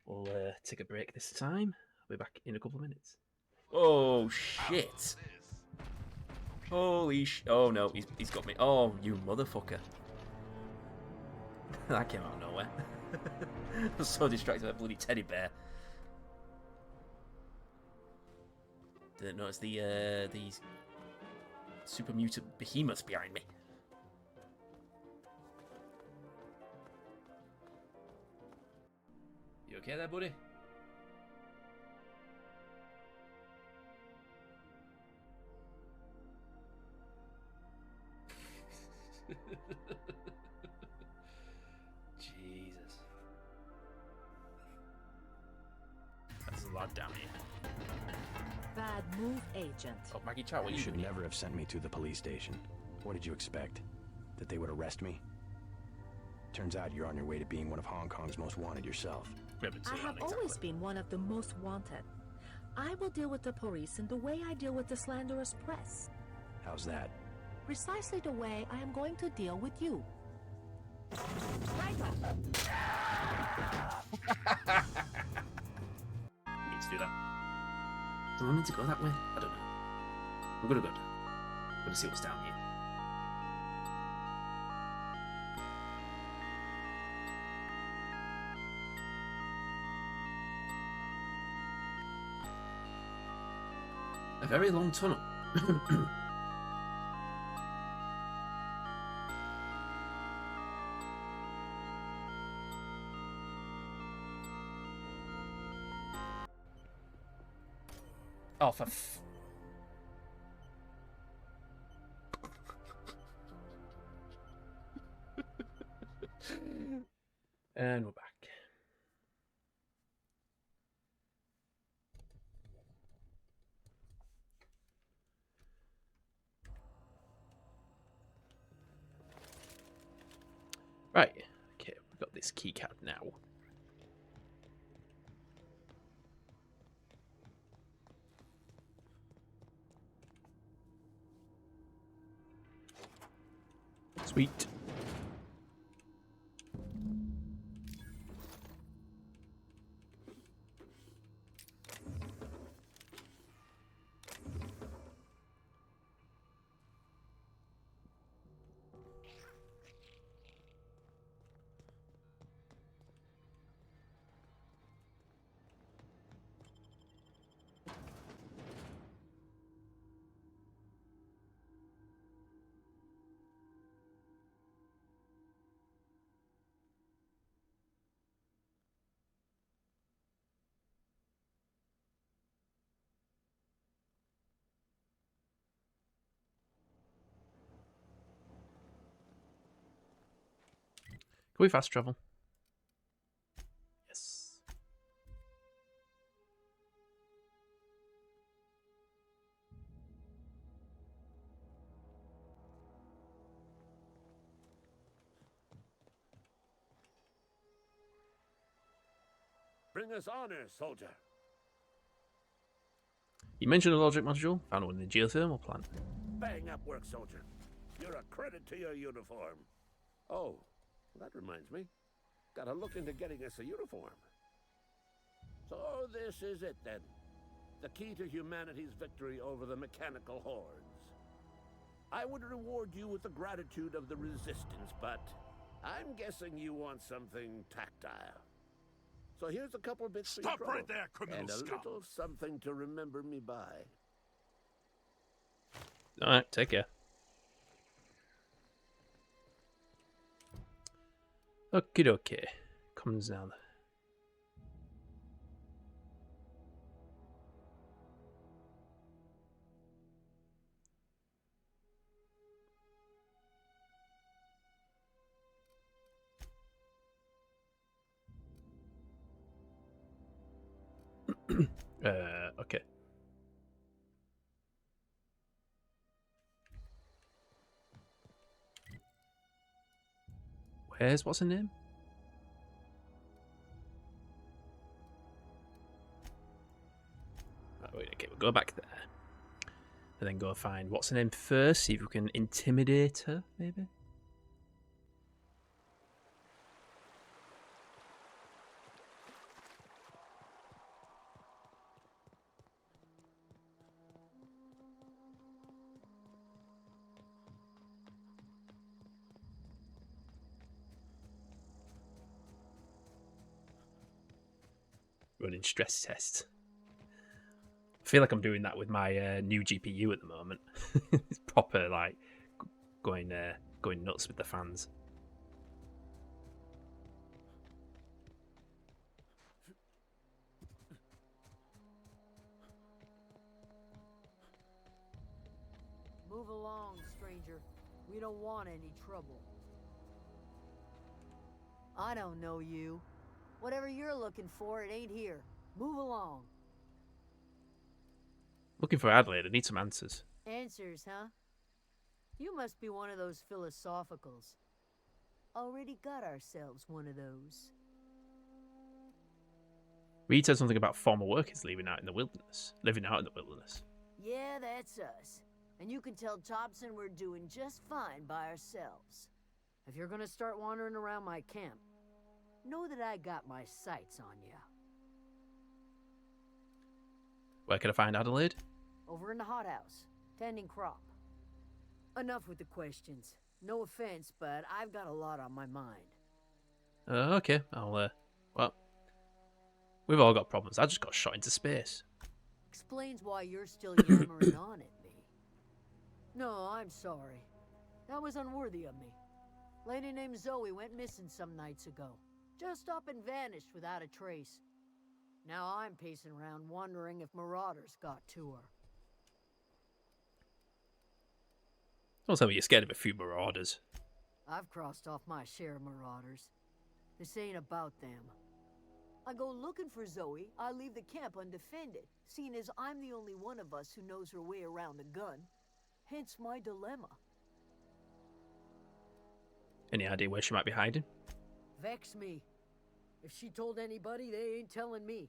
we'll take a break this time. I'll be back in a couple of minutes. Oh shit! Holy sh! Oh no, he's got me. Oh, you motherfucker! That came out of nowhere. I was so distracted by a bloody teddy bear. Didn't notice these super mutant behemoths behind me. You okay there, buddy? Jesus. allowed down here. Bad move, Agent. Oh, Maggie Chow, what You you should doing? never have sent me to the police station. What did you expect? That they would arrest me? Turns out you're on your way to being one of Hong Kong's most wanted yourself. I have always been one of the most wanted. I will deal with the police in the way I deal with the slanderous press. How's that? Precisely the way I am going to deal with you. Need to do that. Do I mean to go that way? I don't know. I'm gonna go down. I'm gonna see what's down here. A very long tunnel. Oh, for and we're back. Right, okay, we've got this keycard now. Sweet. Can we fast travel? Yes. Bring us honor, soldier. You mentioned a logic module, found one in the geothermal plant. Bang up work, soldier. You're a credit to your uniform. Oh, that reminds me. Gotta look into getting us a uniform. So this is it then. The key to humanity's victory over the mechanical hordes. I would reward you with the gratitude of the resistance, but I'm guessing you want something tactile. So here's a couple of bits for your Stop right there, criminal and a scum. little something to remember me by. Alright, take care. Okie dokie. Comes down. Okay. What's her name? Oh, wait, okay, we'll go back there. And then go find what's her name first, see if we can intimidate her, maybe? Running stress tests. I feel like I'm doing that with my new GPU at the moment. It's proper, like, going nuts with the fans. Move along, stranger. We don't want any trouble. I don't know you. Whatever you're looking for, it ain't here. Move along. Looking for Adelaide. I need some answers. Answers, huh? You must be one of those philosophicals. Already got ourselves one of those. Reed said something about former workers living out in the wilderness. Yeah, that's us. And you can tell Thompson we're doing just fine by ourselves. If you're gonna start wandering around my camp, know that I got my sights on you. Where can I find Adelaide? Over in the hothouse, tending crop. Enough with the questions. No offense, but I've got a lot on my mind. Okay, I'll, well, we've all got problems. I just got shot into space. Explains why you're still yammering on at me. No, I'm sorry. That was unworthy of me. Lady named Zoe went missing some nights ago. Just up and vanished without a trace. Now I'm pacing around wondering if marauders got to her. Don't tell me you're scared of a few marauders. I've crossed off my share of marauders. This ain't about them. I go looking for Zoe, I leave the camp undefended, seeing as I'm the only one of us who knows her way around the gun. Hence my dilemma. Any idea where she might be hiding? Vex me. If she told anybody, they ain't telling me.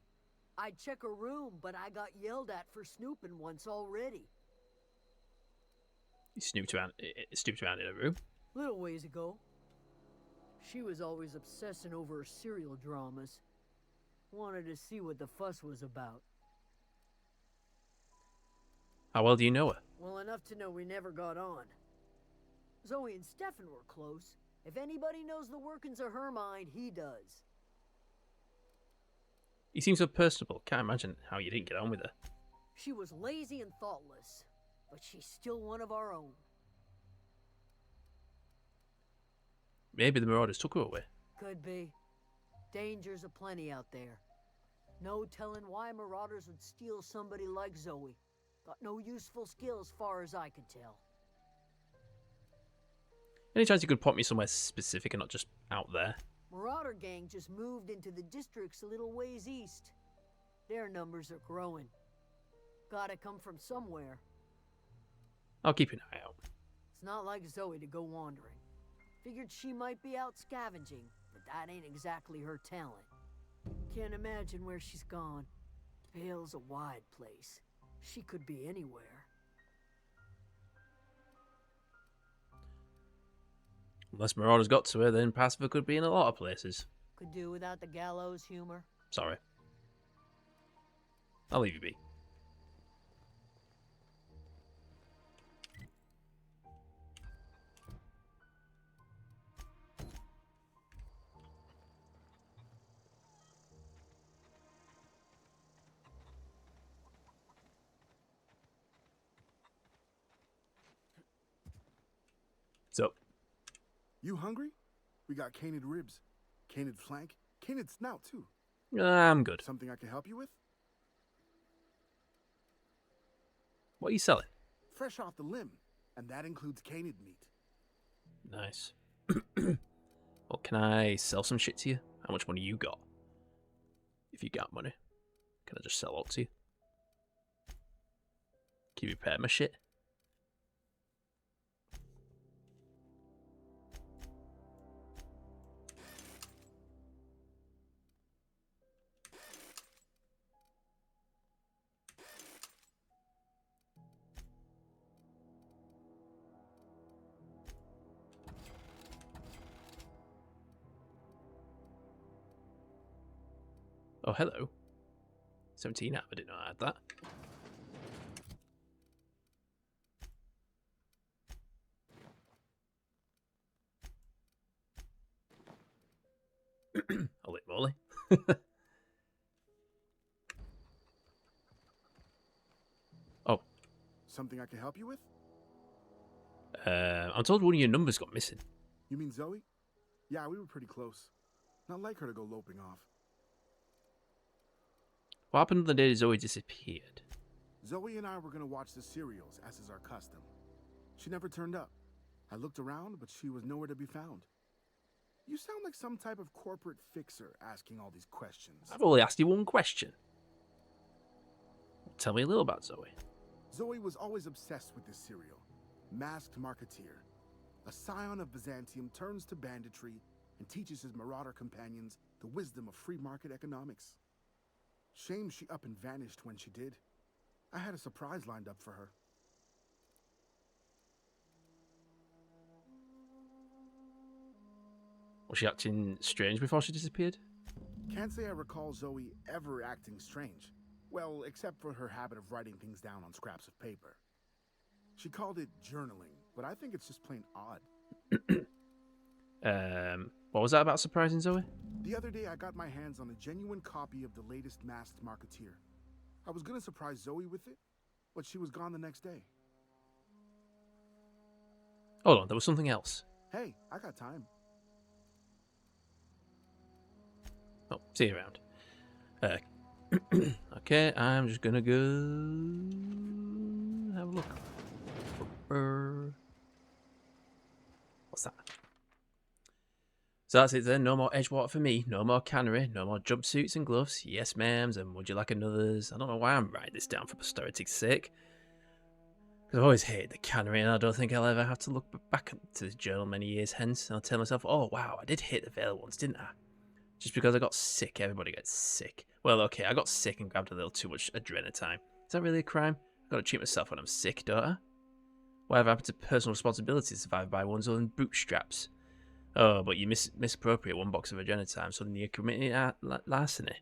I'd check her room, but I got yelled at for snooping once already. You snooped around in a room? Little ways ago. She was always obsessing over her serial dramas. Wanted to see what the fuss was about. How well do you know her? Well enough to know we never got on. Zoe and Stefan were close. If anybody knows the workings of her mind, he does. You seem so personable. Can't imagine how you didn't get on with her. She was lazy and thoughtless, but she's still one of our own. Maybe the marauders took her away. Could be. Dangers aplenty out there. No telling why marauders would steal somebody like Zoe. Got no useful skill as far as I can tell. Any chance you could point me somewhere specific and not just out there? Marauder gang just moved into the districts a little ways east. Their numbers are growing. Gotta come from somewhere. I'll keep an eye out. It's not like Zoe to go wandering. Figured she might be out scavenging, but that ain't exactly her talent. Can't imagine where she's gone. Vale's a wide place. She could be anywhere. Unless marauders got to her, then Pacifica could be in a lot of places. Could do without the gallows humor. Sorry. I'll leave you be. So, you hungry? We got canid ribs, canid flank, canid snout too. I'm good. Something I can help you with? What are you selling? Fresh off the limb, and that includes canid meat. Nice. Well, can I sell some shit to you? How much money you got? If you got money, can I just sell out to you? Can you repair my shit? Oh, hello. 17 app, I didn't know I had that. Holy moly. Oh. Something I can help you with? I'm told one of your numbers got missing. You mean Zoe? Yeah, we were pretty close. Not like her to go loping off. What happened the day Zoe disappeared? Zoe and I were going to watch the serials, as is our custom. She never turned up. I looked around, but she was nowhere to be found. You sound like some type of corporate fixer asking all these questions. I've only asked you one question. Tell me a little about Zoe. Zoe was always obsessed with this serial, Masked Marketeer. A scion of Byzantium turns to banditry and teaches his marauder companions the wisdom of free market economics. Shame she up and vanished when she did. I had a surprise lined up for her. Was she acting strange before she disappeared? Can't say I recall Zoe ever acting strange. Well, except for her habit of writing things down on scraps of paper. She called it journaling, but I think it's just plain odd. What was that about surprising Zoe? The other day I got my hands on a genuine copy of the latest Masked Marketeer. I was gonna surprise Zoe with it, but she was gone the next day. Hold on, there was something else. Hey, I got time. Oh, see you around. Okay, I'm just gonna go have a look. What's that? So that's it then. No more Edgewater for me. No more cannery. No more jumpsuits and gloves. Yes, ma'ams. And would you like another's? I don't know why I'm writing this down for posterity's sake. Because I've always hated the cannery, and I don't think I'll ever have to look back to this journal many years hence. And I'll tell myself, oh wow, I did hit the Vale once, didn't I? Just because I got sick, everybody gets sick. Well, okay, I got sick and grabbed a little too much adrenatime. Is that really a crime? I've got to treat myself when I'm sick, don't I? Whatever happened to personal responsibility survived by one's own bootstraps? Oh, but you misappropriate one box of adrenatime, suddenly you're committing larceny.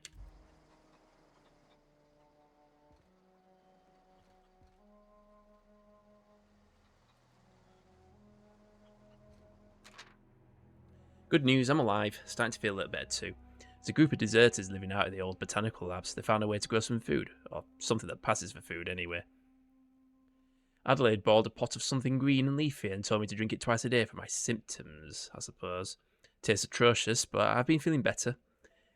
Good news, I'm alive. Starting to feel a little better too. There's a group of deserters living out of the old botanical labs. They found a way to grow some food, or something that passes for food anyway. Adelaide boiled a pot of something green and leafy and told me to drink it twice a day for my symptoms, I suppose. Tastes atrocious, but I've been feeling better.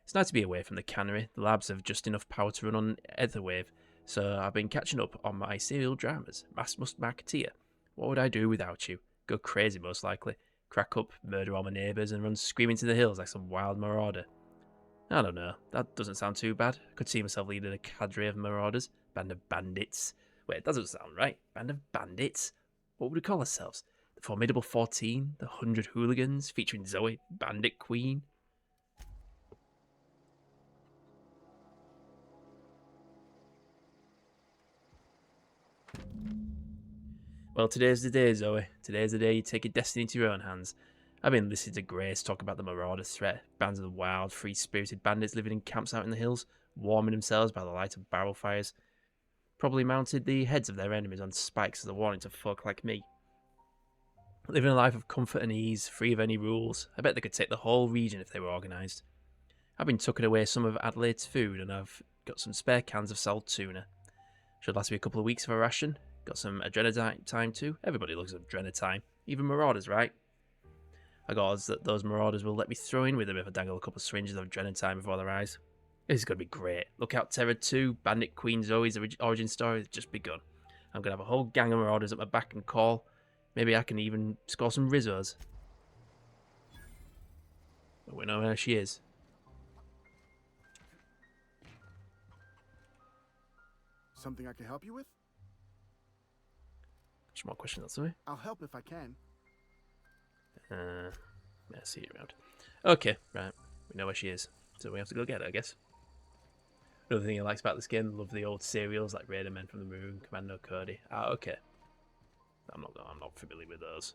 It's nice to be away from the cannery. The labs have just enough power to run on Etherwave, so I've been catching up on my serial dramas. Masked Marketeer. What would I do without you? Go crazy, most likely. Crack up, murder all my neighbours, and run screaming to the hills like some wild marauder. I don't know. That doesn't sound too bad. I could see myself leading a cadre of marauders. Band of bandits. Wait, that doesn't sound right. Band of bandits? What would we call ourselves? The Formidable 14? The 100 Hooligans? Featuring Zoe, Bandit Queen? Well, today's the day, Zoe. Today's the day you take your destiny into your own hands. I've been listening to Grace talk about the marauder threat. Bands of wild, free-spirited bandits living in camps out in the hills, warming themselves by the light of barrel fires. Probably mounted the heads of their enemies on spikes as a warning to folk like me. Living a life of comfort and ease, free of any rules. I bet they could take the whole region if they were organised. I've been tucking away some of Adelaide's food, and I've got some spare cans of salt tuna. Should last me a couple of weeks of a ration. Got some adrenatime too. Everybody loves adrenatime. Even marauders, right? I got odds that those marauders will let me throw in with them if I dangle a couple of syringes of adrenatime before their eyes. This is going to be great. Look Out Terror 2, Bandit Queen Zoe's origin story has just begun. I'm going to have a whole gang of marauders at my back and call. Maybe I can even score some Rizzos. But we know where she is. Something I can help you with? Some more questions, Zoe. I'll help if I can. Yeah, see you around. Okay, right. We know where she is. So we have to go get her, I guess. Another thing I liked about this game, love the old serials like Raider Men from the Moon, Commando Cody. Ah, okay. I'm not familiar with those.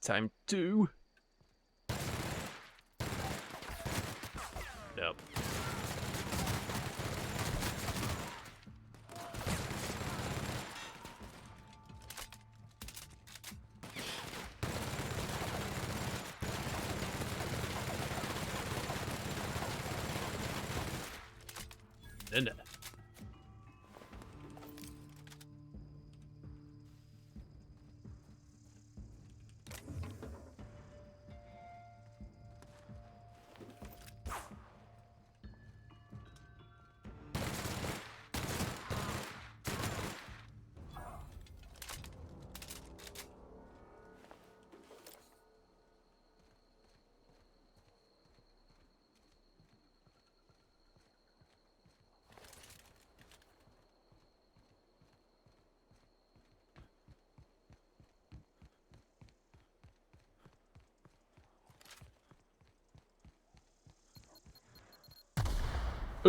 Time to... Nope. No.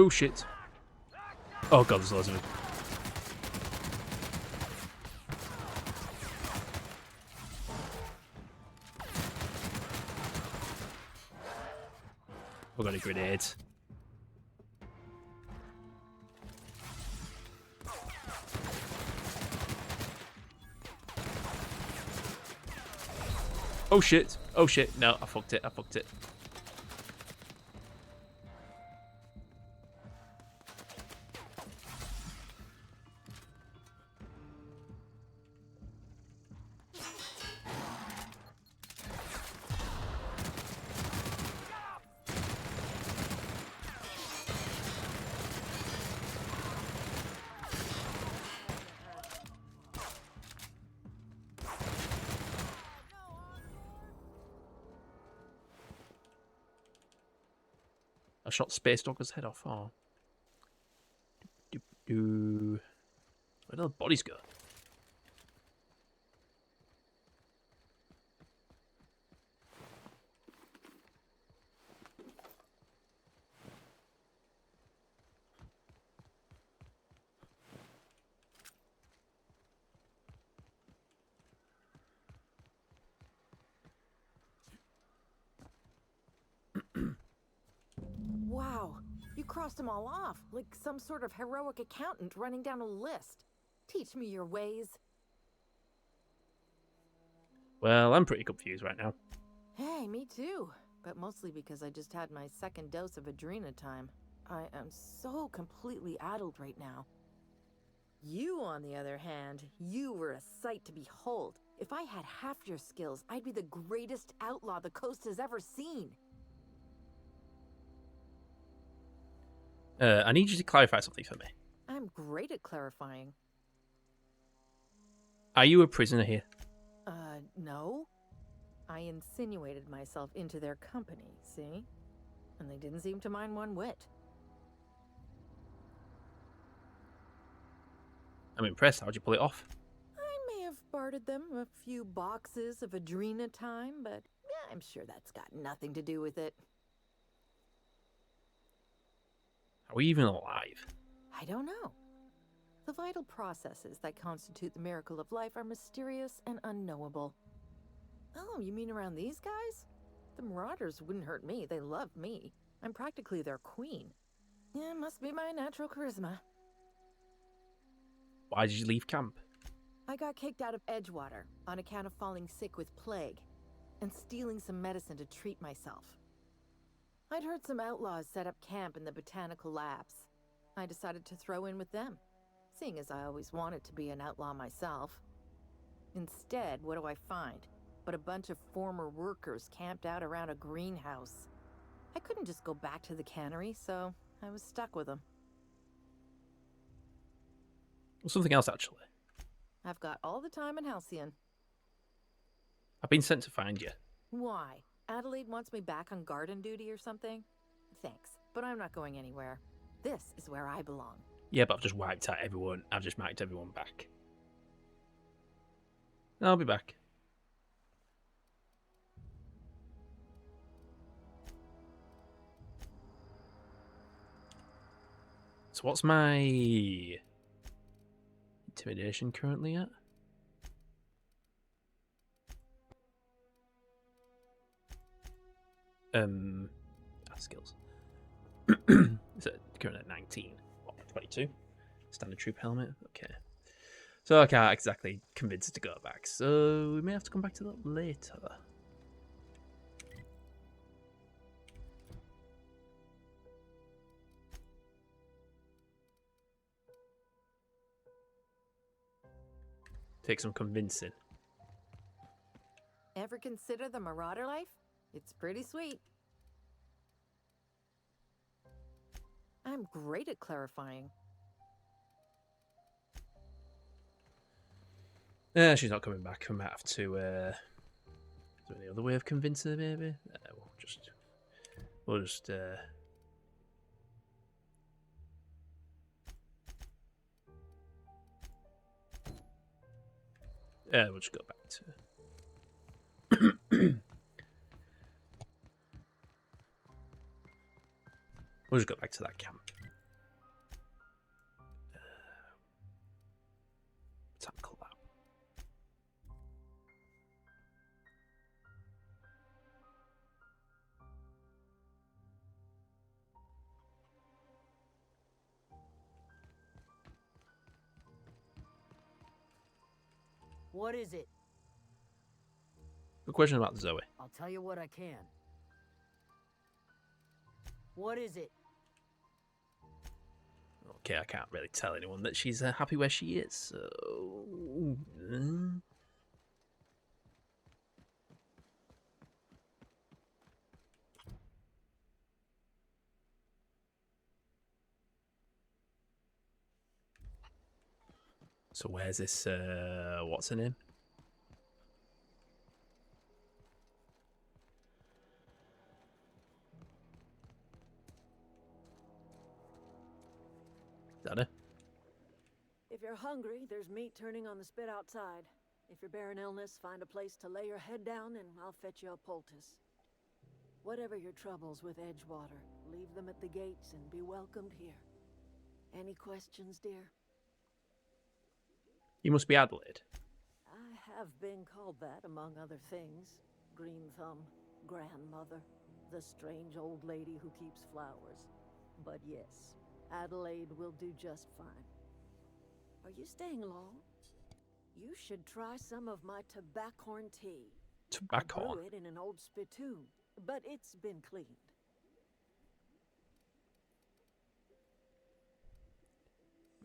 Oh shit. Oh god, there's loads of them. I've got a grenade. Oh shit. Oh shit. No, I fucked it. I fucked it. I shot Space Dogger's head off. Oh. Where did the bodies go? Wow, you crossed them all off, like some sort of heroic accountant running down a list. Teach me your ways. Well, I'm pretty confused right now. Hey, me too. But mostly because I just had my second dose of adrenatime. I am so completely addled right now. You, on the other hand, you were a sight to behold. If I had half your skills, I'd be the greatest outlaw the coast has ever seen. I need you to clarify something for me. I'm great at clarifying. Are you a prisoner here? No. I insinuated myself into their company, see? And they didn't seem to mind one whit. I'm impressed. How'd you pull it off? I may have bartered them a few boxes of adrenatime, but yeah, I'm sure that's got nothing to do with it. Are we even alive? I don't know. The vital processes that constitute the miracle of life are mysterious and unknowable. Oh, you mean around these guys? The Marauders wouldn't hurt me. They love me. I'm practically their queen. Yeah, must be my natural charisma. Why did you leave camp? I got kicked out of Edgewater on account of falling sick with plague and stealing some medicine to treat myself. I'd heard some outlaws set up camp in the botanical labs. I decided to throw in with them, seeing as I always wanted to be an outlaw myself. Instead, what do I find? But a bunch of former workers camped out around a greenhouse. I couldn't just go back to the cannery, so I was stuck with them. Well, something else, actually. I've got all the time in Halcyon. I've been sent to find you. Why? Adelaide wants me back on garden duty or something? Thanks, but I'm not going anywhere. This is where I belong. Yeah, but I've just wiped out everyone. I've just marked everyone back. I'll be back. So what's my intimidation currently at? Skills. Is it currently at 19? What, 22? Standard troop helmet? Okay. So I can't exactly convince her to go back, so we may have to come back to that later. Take some convincing. Ever consider the Marauder life? It's pretty sweet. I'm great at clarifying. She's not coming back. We might have to. Is there any other way of convincing her? Maybe we'll just. We'll just go back to. We'll just go back to that camp. What is it? Good question about Zoe. I'll tell you what I can. What is it? Okay, I can't really tell anyone that she's happy where she is, so... So where's this, what's her name? Is that her? If you're hungry, there's meat turning on the spit outside. If you're bearing illness, find a place to lay your head down and I'll fetch you a poultice. Whatever your troubles with Edgewater, leave them at the gates and be welcomed here. Any questions, dear? You must be Adelaide. I have been called that, among other things. Green Thumb, grandmother, the strange old lady who keeps flowers. But yes, Adelaide will do just fine. Are you staying long? You should try some of my tobaccorn tea. I Tobaccorn? brew it in an old spittoon, but it's been cleaned.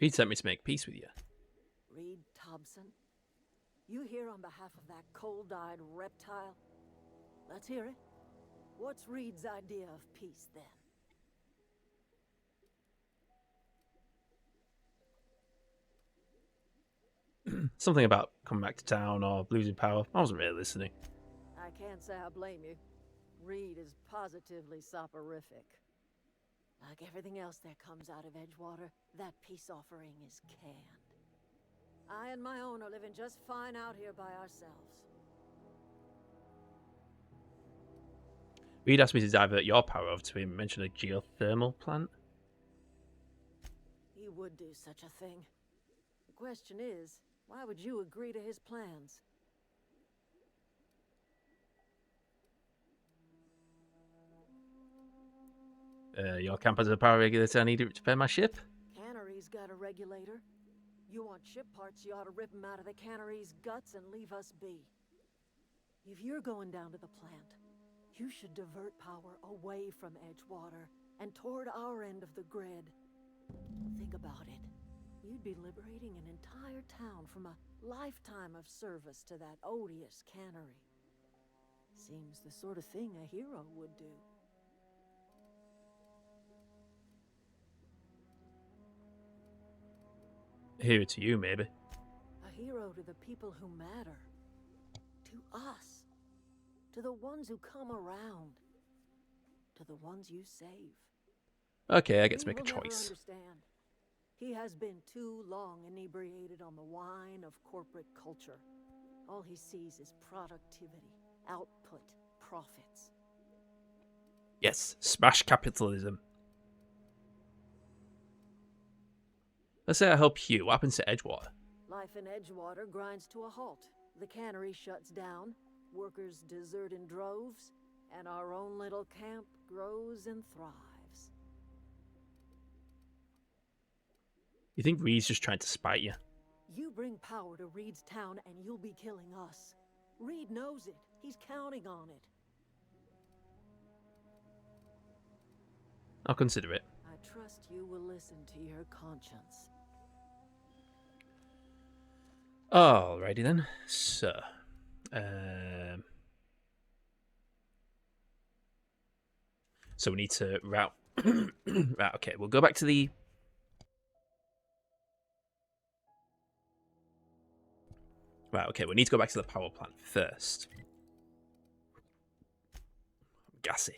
Reed sent me to make peace with you. Reed Thompson? You here on behalf of that cold-eyed reptile? Let's hear it. What's Reed's idea of peace, then? Something about coming back to town or losing power. I wasn't really listening. I can't say I blame you. Reed is positively soporific. Like everything else that comes out of Edgewater, that peace offering is canned. I and my own are living just fine out here by ourselves. Reed asked me to divert your power over to him, mentioned a geothermal plant. He would do such a thing. The question is, why would you agree to his plans? Your camp has a power regulator. I need it to repair my ship. Cannery's got a regulator. You want ship parts, you ought to rip them out of the cannery's guts and leave us be. If you're going down to the plant, you should divert power away from Edgewater and toward our end of the grid. Think about it. You'd be liberating an entire town from a lifetime of service to that odious cannery. Seems the sort of thing a hero would do. Here to you, maybe. A hero to the people who matter. To us. To the ones who come around. To the ones you save. Okay, I get to make a He will never choice. understand. He has been too long inebriated on the wine of corporate culture. All he sees is productivity, output, profits. Yes, smash capitalism. Let's say I help you. What happens to Edgewater? Life in Edgewater grinds to a halt. The cannery shuts down, workers desert in droves, and our own little camp grows and thrives. You think Reed's just trying to spite you? You bring power to Reed's town and you'll be killing us. Reed knows it. He's counting on it. I'll consider it. I trust you will listen to your conscience. Alrighty then. So, so we need to route. Right. Okay. We'll go back to the. Right. Okay. We need to go back to the power plant first. Gassy.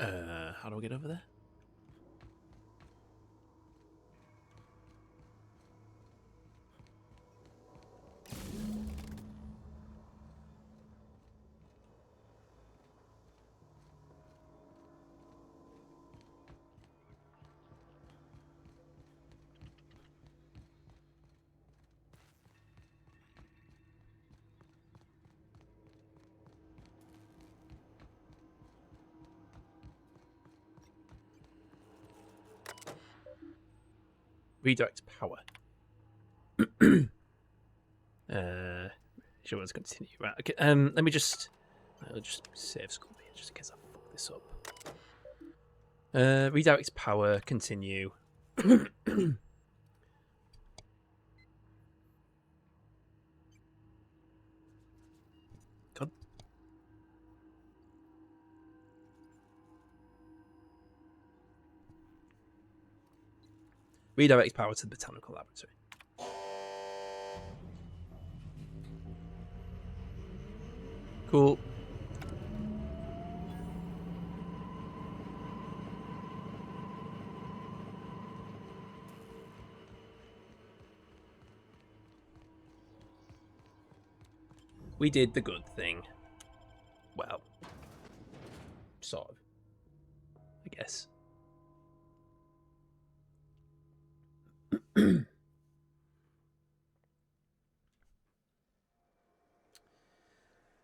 How do I get over there? Redirect power. Sure, let's continue. Right. Okay. Let me just. I'll just save screen here just in case I fuck this up. Redirect power. Continue. God. Redirect power to the botanical laboratory. Cool. We did the good thing. Well, sort of. I guess.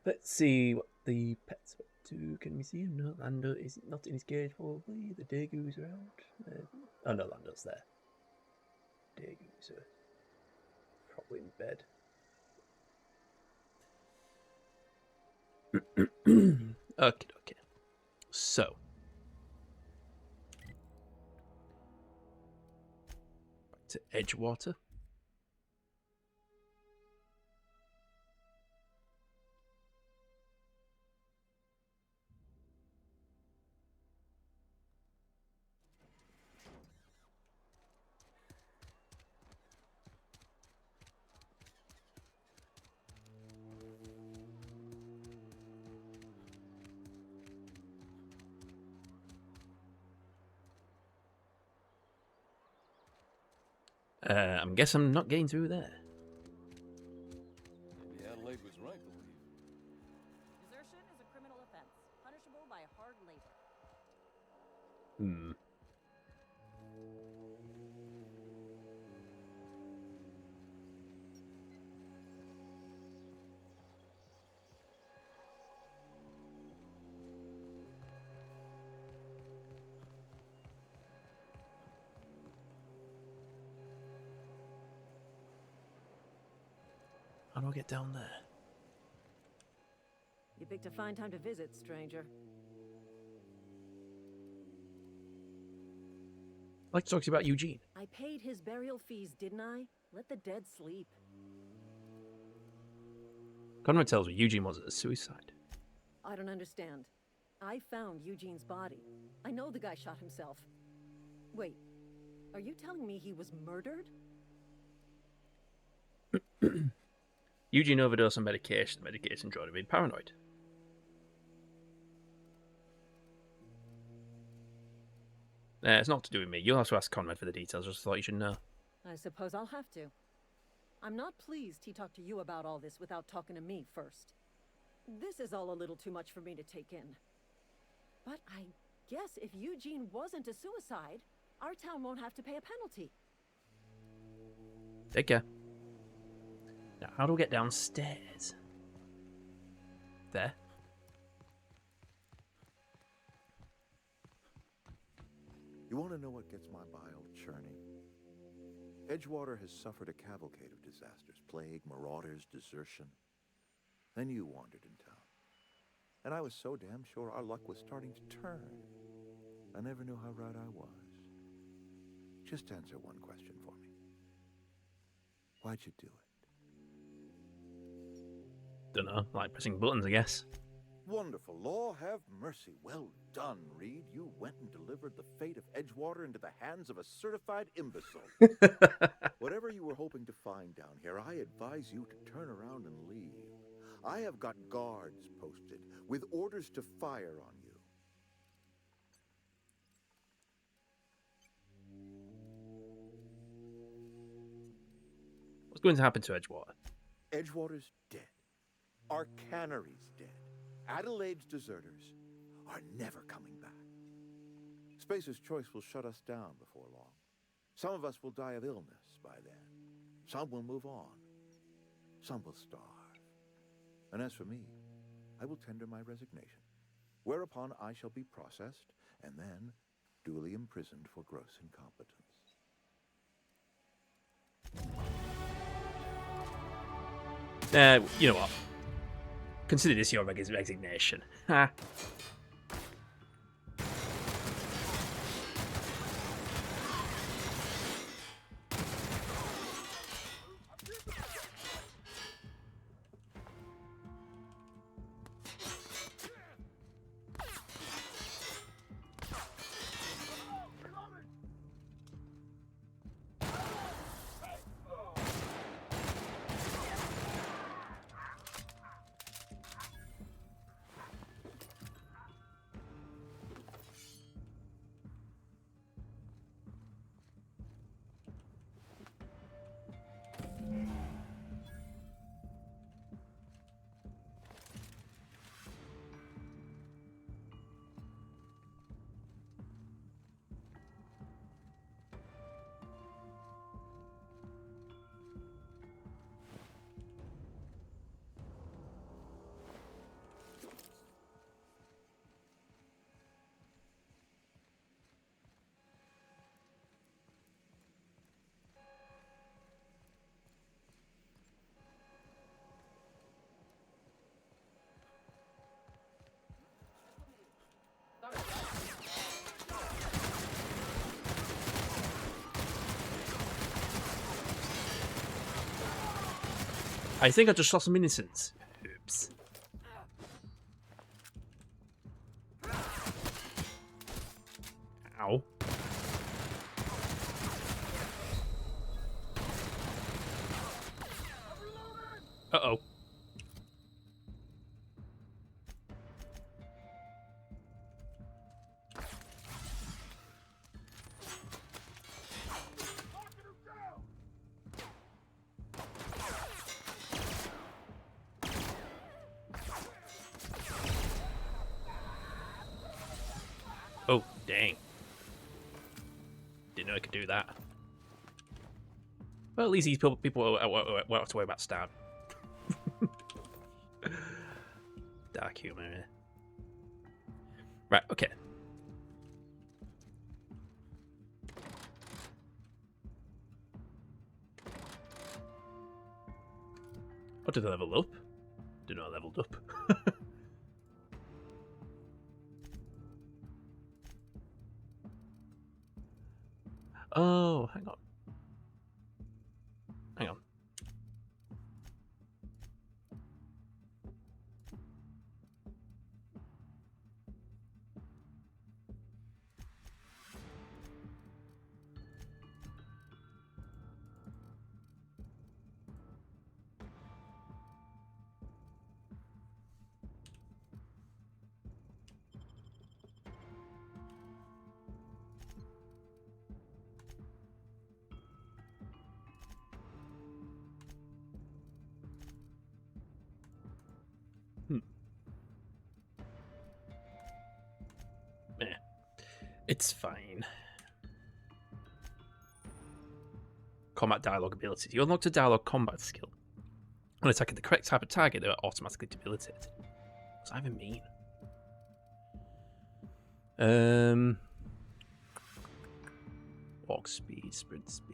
Let's see what the pets are up to. Can we see him? No, Lando is not in his cage, probably. The Dagoos are out. Oh no, Lando's there. Dagoos are probably in bed. Okay. So. Back to Edgewater. I guess I'm not getting through there. Maybe Adelaide was right to leave. Desertion is a criminal offense, punishable by hard labor. How do I get down there? You picked a fine time to visit, stranger. I'd like to talk to you about Eugene. I paid his burial fees, didn't I? Let the dead sleep. Conrad tells me Eugene wasn't a suicide. I don't understand. I found Eugene's body. I know the guy shot himself. Wait, are you telling me he was murdered? Eugene overdosed on medication. The medication drove him to be paranoid. It's not to do with me. You'll have to ask Conrad for the details. I just thought you should know. I suppose I'll have to. I'm not pleased he talked to you about all this without talking to me first. This is all a little too much for me to take in. But I guess if Eugene wasn't a suicide, our town won't have to pay a penalty. Take care. Now, how do I get downstairs? There. You want to know what gets my bile churning? Edgewater has suffered a cavalcade of disasters. Plague, marauders, desertion. Then you wandered in town. And I was so damn sure our luck was starting to turn. I never knew how right I was. Just answer one question for me. Why'd you do it? Dunno, like pressing buttons, I guess. Wonderful. Law have mercy. Well done, Reed. You went and delivered the fate of Edgewater into the hands of a certified imbecile. Whatever you were hoping to find down here, I advise you to turn around and leave. I have got guards posted with orders to fire on you. What's going to happen to Edgewater? Edgewater's dead. Our cannery's dead. Adelaide's deserters are never coming back. Spacer's Choice will shut us down before long. Some of us will die of illness by then. Some will move on. Some will starve. And as for me, I will tender my resignation, whereupon I shall be processed and then duly imprisoned for gross incompetence. You know what? Consider this your resignation. Ha. I think I just lost some innocence. Oops. Ow. Uh-oh. Oh, dang. Didn't know I could do that. Well, at least these people won't have to worry about stab. Dark humor. Right, okay. Oh, did I level up? Didn't know I leveled up. Oh, hang on. Hang on. It's fine. Combat dialogue abilities. You unlocked a dialogue combat skill. When attacking the correct type of target, they are automatically debilitated. What does that even mean? Walk speed, sprint speed.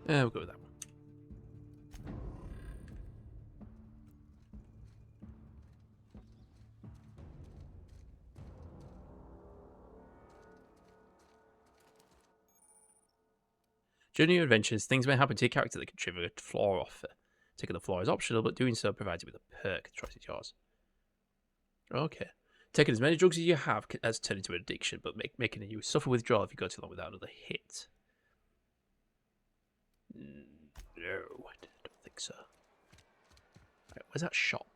We'll go with that one. During your adventures, things may happen to your character that can trigger a floor offer. Taking the floor is optional, but doing so provides you with a perk. The choice is yours. Okay. Taking as many drugs as you have has turned into an addiction, but making you suffer withdrawal if you go too long without another hit. No, I don't think so. Right, where's that shop?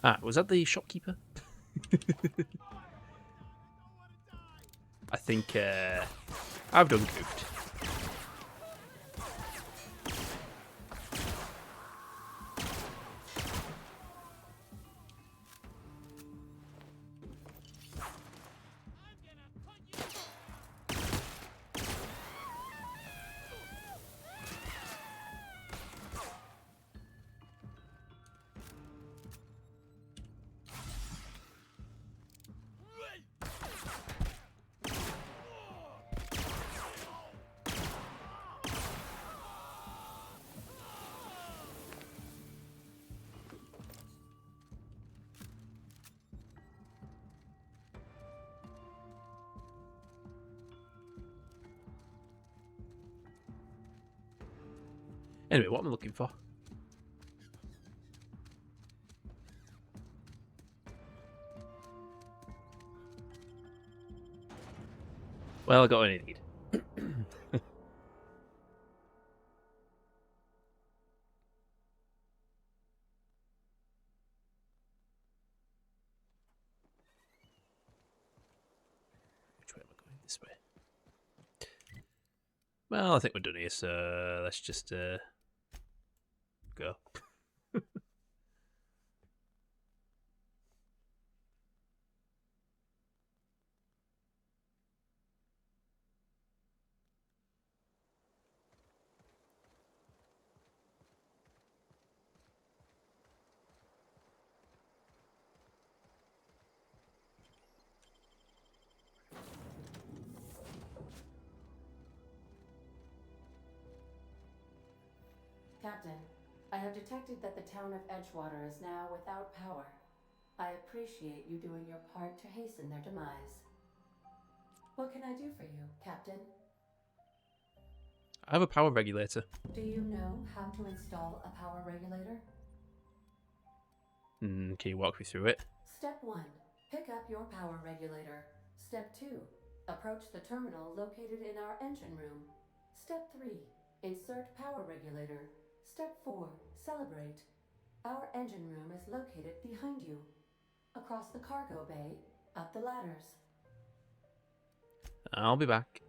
Ah, was that the shopkeeper? I think I've done goofed. Anyway, what am I looking for? Well, I got what I need. Which way am I going? This way. Well, I think we're done here, so let's just go. Captain, I have detected that the town of Edgewater is now without power. I appreciate you doing your part to hasten their demise. What can I do for you, Captain? I have a power regulator. Do you know how to install a power regulator? Can you walk me through it? Step 1. Pick up your power regulator. Step 2. Approach the terminal located in our engine room. Step 3. Insert power regulator. Step 4. Celebrate. Our engine room is located behind you. Across the cargo bay, up the ladders. I'll be back.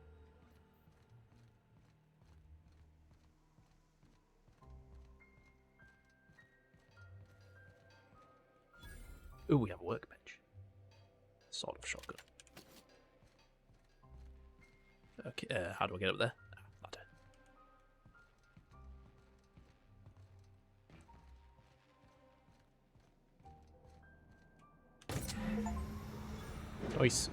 Ooh, we have a workbench. Sort of shotgun. Okay, how do I get up there? Ladder. Nice.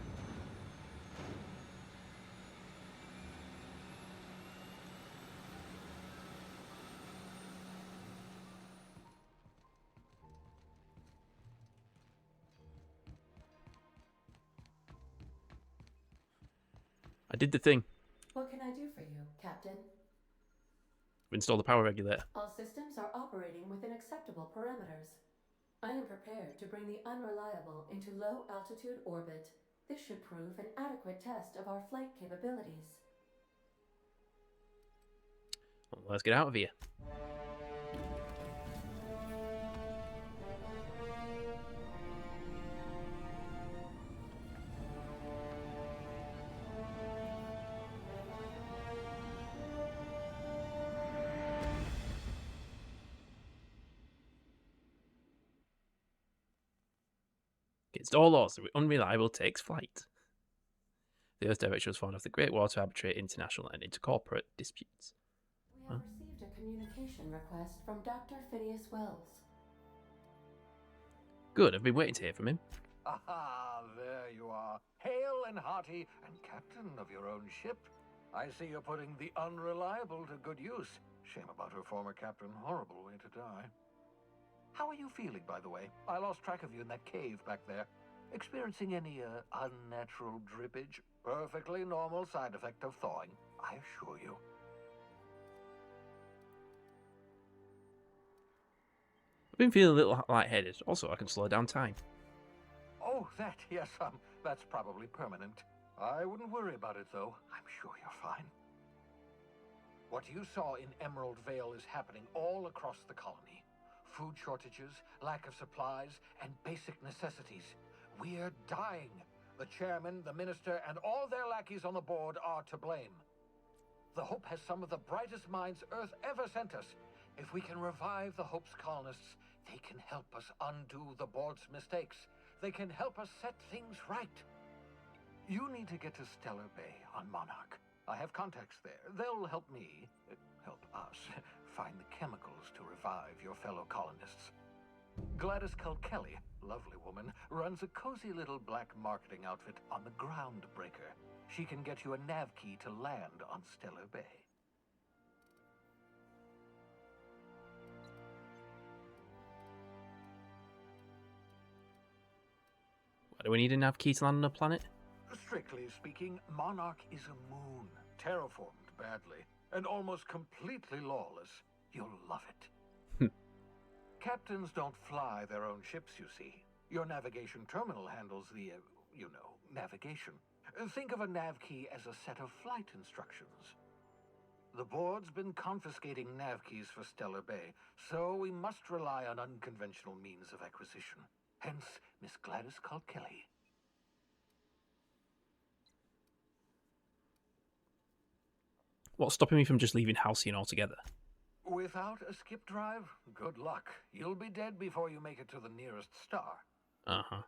I did the thing. What can I do for you, Captain? Install the power regulator. All systems are operating within acceptable parameters. I am prepared to bring the unreliable into low-altitude orbit. This should prove an adequate test of our flight capabilities. Well, let's get out of here. Against all odds, the unreliable takes flight. The Earth direction was found off the Great War to arbitrate international and intercorporate disputes. We have received a communication request from Dr. Phineas Wells. Good, I've been waiting to hear from him. Aha, there you are, hale and hearty, and captain of your own ship. I see you're putting the unreliable to good use. Shame about her former captain, horrible way to die. How are you feeling, by the way? I lost track of you in that cave back there. Experiencing any unnatural drippage? Perfectly normal side effect of thawing, I assure you. I've been feeling a little lightheaded. Also, I can slow down time. Oh, that, yes, that's probably permanent. I wouldn't worry about it, though. I'm sure you're fine. What you saw in Emerald Vale is happening all across the colony. Food shortages, lack of supplies, and basic necessities. We're dying. The chairman, the minister, and all their lackeys on the board are to blame. The Hope has some of the brightest minds Earth ever sent us. If we can revive the Hope's colonists, they can help us undo the board's mistakes. They can help us set things right. You need to get to Stellar Bay on Monarch. I have contacts there. They'll help me, help us, find the chemicals to revive your fellow colonists. Gladys Kelly, lovely woman, runs a cozy little black marketing outfit on the Groundbreaker. She can get you a nav key to land on Stellar Bay. Why do we need a nav key to land on a planet? Strictly speaking, Monarch is a moon, terraformed badly, and almost completely lawless. You'll love it. Captains don't fly their own ships, you see. Your navigation terminal handles the, navigation. Think of a nav key as a set of flight instructions. The board's been confiscating nav keys for Stellar Bay, so we must rely on unconventional means of acquisition. Hence, Miss Gladys Kelly. What's stopping me from just leaving Halcyon altogether? Without a skip drive, good luck. You'll be dead before you make it to the nearest star. Uh-huh.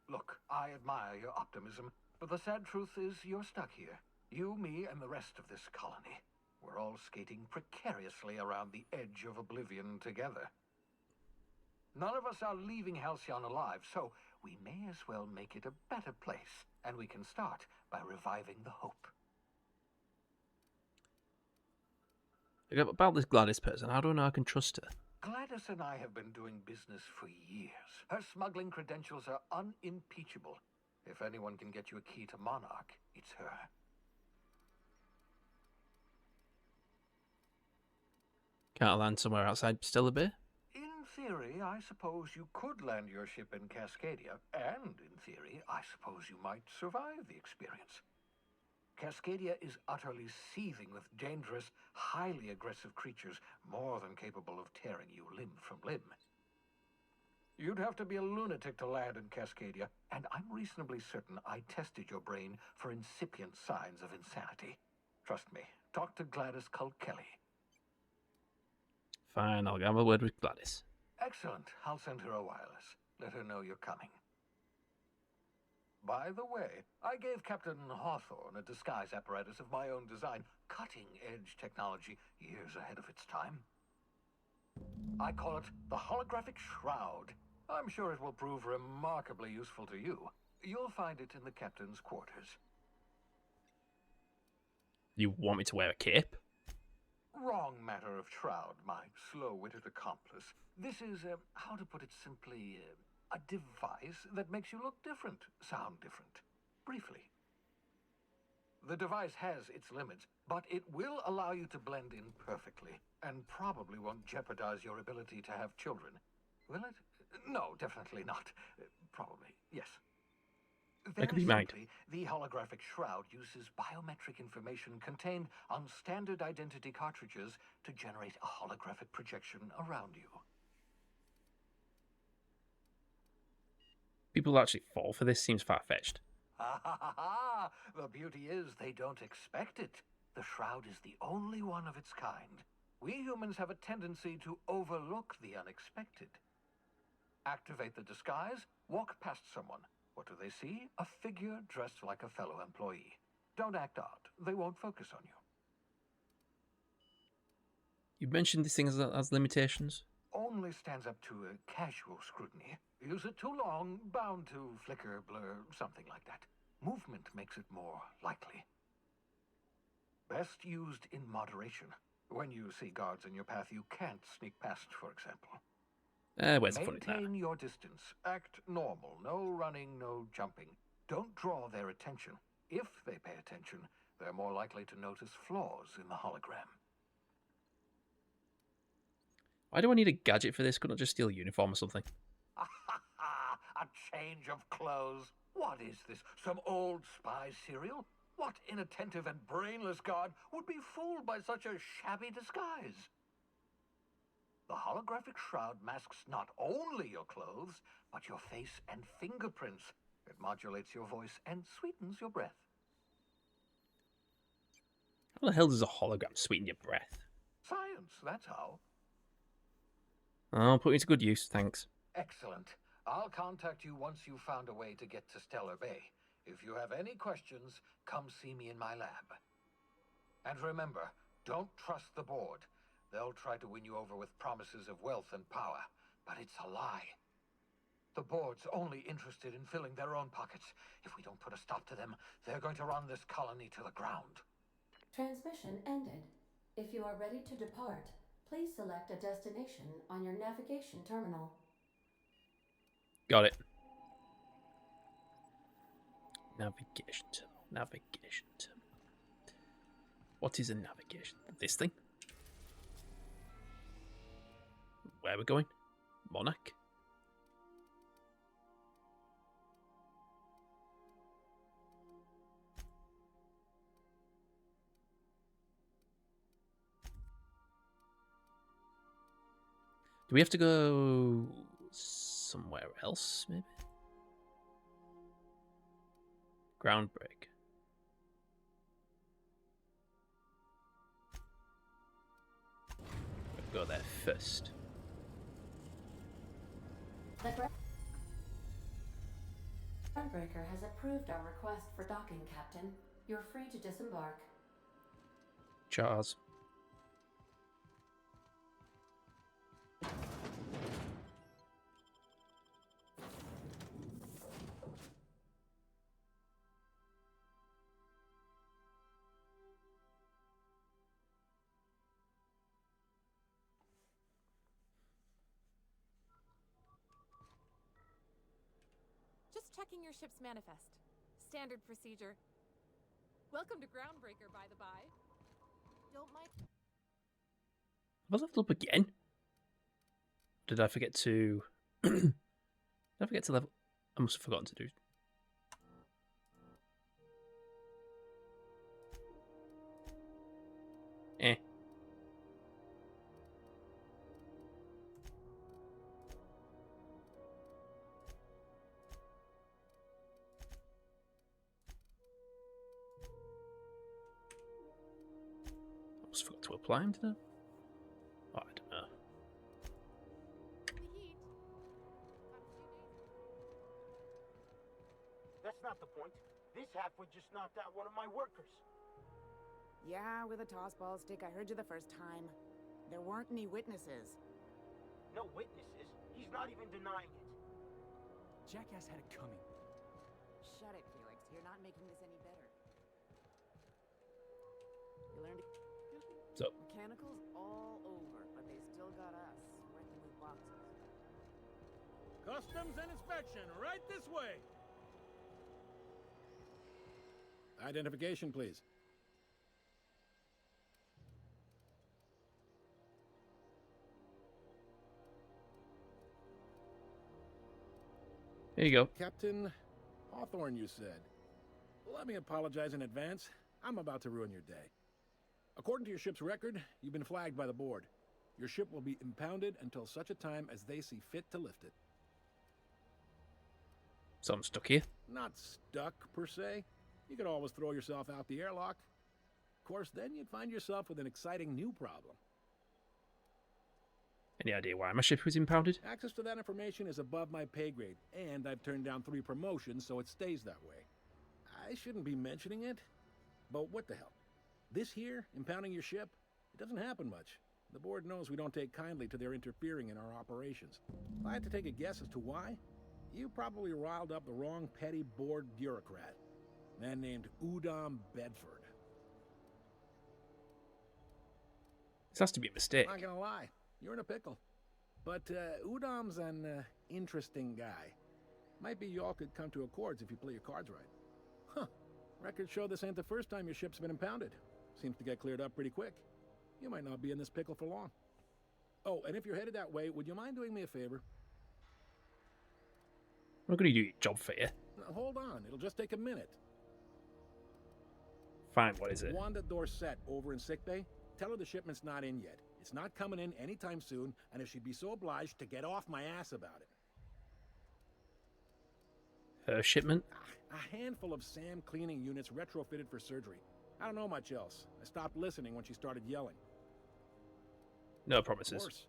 Look, I admire your optimism, but the sad truth is you're stuck here. You, me, and the rest of this colony. We're all skating precariously around the edge of oblivion together. None of us are leaving Halcyon alive, so we may as well make it a better place, and we can start by reviving the Hope. About this Gladys person, how do I know I can trust her? Gladys and I have been doing business for years. Her smuggling credentials are unimpeachable. If anyone can get you a key to Monarch, it's her. Can't I land somewhere outside Stellar Bay? In theory, I suppose you could land your ship in Cascadia, and in theory, I suppose you might survive the experience. Cascadia is utterly seething with dangerous, highly aggressive creatures, more than capable of tearing you limb from limb. You'd have to be a lunatic to land in Cascadia, and I'm reasonably certain I tested your brain for incipient signs of insanity. Trust me, talk to Gladys Kelly. Fine, I'll have a word with Gladys. Excellent. I'll send her a wireless. Let her know you're coming. By the way, I gave Captain Hawthorne a disguise apparatus of my own design, cutting-edge technology years ahead of its time. I call it the Holographic Shroud. I'm sure it will prove remarkably useful to you. You'll find it in the captain's quarters. You want me to wear a cape? Wrong matter of shroud, my slow-witted accomplice. This is, how to put it simply, a device that makes you look different, sound different. Briefly. The device has its limits, but it will allow you to blend in perfectly, and probably won't jeopardize your ability to have children. Will it? No, definitely not. Probably, yes. That could be mine. The holographic shroud uses biometric information contained on standard identity cartridges to generate a holographic projection around you. People who actually fall for this seems far-fetched. Ha ha ha ha! The beauty is they don't expect it. The shroud is the only one of its kind. We humans have a tendency to overlook the unexpected. Activate the disguise, walk past someone. What do they see? A figure dressed like a fellow employee. Don't act odd. They won't focus on you. You mentioned this thing has limitations? Only stands up to a casual scrutiny. Use it too long, bound to flicker, blur, something like that. Movement makes it more likely. Best used in moderation. When you see guards in your path you can't sneak past, for example. Where's the fun in that? Maintain your distance. Act normal. No running, no jumping. Don't draw their attention. If they pay attention, they're more likely to notice flaws in the hologram. Why do I need a gadget for this? Couldn't I just steal a uniform or something? A change of clothes. What is this? Some old spy serial? What inattentive and brainless guard would be fooled by such a shabby disguise? The holographic shroud masks not only your clothes, but your face and fingerprints. It modulates your voice and sweetens your breath. How the hell does a hologram sweeten your breath? Science, that's how. I'll put it to good use, thanks. Excellent. I'll contact you once you've found a way to get to Stellar Bay. If you have any questions, come see me in my lab. And remember, don't trust the board. They'll try to win you over with promises of wealth and power, but it's a lie. The board's only interested in filling their own pockets. If we don't put a stop to them, they're going to run this colony to the ground. Transmission ended. If you are ready to depart, please select a destination on your navigation terminal. Got it. Navigation terminal. Navigation terminal. What is a navigation? This thing? Where are we going? Monarch? Do we have to go somewhere else, maybe? Groundbreak. We'll go there first. The Groundbreaker has approved our request for docking, Captain. You're free to disembark. Chars. Just checking your ship's manifest. Standard procedure. Welcome to Groundbreaker, by the by. Don't mind. Have I leveled up again? Did I forget to... Did I forget to level... I must have forgotten to do... Eh. I must have forgot to apply them, did I? Oh, I don't know. That's not the point. This halfwit just knocked out one of my workers. Yeah, with a tossball stick. I heard you the first time. There weren't any witnesses. No witnesses? He's not even denying it. Jackass had it coming. Shut it, Felix. You're not making this any better. You learned to... So. Mechanicals all over, but they still got us working with boxes. Customs and inspection, right this way. Identification, please. There you go. Captain Hawthorne, you said. Let me apologize in advance. I'm about to ruin your day. According to your ship's record, you've been flagged by the board. Your ship will be impounded until such a time as they see fit to lift it. So I'm stuck here? Not stuck, per se. You could always throw yourself out the airlock. Of course, then you'd find yourself with an exciting new problem. Any idea why my ship was impounded? Access to that information is above my pay grade, and I've turned down 3 promotions, so it stays that way. I shouldn't be mentioning it, but what the hell? This here, impounding your ship, it doesn't happen much. The board knows we don't take kindly to their interfering in our operations. If I had to take a guess as to why, you probably riled up the wrong petty board bureaucrat. A man named Udom Bedford. This has to be a mistake. Not gonna lie, you're in a pickle. But Udam's an interesting guy. Might be y'all could come to accords if you play your cards right. Huh. Records show this ain't the first time your ship's been impounded. Seems to get cleared up pretty quick. You might not be in this pickle for long. Oh, and if you're headed that way, would you mind doing me a favor? I'm not going to do your job for you. Now, hold on, it'll just take a minute. Fine, what is it? Wanda Dorset over in sickbay. Tell her the shipment's not in yet. It's not coming in anytime soon, and if she'd be so obliged to get off my ass about it. Her shipment? A handful of SAM cleaning units retrofitted for surgery. I don't know much else. I stopped listening when she started yelling. No promises. Of course.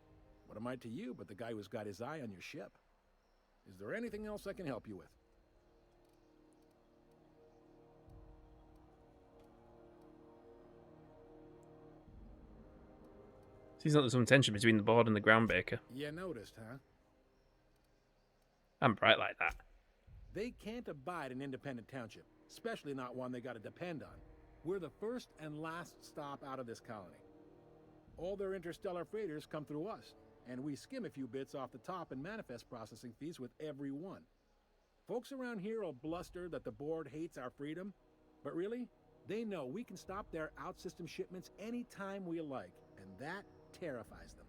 What am I to you but the guy who's got his eye on your ship? Is there anything else I can help you with? Seems like there's some tension between the board and the groundbreaker. You noticed, huh? I'm bright like that. They can't abide an independent township, especially not one they gotta depend on. We're the first and last stop out of this colony. All their interstellar freighters come through us, and we skim a few bits off the top in manifest processing fees with every one. Folks around here will bluster that the board hates our freedom, but really, they know we can stop their out-system shipments anytime we like, and that terrifies them.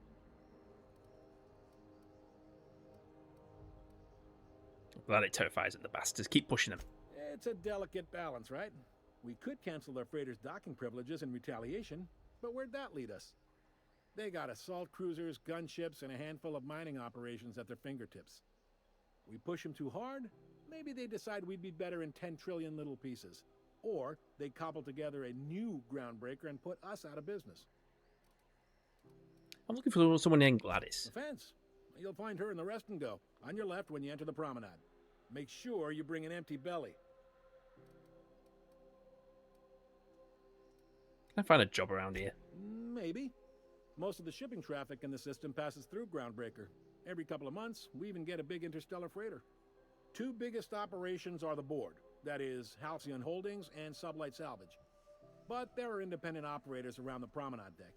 Glad it terrifies them, the bastards. Keep pushing them. It's a delicate balance, right? We could cancel their freighters' docking privileges in retaliation, but where'd that lead us? They got assault cruisers, gunships, and a handful of mining operations at their fingertips. We push them too hard, maybe they decide we'd be better in 10 trillion little pieces. Or they cobble together a new groundbreaker and put us out of business. I'm looking for someone named Gladys. Offense. You'll find her in the rest and go, on your left when you enter the promenade. Make sure you bring an empty belly. Can I find a job around here? Maybe. Most of the shipping traffic in the system passes through Groundbreaker. Every couple of months, we even get a big interstellar freighter. Two biggest operations are the board. That is, Halcyon Holdings and Sublight Salvage. But there are independent operators around the promenade deck.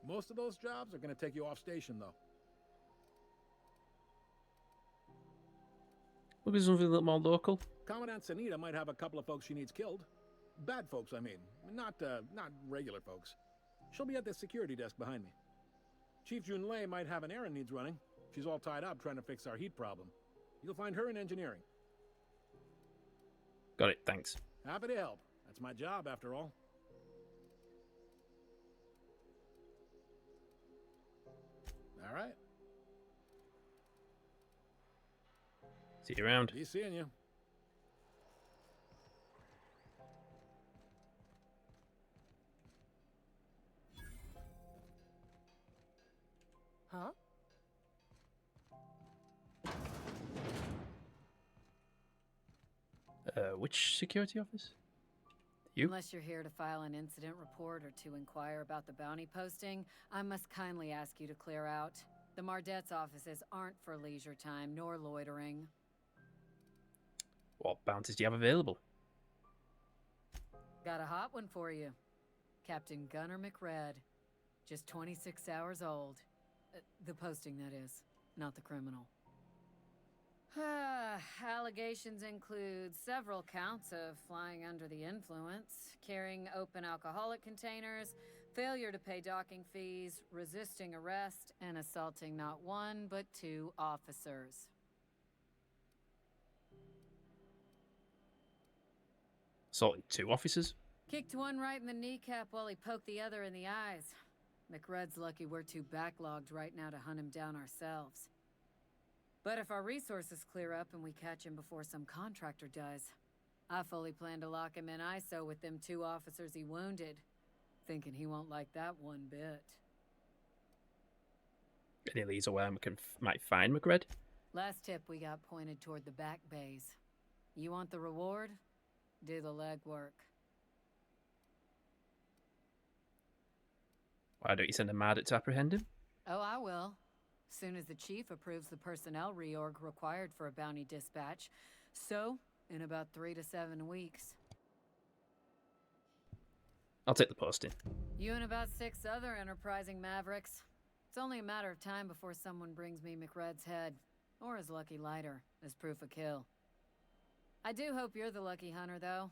Most of those jobs are going to take you off station, though. Maybe something a little more local. Commandant Sanita might have a couple of folks she needs killed. Bad folks, I mean. Not regular folks. She'll be at the security desk behind me. Chief Junlei might have an errand needs running. She's all tied up trying to fix our heat problem. You'll find her in engineering. Got it, thanks. Happy to help. That's my job, after all. All right. See you around. Be seeing you. Huh? Which security office? You? Unless you're here to file an incident report or to inquire about the bounty posting, I must kindly ask you to clear out. The Mardet's offices aren't for leisure time nor loitering. What bounties do you have available? Got a hot one for you. Captain Gunnar McRed. Just 26 hours old. The posting, that is, not the criminal. Allegations include several counts of flying under the influence, carrying open alcoholic containers, failure to pay docking fees, resisting arrest, and assaulting not one but two officers. Assaulting two officers? Kicked one right in the kneecap while he poked the other in the eyes. McRed's lucky we're too backlogged right now to hunt him down ourselves. But if our resources clear up and we catch him before some contractor does, I fully plan to lock him in ISO with them two officers he wounded, thinking he won't like that one bit. Any leads where we might find McRed? Last tip we got pointed toward the back bays. You want the reward? Do the legwork. Why don't you send a Mardet to apprehend him? Oh, I will. Soon as the chief approves the personnel reorg required for a bounty dispatch. So, in about 3 to 7 weeks. I'll take the posting. You and about 6 other enterprising mavericks. It's only a matter of time before someone brings me McRed's head, or his lucky lighter, as proof of kill. I do hope you're the lucky hunter, though.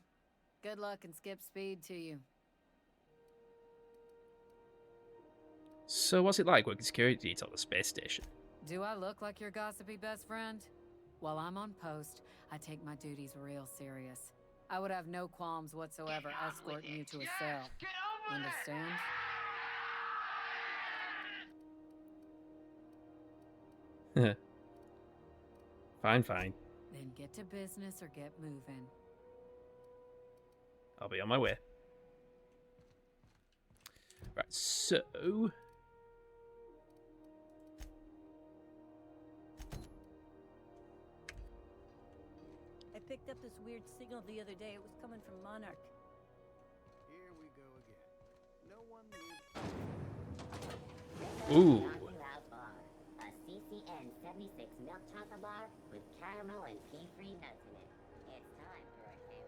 Good luck and skip speed to you. So what's it like working security detail at the space station? Do I look like your gossipy best friend? While I'm on post, I take my duties real serious. I would have no qualms whatsoever escorting you to a cell. Understand? Fine, fine. Then get to business or get moving. I'll be on my way. Right, so... I picked up this weird signal the other day. It was coming from Monarch. Here we go again. No one needs... Ooh. A CCN 76 milk chocolate bar with caramel and pea-free nuts in it. It's time for a KYL.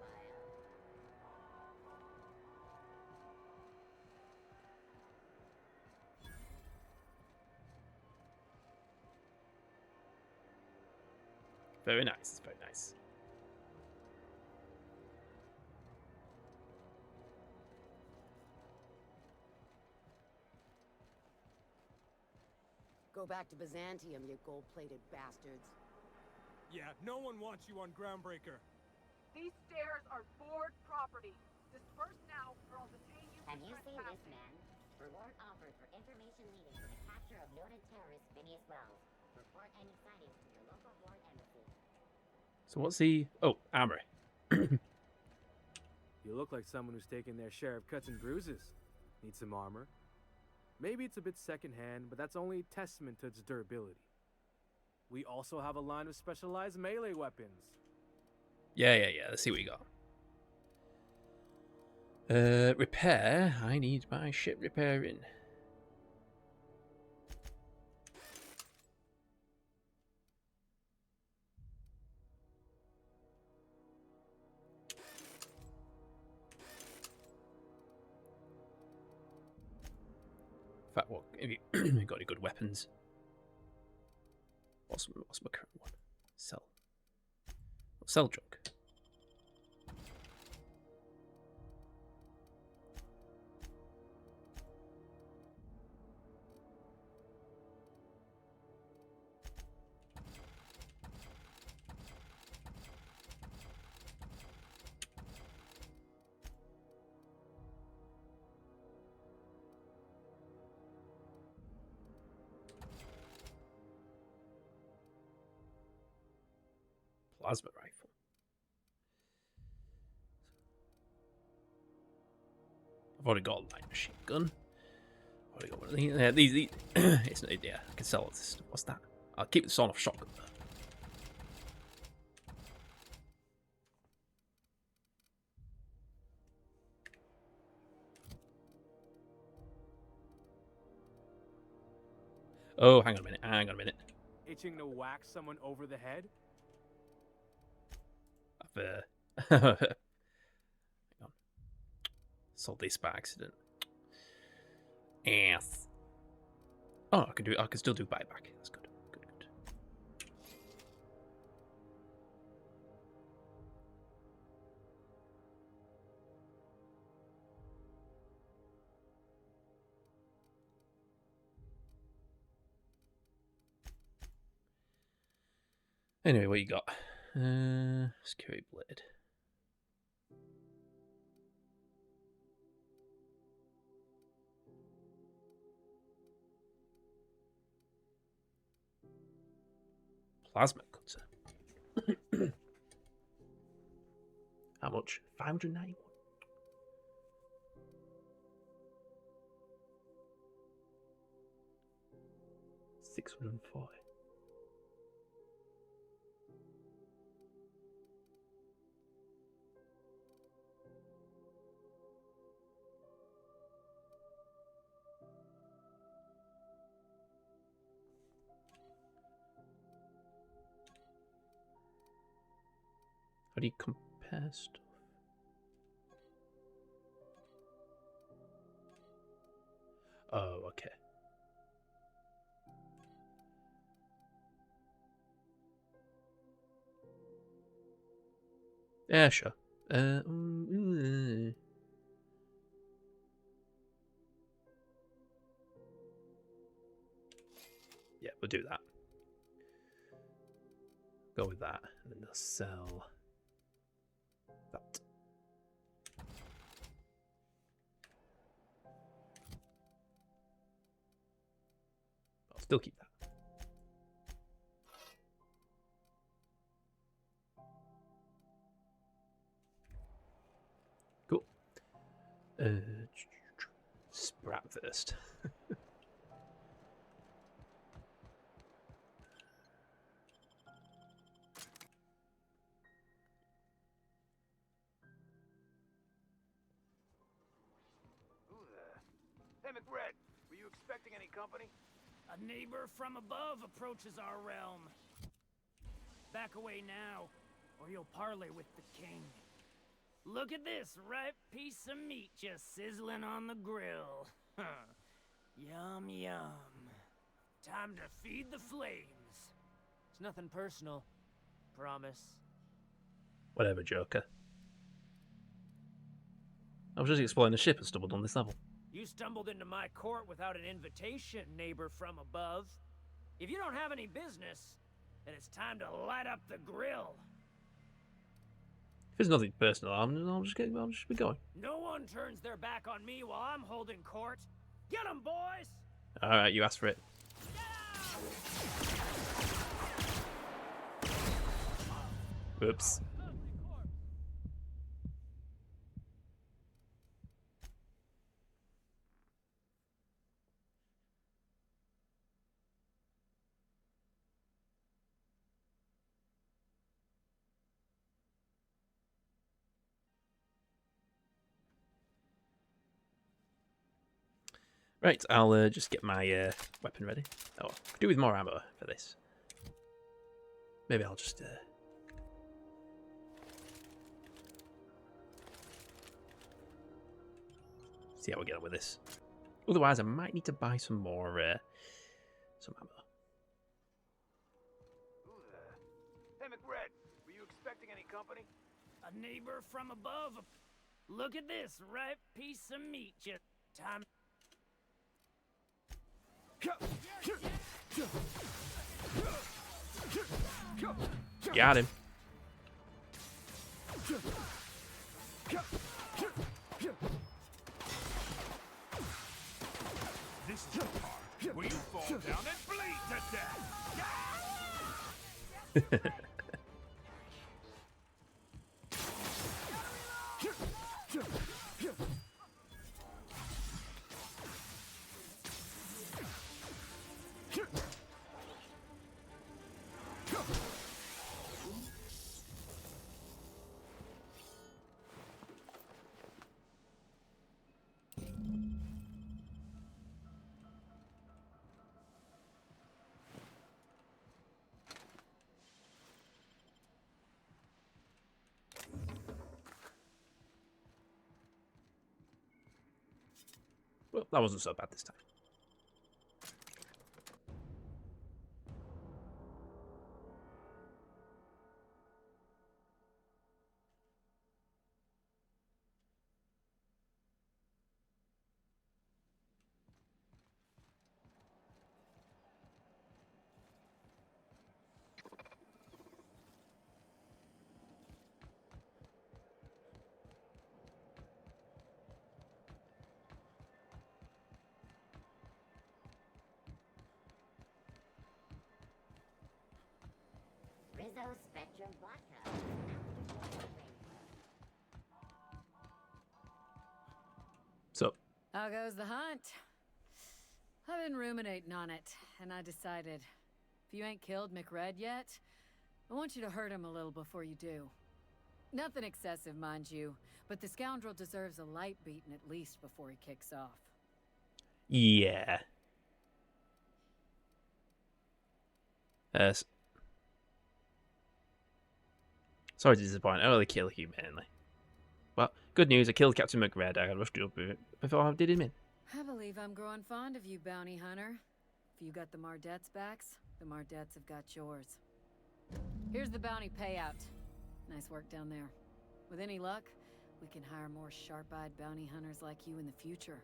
Very nice, very nice. Go back to Byzantium, you gold-plated bastards. Yeah, no one wants you on Groundbreaker. These stairs are board property. Disperse now, or I'll detain you. Have you seen this man? Reward offered for information leading to the capture of noted terrorist Phineas Wells. Report any sightings to your local foreign embassy. So what's the... Oh, armory. You look like someone who's taken their share of cuts and bruises. Need some armor? Maybe it's a bit secondhand, but that's only a testament to its durability. We also have a line of specialized melee weapons. Yeah. Let's see what you got. Repair. I need my ship repairing. In fact, what have you got any good weapons? What's my current one? Sell junk. Plasma rifle. I've already got a light machine gun. I've already got one of these. Yeah, these it's not, yeah, I can sell this. What's that? I'll keep the sawn off shotgun though. Oh, hang on a minute. Itching to whack someone over the head? Hang on. Sold this by accident. Yes. Oh, I can still do buyback. That's good. Good. Anyway, what you got? Security blade. Plasma cutter. How much? 591. $604. How do you compare stuff? Oh, okay. Yeah, sure. Yeah, we'll do that. Go with that, and then they'll sell that. I'll still keep that. Cool. Sprat first. Hey, McRed, were you expecting any company? A neighbor from above approaches our realm. Back away now, or you'll parley with the king. Look at this ripe piece of meat just sizzling on the grill. Yum, yum. Time to feed the flames. It's nothing personal. Promise. Whatever, Joker. I was just exploring the ship and stumbled on this level. You stumbled into my court without an invitation, neighbor from above. If you don't have any business, then it's time to light up the grill. If it's nothing personal, I'll just be going. No one turns their back on me while I'm holding court. Get 'em, boys! Alright, you asked for it. Whoops. Right, I'll just get my weapon ready. Oh, could do with more ammo for this. Maybe I'll just see how we get on with this. Otherwise, I might need to buy some more some ammo. Hey, McRed, were you expecting any company? A neighbor from above. Look at this ripe piece of meat. Just time. Got him. This is the part where you fall down and bleed to death. Well, that wasn't so bad this time. Rizzo Spectrum Vodka. So, how goes the hunt? I've been ruminating on it, and I decided, if you ain't killed McRed yet, I want you to hurt him a little before you do. Nothing excessive, mind you, but the scoundrel deserves a light beating at least before he kicks off. yeah. Sorry to disappoint. I only kill humanely. Well, good news. I killed Captain McRed. I rushed up before I did him in. I believe I'm growing fond of you, bounty hunter. If you got the Mardets' backs, the Mardets have got yours. Here's the bounty payout. Nice work down there. With any luck, we can hire more sharp-eyed bounty hunters like you in the future.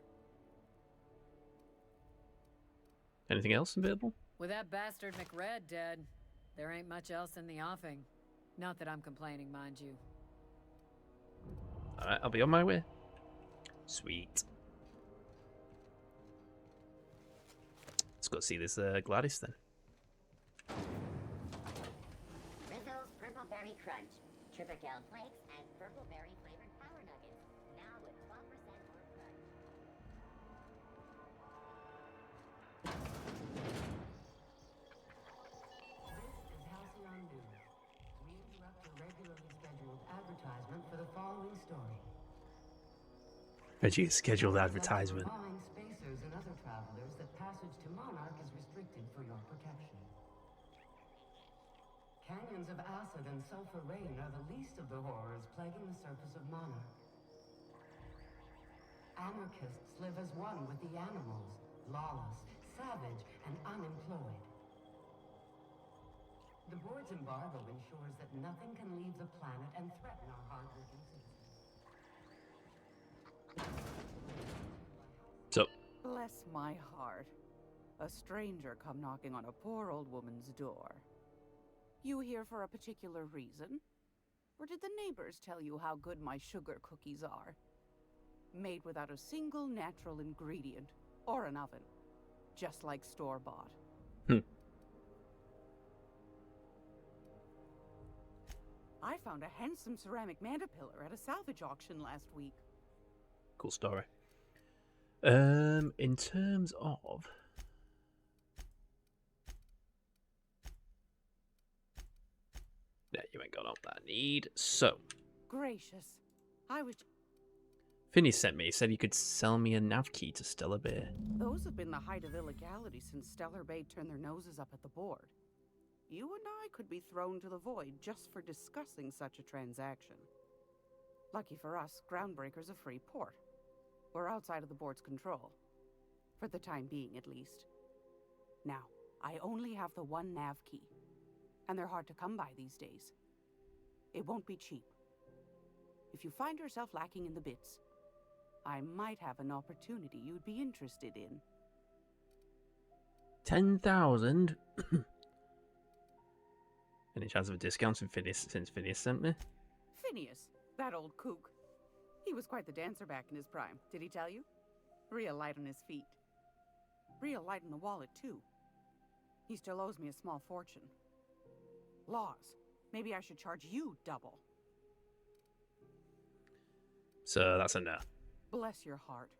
Anything else available? With that bastard McRed dead, there ain't much else in the offing. Not that I'm complaining, mind you. Alright, I'll be on my way. Sweet. Let's go see this Gladys then. Rizzo's Purple Berry Crunch, Triple Flakes, and Purple Berry flavored Power Nuggets. Now with 12% more crunch. This is Halcyon News. We interrupt your regularly scheduled advertisement for the following story. Reggie scheduled advertisement. Remind spacers and other travelers that passage to Monarch is restricted for your protection. Canyons of acid and sulfur rain are the least of the horrors plaguing the surface of Monarch. Anarchists live as one with the animals, lawless, savage, and unemployed. The board's embargo ensures that nothing can leave the planet and threaten our hardworking citizens. So, Bless my heart. A stranger come knocking on a poor old woman's door. You here for a particular reason? Or did the neighbors tell you how good my sugar cookies are? Made without a single natural ingredient or an oven. Just like store-bought. I found a handsome ceramic mandapillar at a salvage auction last week. cool story. In terms of... Yeah, you ain't got all that I need. So, Gracious. I was... Phineas sent me. He said you could sell me a nav key to Stellar Bay. Those have been the height of illegality since Stellar Bay turned their noses up at the board. You and I could be thrown to the void just for discussing such a transaction. Lucky for us, Groundbreaker's a free port. We're outside of the board's control. For the time being, at least. Now, I only have the one nav key. And they're hard to come by these days. It won't be cheap. If you find yourself lacking in the bits, I might have an opportunity you'd be interested in. 10,000? Any chance of a discount since Phineas sent me? Phineas, that old kook. He was quite the dancer back in his prime, did he tell you? Real light on his feet. Real light in the wallet, too. He still owes me a small fortune. Laws. Maybe I should charge you double. So that's a no. Bless your heart.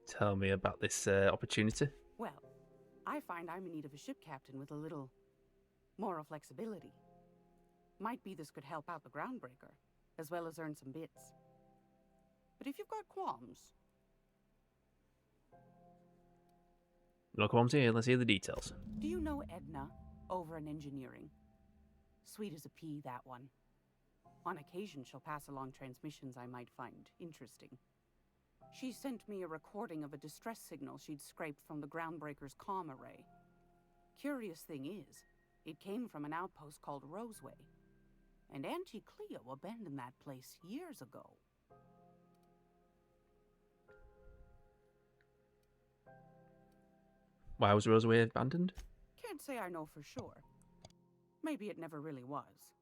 Tell me about this opportunity. Well, I find I'm in need of a ship captain with a little moral flexibility. Might be this could help out the Groundbreaker, as well as earn some bits. But if you've got qualms... No qualms here, let's hear the details. Do you know Edna, over in engineering? Sweet as a pea, that one. On occasion, she'll pass along transmissions I might find interesting. She sent me a recording of a distress signal she'd scraped from the Groundbreaker's comm array. Curious thing is, it came from an outpost called Roseway. And Auntie Cleo abandoned that place years ago. Why was Roseway abandoned? Can't say I know for sure. Maybe it never really was.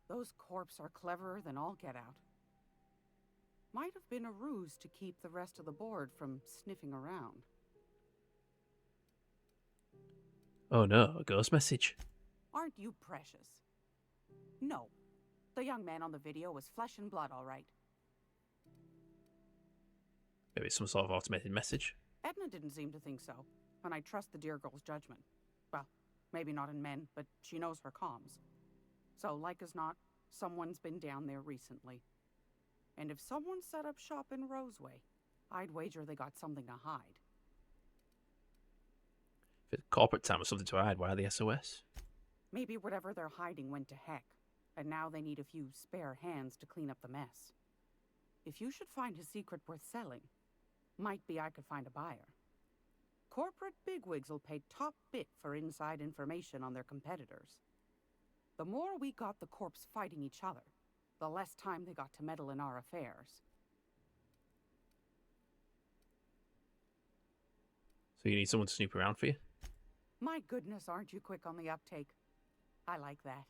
Those corps are cleverer than all get out. Might have been a ruse to keep the rest of the board from sniffing around. Oh no, a ghost message. Aren't you precious? No. The young man on the video was flesh and blood, all right. Maybe some sort of automated message. Edna didn't seem to think so, and I trust the dear girl's judgment. Well, maybe not in men, but she knows her comms. So, like as not, someone's been down there recently. And if someone set up shop in Roseway, I'd wager they got something to hide. If it's corporate time or something to hide, why are they SOS? Maybe whatever they're hiding went to heck, and now they need a few spare hands to clean up the mess. If you should find a secret worth selling, might be I could find a buyer. Corporate bigwigs will pay top bit for inside information on their competitors. The more we got the corps fighting each other, the less time they got to meddle in our affairs. So you need someone to snoop around for you? My goodness, aren't you quick on the uptake? I like that.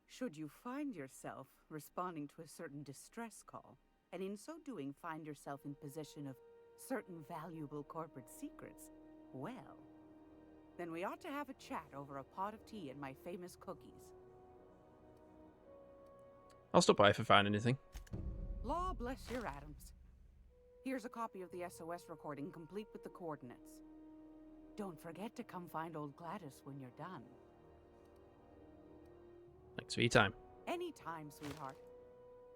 Should you find yourself responding to a certain distress call, and in so doing find yourself in possession of certain valuable corporate secrets, well, then we ought to have a chat over a pot of tea and my famous cookies. I'll stop by if I find anything. Law bless your atoms. Here's a copy of the SOS recording, complete with the coordinates. Don't forget to come find old Gladys when you're done. Thanks for your time. Anytime, sweetheart.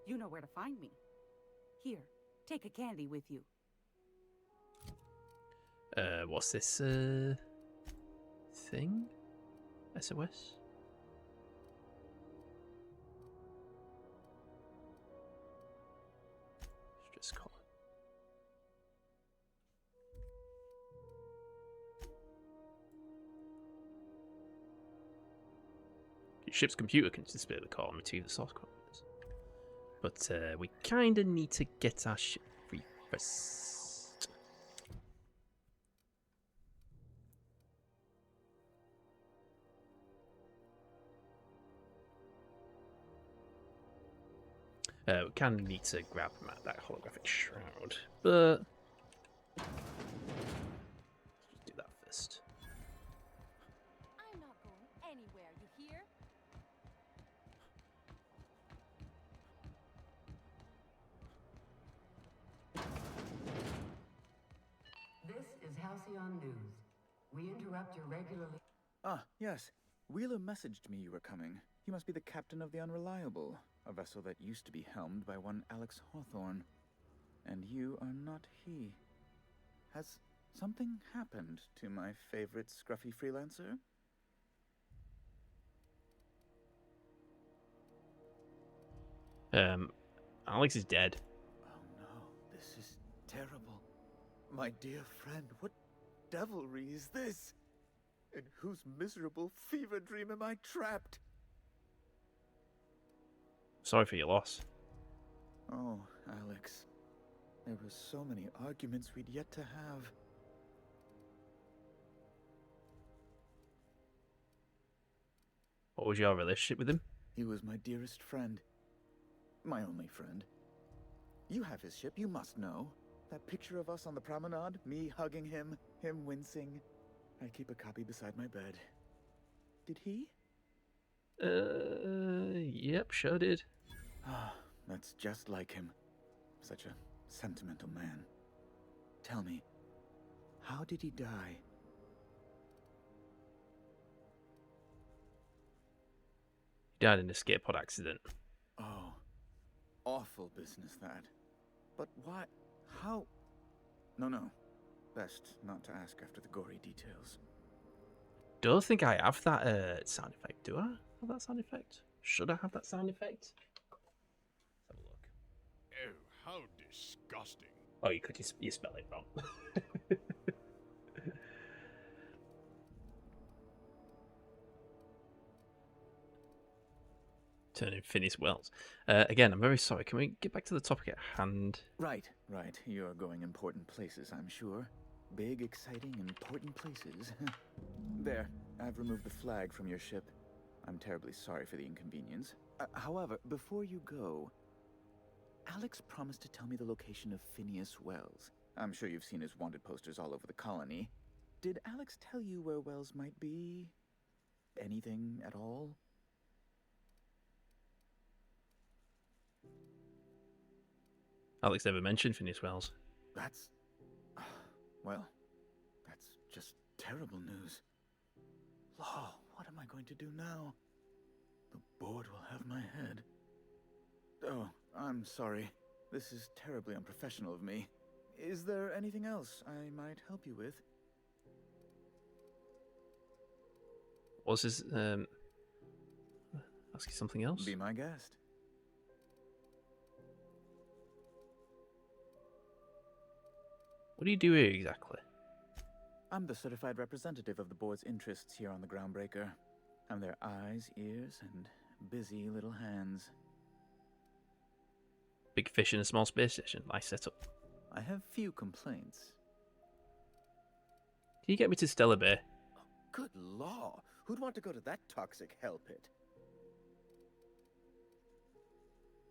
You know where to find me. Here, take a candy with you. What's this, thing? SOS? Stress call. Your ship's computer can display the call and retrieve the source coordinates. But we kinda need to get our ship free first. We kind of need to grab that holographic shroud, but let's do that first. I'm not going anywhere, you hear? This is Halcyon News. We interrupt your regularly... Ah, yes. Wheeler messaged me you were coming. You must be the captain of the Unreliable, a vessel that used to be helmed by one Alex Hawthorne. And you are not he. Has something happened to my favorite scruffy freelancer? Alex is dead. Oh no, this is terrible. My dear friend, what devilry is this? In whose miserable fever dream am I trapped? Sorry for your loss. Oh, Alex. There were so many arguments we'd yet to have. What was your relationship with him? He was my dearest friend. My only friend. You have his ship, you must know. That picture of us on the promenade, me hugging him, him wincing. I keep a copy beside my bed. Did he? Yep, sure did. Ah, that's just like him. Such a sentimental man. Tell me, how did he die? He died in an escape pod accident. Oh, awful business that. But why? How? No. Best not to ask after the gory details. Don't think I have that sound effect. Do I have that sound effect? Should I have that sound effect? Let's have a look. Oh, how disgusting. Oh, you could. You spell it wrong. Turning Phineas Wells. Again, I'm very sorry. Can we get back to the topic at hand? Right. You're going important places, I'm sure. Big, exciting, important places. There, I've removed the flag from your ship. I'm terribly sorry for the inconvenience. However, before you go, Alex promised to tell me the location of Phineas Wells. I'm sure you've seen his wanted posters all over the colony. Did Alex tell you where Wells might be? Anything at all? Alex never mentioned Phineas Wells. That's... well, that's just terrible news. Law, what am I going to do now? The board will have my head. Oh, I'm sorry. This is terribly unprofessional of me. Is there anything else I might help you with? Was this, ask you something else? Be my guest. What do you do here exactly? I'm the certified representative of the board's interests here on the Groundbreaker. have their eyes, ears, and busy little hands. Big fish in a small space station. Nice setup. I have few complaints. Can you get me to Stellar Bay? Good law. Who'd want to go to that toxic hell pit?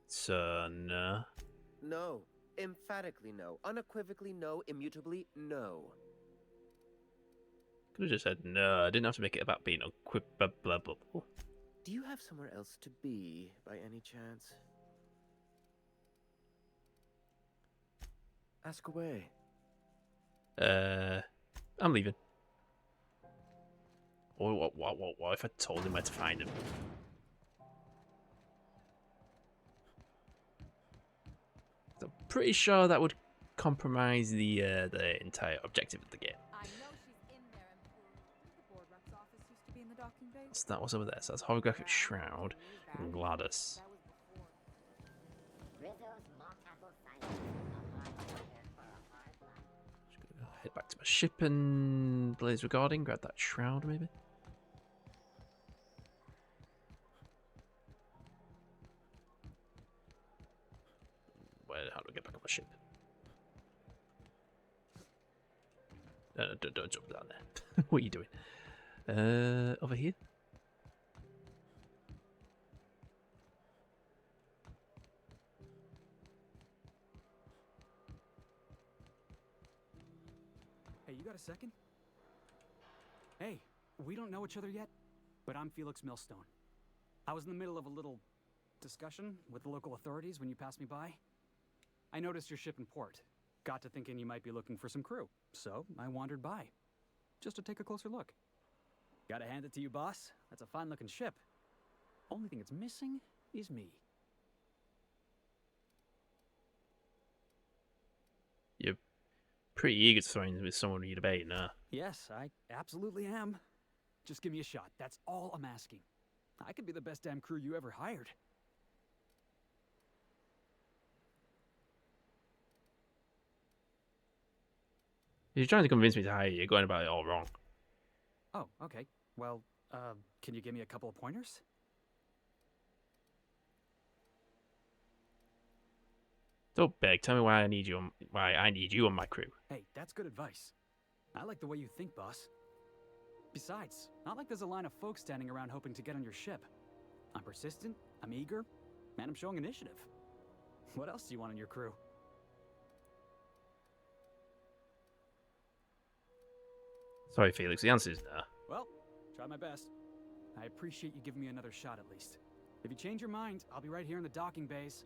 So, no. No. Emphatically no. Unequivocally no. Immutably no. Could have just said no. I didn't have to make it about being unquibblable. Do you have somewhere else to be, by any chance? Ask away. I'm leaving. What if I told him where to find him? I'm pretty sure that would compromise the entire objective of the game. I know she's in there, and the board rep's office used to be in the docking bay. So that was over there. So that's Holographic Shroud and Gladys. Just gonna head back to my ship and Blaze Regarding. Grab that shroud, maybe. How do I get back on my ship? No, don't jump down there. What are you doing? Over here? Hey, you got a second? Hey, we don't know each other yet, but I'm Felix Millstone. I was in the middle of a little discussion with the local authorities when you passed me by. I noticed your ship in port. Got to thinking you might be looking for some crew, so I wandered by, just to take a closer look. Gotta hand it to you, boss. That's a fine-looking ship. Only thing it's missing is me. You're pretty eager to throw in with someone you debate, nah? Yes, I absolutely am. Just give me a shot. That's all I'm asking. I could be the best damn crew you ever hired. You're trying to convince me to hire you. You're going about it all wrong. Oh, okay. Well, can you give me a couple of pointers? Don't beg. Tell me why I need you on my crew. Hey, that's good advice. I like the way you think, boss. Besides, not like there's a line of folks standing around hoping to get on your ship. I'm persistent, I'm eager, and I'm showing initiative. What else do you want on your crew? Sorry, Felix. The answer is no. Well, try my best. I appreciate you giving me another shot at least. If you change your mind, I'll be right here in the docking bays.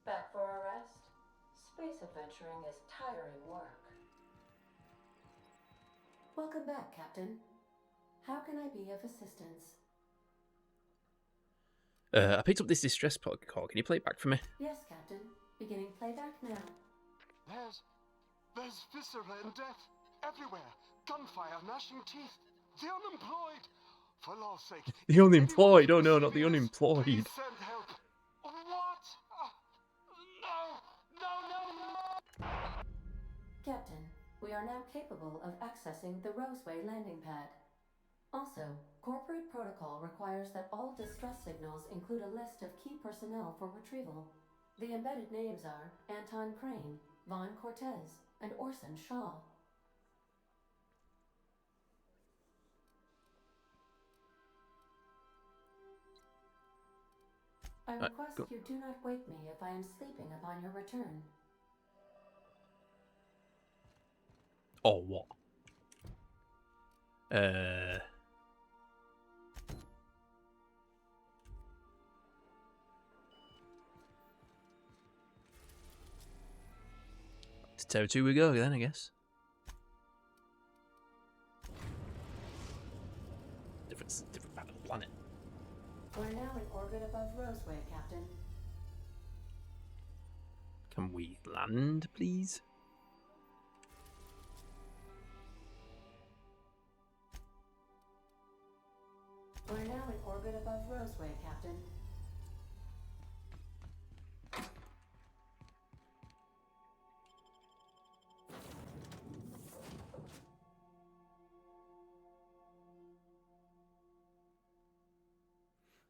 Back for a rest? Space adventuring is tiring work. Welcome back, Captain. How can I be of assistance? I picked up this distress call. Can you play it back for me? Yes, Captain. Beginning playback now. There's viscera and death everywhere. Gunfire, gnashing teeth. The unemployed. For law's sake. The unemployed. Oh no, not the unemployed. Please send help. What? No. Captain, we are now capable of accessing the Roseway landing pad. Also, corporate protocol requires that all distress signals include a list of key personnel for retrieval. The embedded names are Anton Crane, Vaughn Cortez, and Orson Shaw. I request you do not wake me if I am sleeping upon your return. Or what? To Terra 2 we go then, I guess. Different part of the planet. We're now in orbit above Roseway, Captain. Can we land, please? We're now in orbit above Roseway, Captain.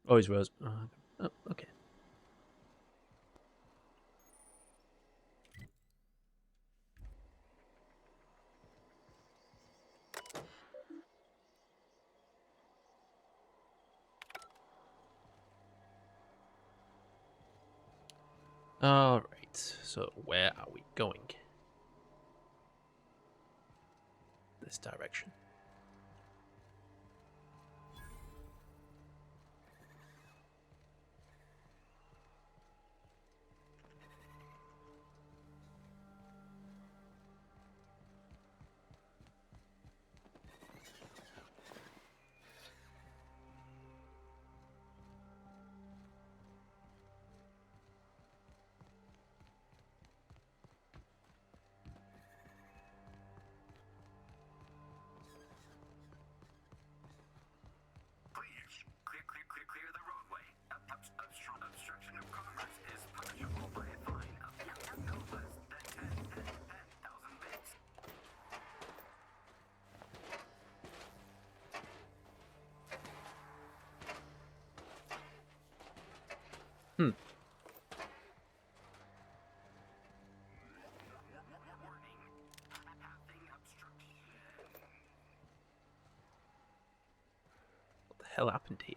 Always Rose. Oh, okay. Alright, so where are we going? This direction. Clear the roadway. Obstruction of commerce is punishable by a fine of no less than 10,000 bits. What the hell happened here?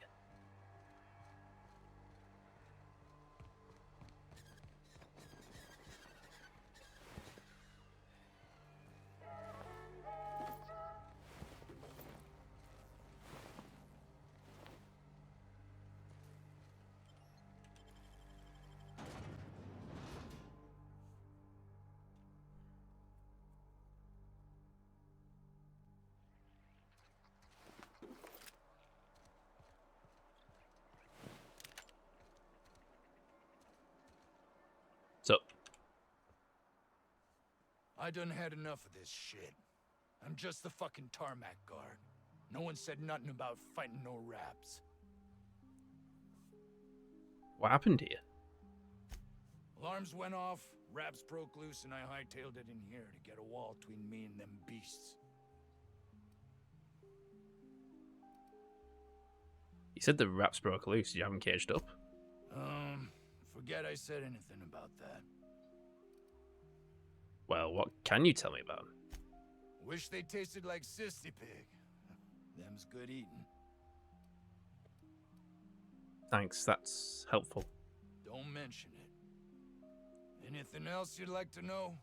So, I done had enough of this shit. I'm just the fucking tarmac guard. No one said nothing about fighting no raps. what happened here? Alarms went off, raps broke loose, and I hightailed it in here to get a wall between me and them beasts. You said the raps broke loose. You haven't caged up. Forget I said anything about that. Well, what can you tell me about them? Wish they tasted like Sissy Pig. Them's good eating. Thanks, that's helpful. Don't mention it. Anything else you'd like to know?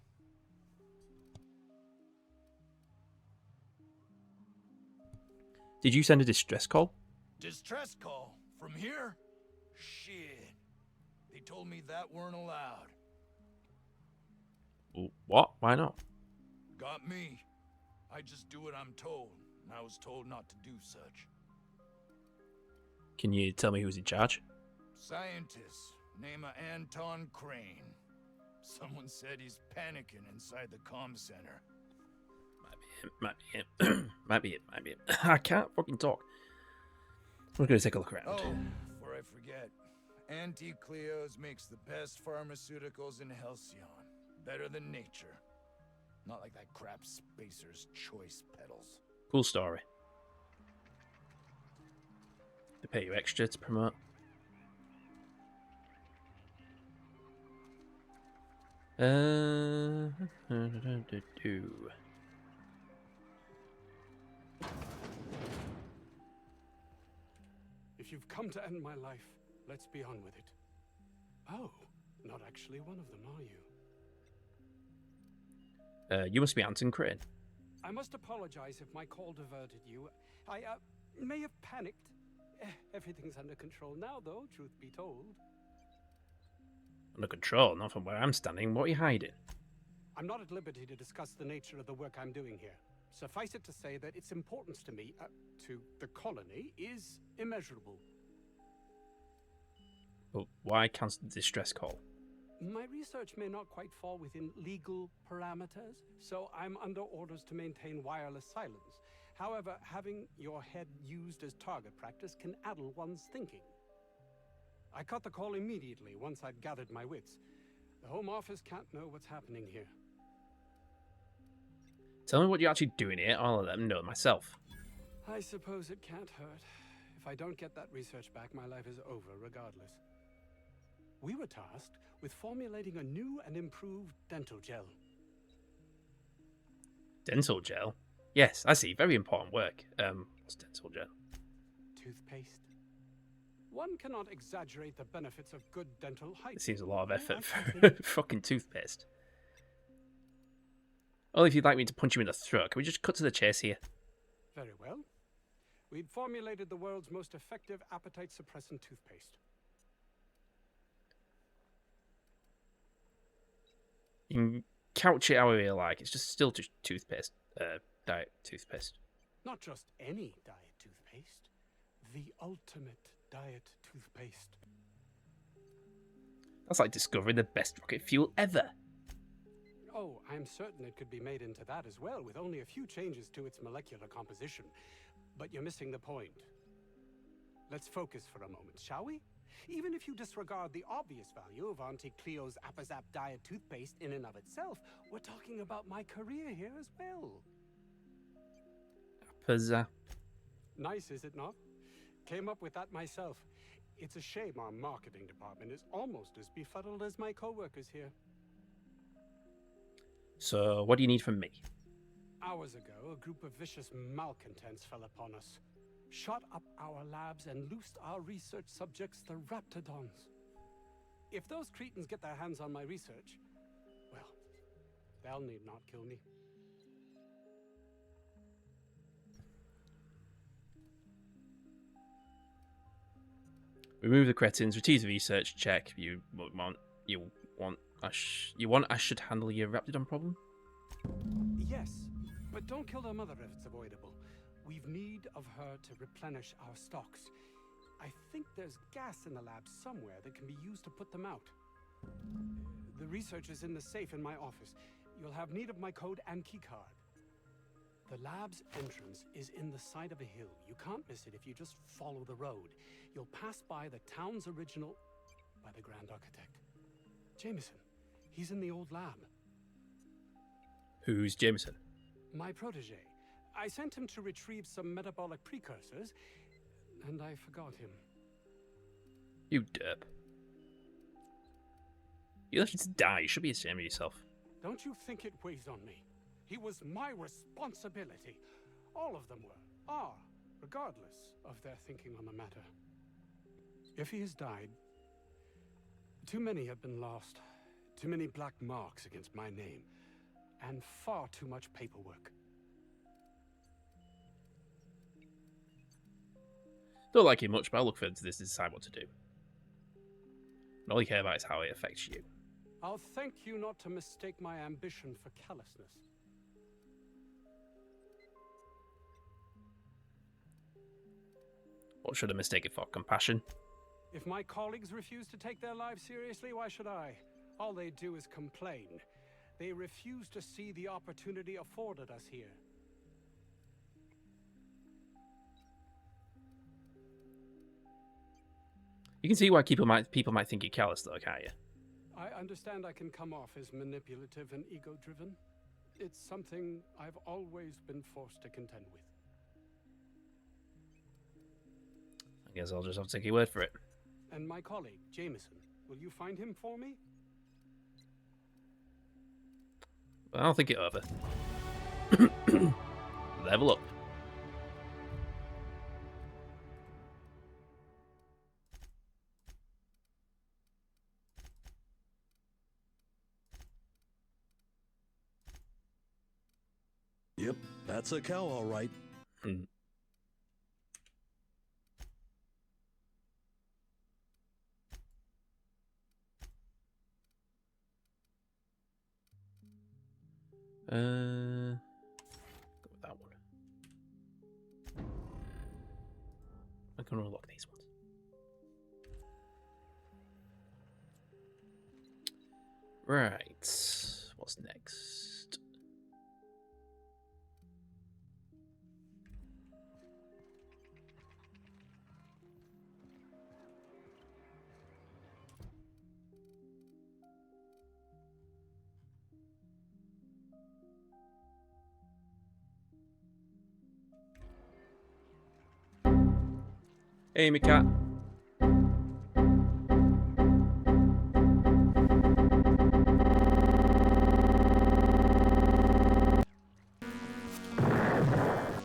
Did you send a distress call? Distress call? From here? Shit. They told me that weren't allowed. What? Why not? Got me. I just do what I'm told, and I was told not to do such. Can you tell me who's in charge? Scientist, name of Anton Crane. Someone said he's panicking inside the comm center. Might be it. Might be it. I can't fucking talk. We're gonna take a look around. Oh, before I forget, Anti-Cleos makes the best pharmaceuticals in Halcyon. Better than nature. Not like that crap Spacer's Choice pedals. Cool story. They pay you extra to promote. If you've come to end my life, let's be on with it. Oh, not actually one of them, are you? You must be Anton Crane. I must apologize if my call diverted you. I may have panicked. Everything's under control now, though, truth be told. Under control, not from where I'm standing. What are you hiding? I'm not at liberty to discuss the nature of the work I'm doing here. Suffice it to say that its importance to me, to the colony, is immeasurable. But why cancel the distress call? My research may not quite fall within legal parameters, so I'm under orders to maintain wireless silence. However, having your head used as target practice can addle one's thinking. I cut the call immediately once I'd gathered my wits. The Home Office can't know what's happening here. Tell me what you're actually doing here. I'll let them know myself. I suppose it can't hurt. If I don't get that research back, my life is over regardless. We were tasked with formulating a new and improved dental gel. Dental gel? Yes, I see. Very important work. What's dental gel? Toothpaste. One cannot exaggerate the benefits of good dental hygiene. It seems a lot of effort for fucking toothpaste. Only if you'd like me to punch you in the throat. Can we just cut to the chase here? Very well. We'd formulated the world's most effective appetite-suppressant toothpaste. You can couch it however you like. It's just still just toothpaste. Diet toothpaste. Not just any diet toothpaste. The ultimate diet toothpaste. That's like discovering the best rocket fuel ever. Oh, I'm certain it could be made into that as well, with only a few changes to its molecular composition. But you're missing the point. Let's focus for a moment, shall we? Even if you disregard the obvious value of Auntie Cleo's Appazap diet toothpaste in and of itself, we're talking about my career here as well. Appazap. Nice, is it not? Came up with that myself. It's a shame our marketing department is almost as befuddled as my co-workers here. So, what do you need from me? Hours ago, a group of vicious malcontents fell upon us, shot up our labs and loosed our research subjects, the Raptidons. If those cretins get their hands on my research, well, they'll need not kill me. Remove the cretins, retrieve the research, check. You want I should handle your Raptidon problem? Yes, but don't kill their mother if it's avoidable. We've need of her to replenish our stocks. I think there's gas in the lab somewhere that can be used to put them out. The research is in the safe in my office. You'll have need of my code and keycard. The lab's entrance is in the side of a hill. You can't miss it if you just follow the road. You'll pass by the town's original, by the Grand Architect. Jameson, he's in the old lab. Who's Jameson? My protege. I sent him to retrieve some metabolic precursors, and I forgot him. You derp. You left him to die. You should be ashamed of yourself. Don't you think it weighs on me? He was my responsibility. All of them are, regardless of their thinking on the matter. If he has died, too many have been lost. Too many black marks against my name. And far too much paperwork. Don't like him much, but I'll look forward to this to decide what to do. And all you care about is how it affects you. I'll thank you not to mistake my ambition for callousness. What should I mistake it for? Compassion? If my colleagues refuse to take their lives seriously, why should I? All they do is complain. They refuse to see the opportunity afforded us here. You can see why people might think you're callous, though, can't you? I understand I can come off as manipulative and ego-driven. It's something I've always been forced to contend with. I guess I'll just have to take your word for it. And my colleague, Jameson, will you find him for me? I'll think it over. Level up. Yep, that's a cow, all right. Go with that one. I can unlock these ones. Right. What's next? Hey, my cat.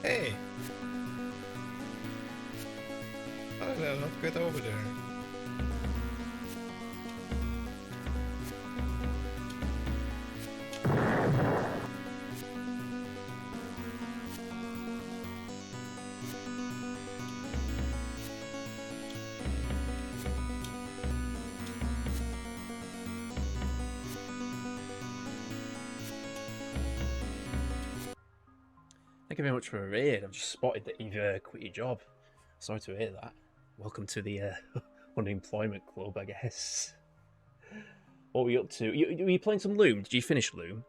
Hey! How did I not get over there? Thank you very much for a raid. I've just spotted that you've quit your job. Sorry to hear that. Welcome to the unemployment club, I guess. What were you up to? Were you playing some Loom? Did you finish Loom?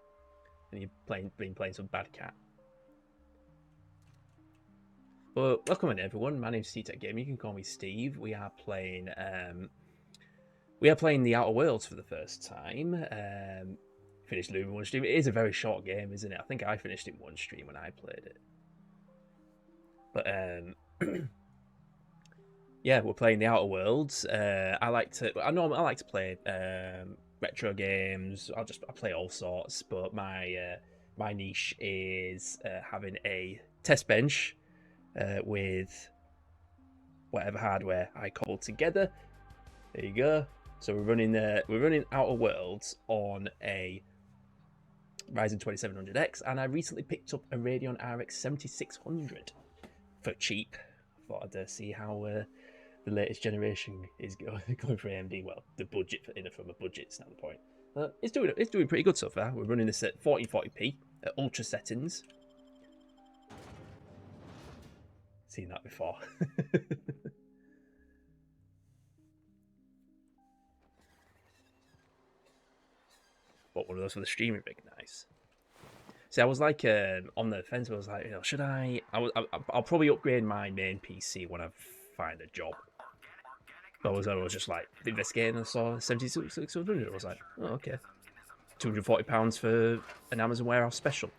And you've been playing some Bad Cat. Well, welcome in everyone. My name's C-Tech Game. You can call me Steve. We are playing The Outer Worlds for the first time. Finished Loom in one stream. It is a very short game, isn't it? I think I finished it in one stream when I played it. But yeah, we're playing The Outer Worlds. I like to play retro games. I play all sorts, but my niche is having a test bench with whatever hardware I cobbled together. There you go. So we're running Outer Worlds on a Ryzen 2700X, and I recently picked up a Radeon RX 7600 for cheap. Thought I'd see how the latest generation is going for AMD. Well, the budget from a budget is not the point. It's doing pretty good so far. We're running this at 1440p at ultra settings. Seen that before. Bought one of those for the streaming rig. Nice. See, I was like on the fence. I was like, should I? I'll probably upgrade my main PC when I find a job. But I was just like investigating and saw 7600. I was like, oh, okay, £240 for an Amazon warehouse special.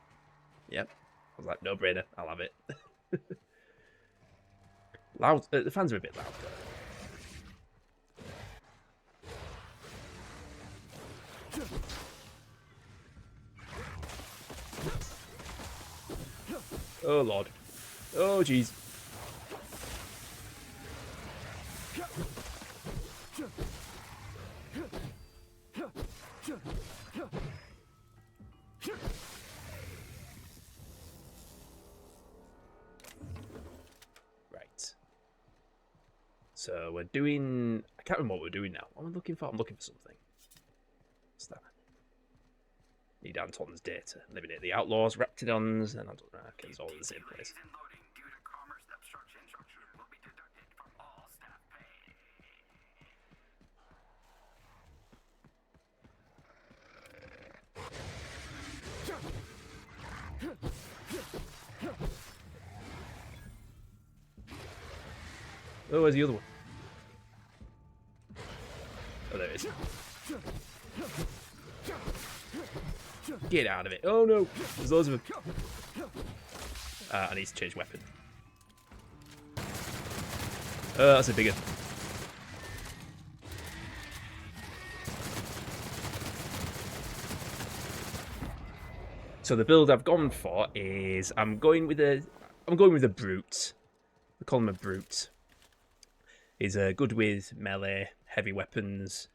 Yep. I was like, no brainer. I'll have it. Loud. The fans are a bit loud though. Oh lord. Oh jeez. Right. So we're doing... I can't remember what we're doing now. What am I looking for? I'm looking for something. What's that? Need Anton's data. Living it. The Outlaws, Raptidons, and I don't know. Okay, it's all in the same place. Oh, where's the other one? Oh, there it is. Get out of it. Oh no, there's loads of them. I need to change weapon. That's a bigger. So the build I've gone for is I'm going with a brute. We call him a brute. He's good with melee, heavy weapons,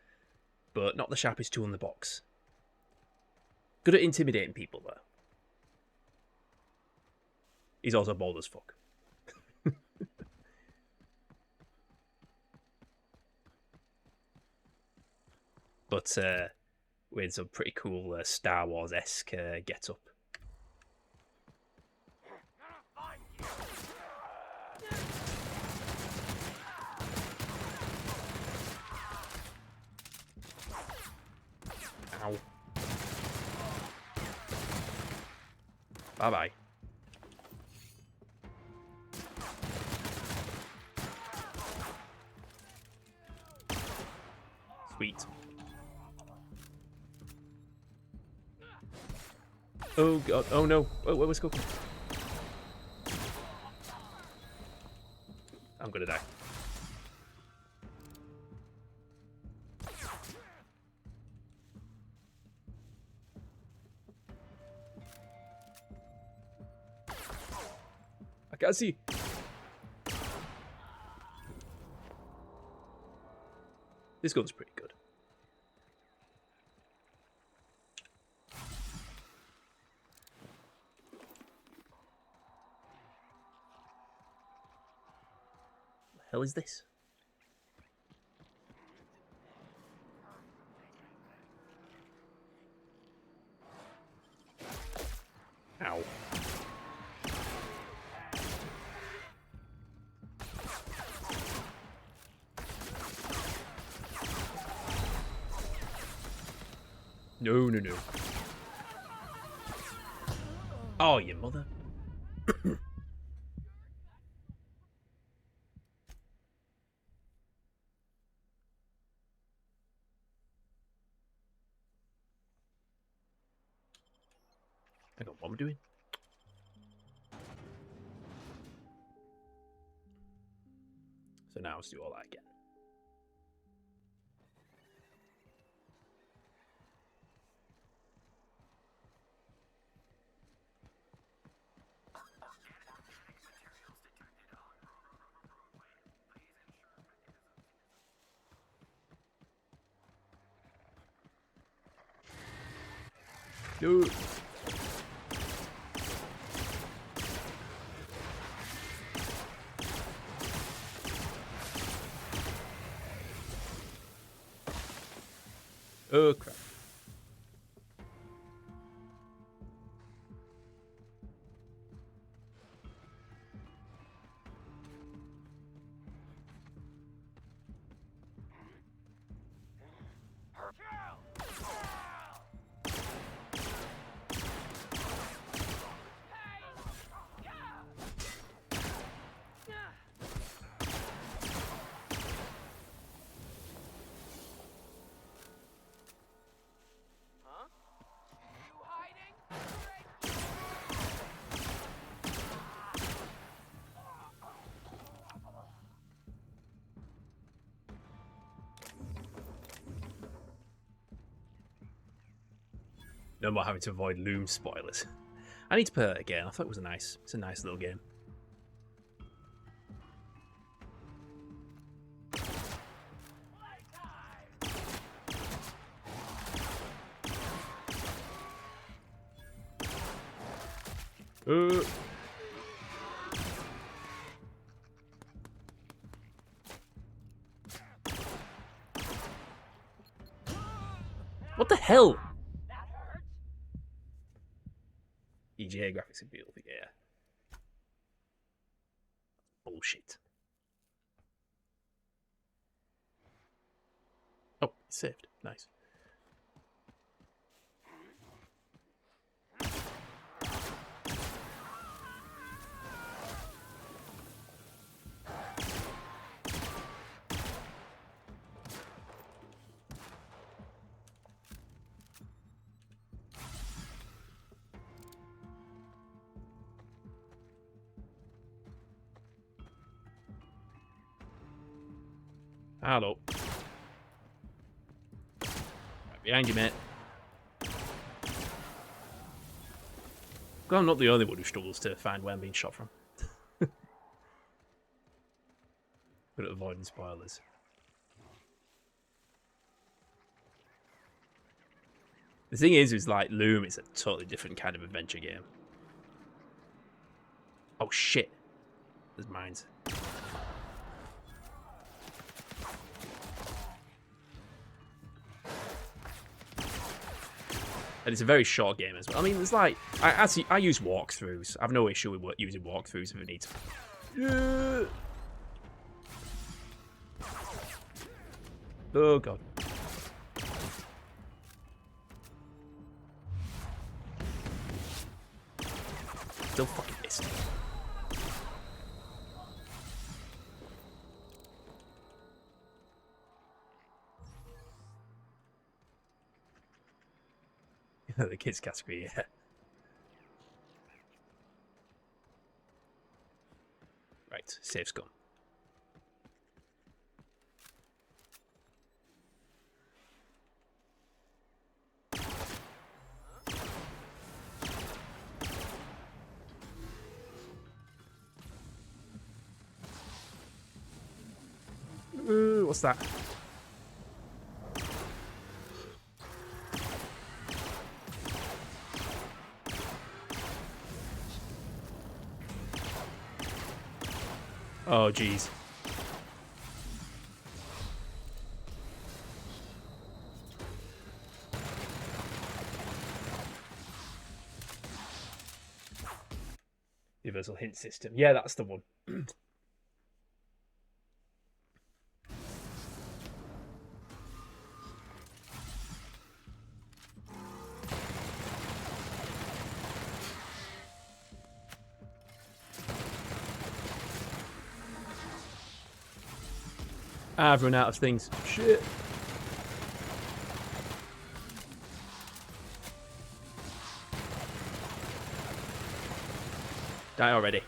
but not the sharpest tool in the box. Good at intimidating people, though. He's also bold as fuck. But with some pretty cool Star Wars-esque get-up. Ow. Bye-bye. Sweet. Oh god, oh no. Oh, where was Cookie? I'm gonna die. I can't see. This gun's pretty good. What the hell is this? Ow. No, no, no. Oh, your mother. Hang on, what am I doing? So now let's do all that again. No. Oh crap. No more having to avoid Loom spoilers. I need to play it again. I thought it's a nice little game. What the hell? EGA graphics are beautiful, yeah. Bullshit. Oh, it's saved. Nice. Hello. Right behind you, mate. Well, I'm not the only one who struggles to find where I'm being shot from. Good at avoiding spoilers. The thing is like Loom is a totally different kind of adventure game. Oh shit. There's mines. And it's a very short game as well. I mean, it's like I use walkthroughs. I have no issue with using walkthroughs if I need to. Yeah. Oh god. Still fucking missed. The kids category, yeah. Right, save scum. Ooh, what's that? Oh, jeez. Universal hint system. Yeah, that's the one. I've run out of things. Shit. Die already.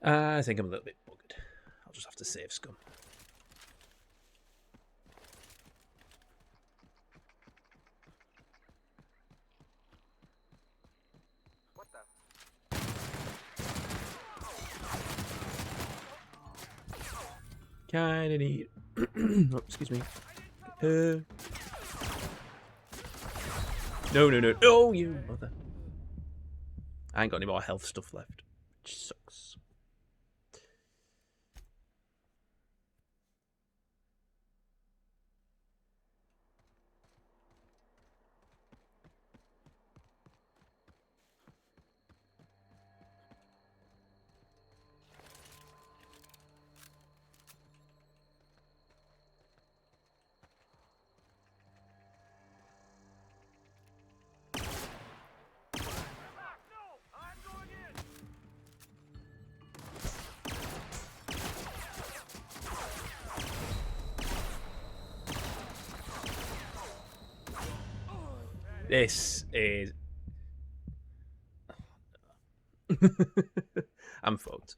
I think I'm a little bit buggered. I'll just have to save scum. What the? Kinda need. Oh, excuse me. No, no, no. Oh, you mother. I ain't got any more health stuff left, which sucks. This is... I'm fucked.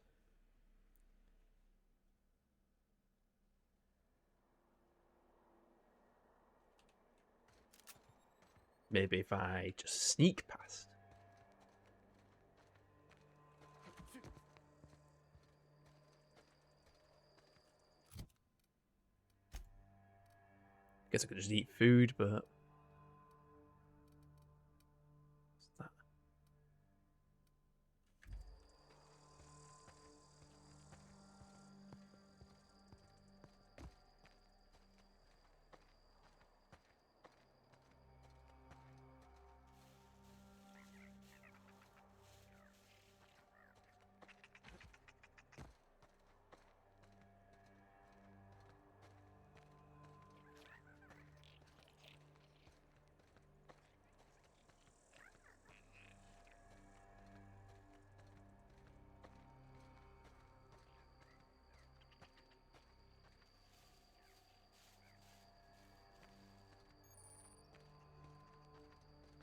Maybe if I just sneak past. Guess I could just eat food, but...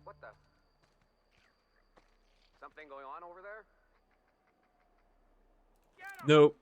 What the? Something going on over there? Nope.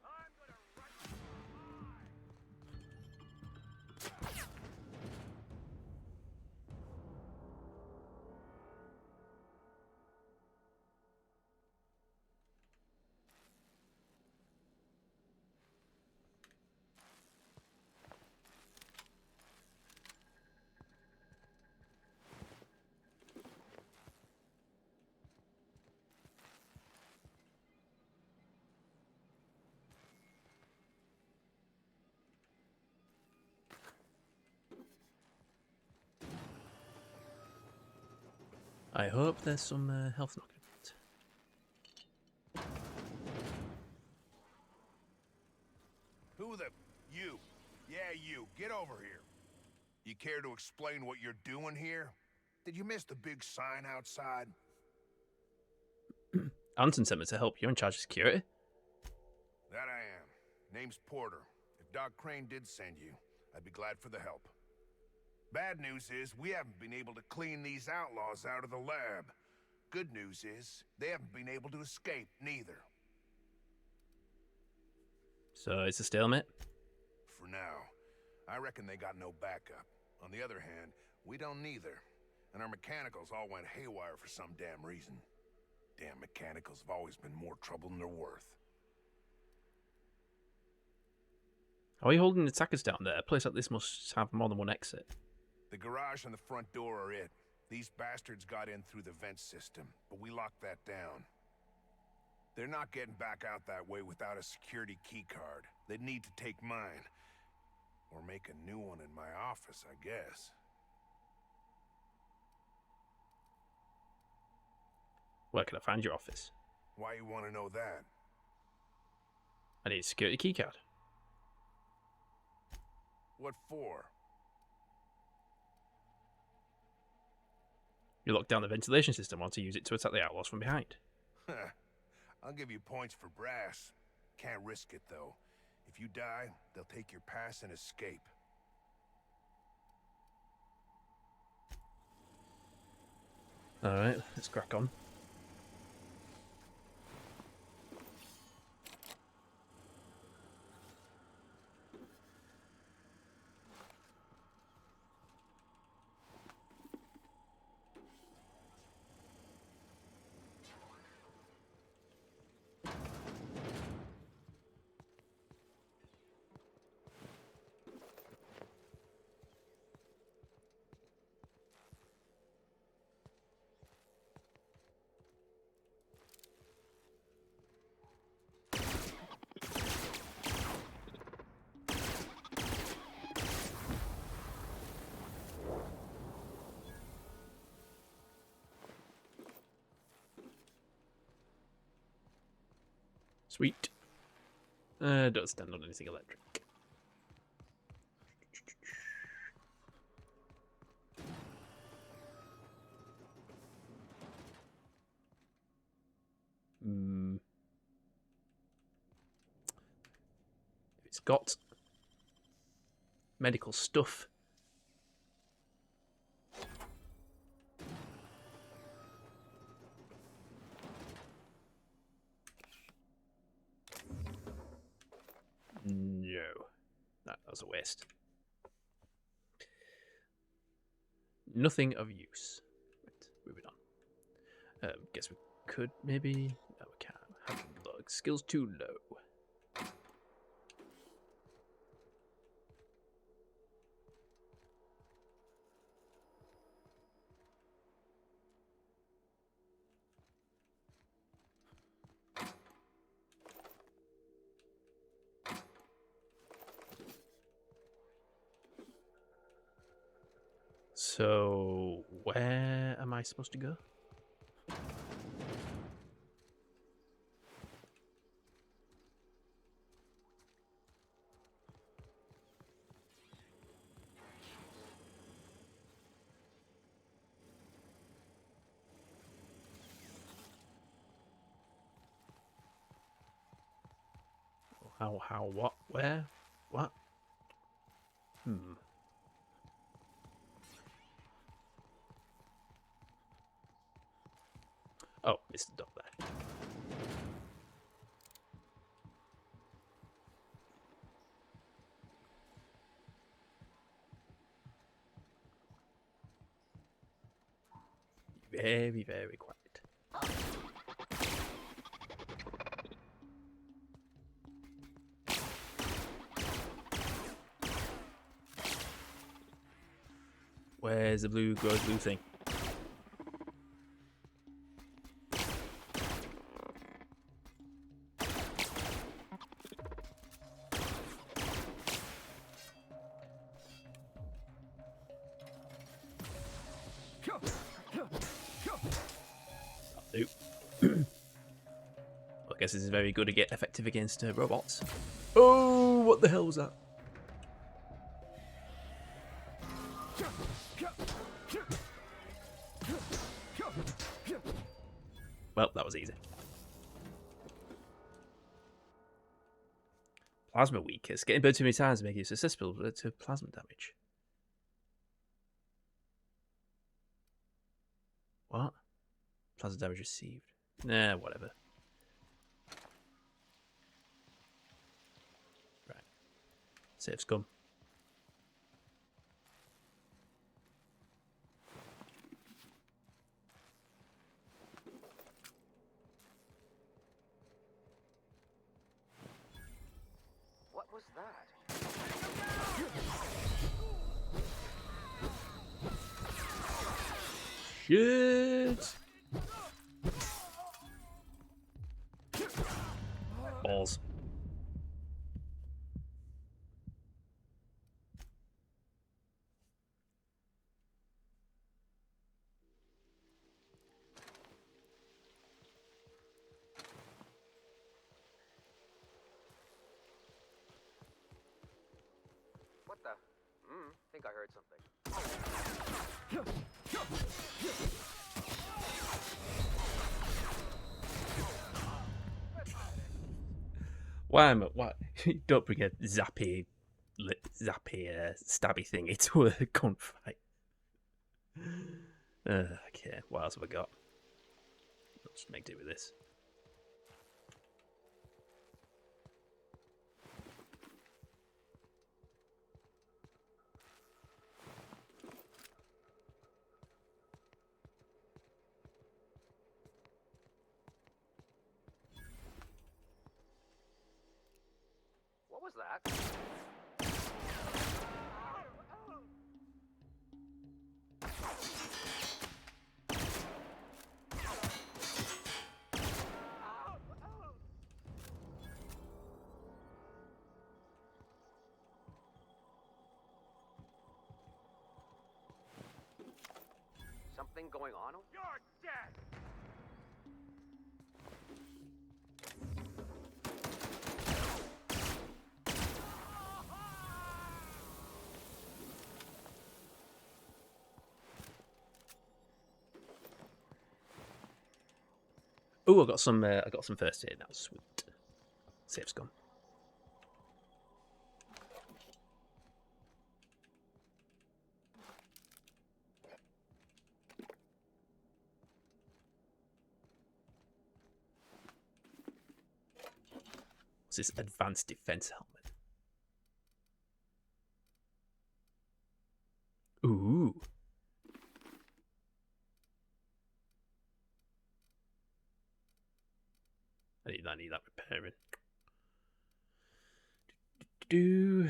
I hope there's some health knocking about. Who the... You. Yeah, you. Get over here. You care to explain what you're doing here? Did you miss the big sign outside? Anton sent me to help. You're in charge of security? That I am. Name's Porter. If Doc Crane did send you, I'd be glad for the help. Bad news is, we haven't been able to clean these outlaws out of the lab. Good news is, they haven't been able to escape, neither. So it's a stalemate? For now. I reckon they got no backup. On the other hand, we don't neither. And our mechanicals all went haywire for some damn reason. Damn mechanicals have always been more trouble than they're worth. How are you holding the attackers down there? A place like this must have more than one exit. The garage and the front door are it. These bastards got in through the vent system, but we locked that down. They're not getting back out that way without a security keycard. They'd need to take mine. Or make a new one in my office, I guess. Where can I find your office? Why you want to know that? I need a security keycard. What for? You locked down the ventilation system. Want to use it to attack the outlaws from behind. I'll give you points for brass. Can't risk it, though. If you die, they'll take your pass and escape. Alright, let's crack on. Sweet. Don't stand on anything electric. It's got medical stuff. No. That was a waste. Nothing of use. Right, moving on. Guess we could maybe... No, we can't. Having log. Skills too low. So, where am I supposed to go? How, what, where, what? Oh, it's up there. Very, very quiet. Where's the blue thing? Nope. Well, I guess this is very good effective against robots. Oh, what the hell was that? Well, that was easy. Plasma weakness. Getting burned too many times makes you susceptible to plasma damage. What? Plasma damage received. Nah, whatever. Right. Save scum. What was that? Shit! Balls. What the? Think I heard something. Why am I? What? Don't bring a zappy stabby thing into a gunfight. Okay, what else have I got? Let's just make do with this. What was that? Something going on? You're dead! Oh, I got some first aid now. Sweet. Save scum. What's this advanced defense helmet? Ooh. I need that repairing. Do.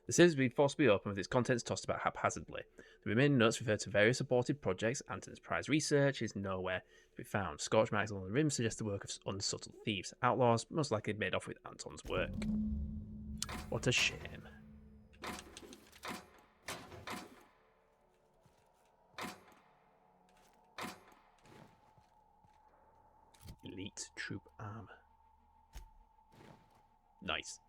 The series has been forced to be open with its contents tossed about haphazardly. The remaining notes refer to various aborted projects. Anton's prize research is nowhere to be found. Scorch marks along the rim suggest the work of unsubtle thieves. Outlaws most likely made off with Anton's work. What a shame. Elite troop armor. Nice.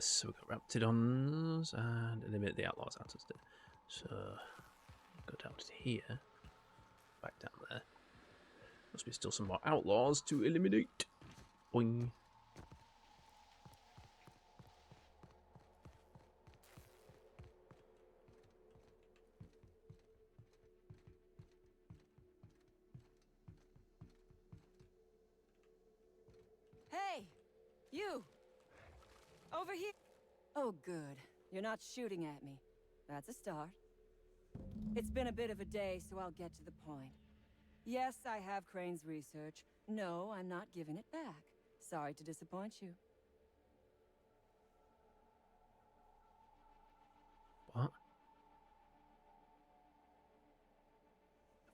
So we've got Raptidons and eliminate the outlaws. So good. down to here. Back down there. Must be still some more outlaws to eliminate. Boing. Hey! You! Over here! Oh, good. You're not shooting at me. That's a start. It's been a bit of a day, so I'll get to the point. Yes, I have Crane's research. No, I'm not giving it back. Sorry to disappoint you. What?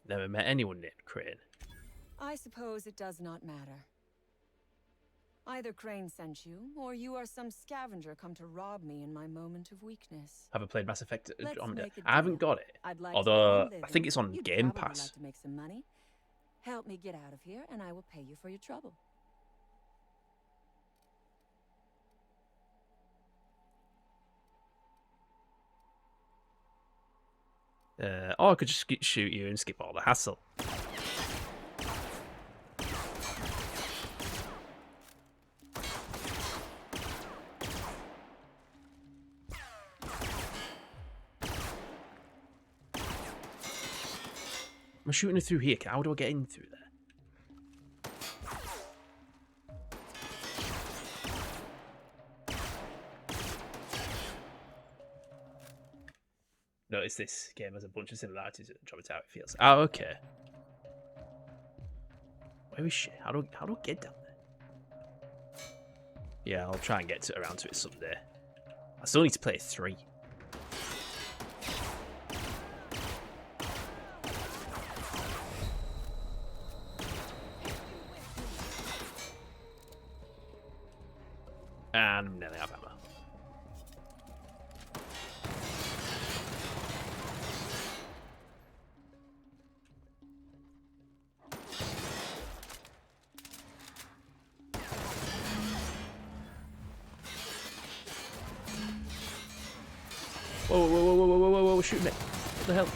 Never met anyone named Crane. I suppose it does not matter. Either Crane sent you, or you are some scavenger come to rob me in my moment of weakness. Haven't played Mass Effect Let's Andromeda. make a I haven't deal. got it. I'd like Although to earn I think it's on You'd Game probably Pass. like to make some money. Help me get out of here, and I will pay you for your trouble. Or I could just shoot you and skip all the hassle. I'm shooting it through here. How do I get in through there? Notice this game has a bunch of similarities to Andromeda. How it feels. Oh, okay. Where is she? How do I get down there? Yeah, I'll try and get around to it someday. I still need to play 3. And I'm nearly out of ammo. Whoa, whoa, whoa, whoa, whoa, whoa, whoa, whoa, shoot me. What the hell?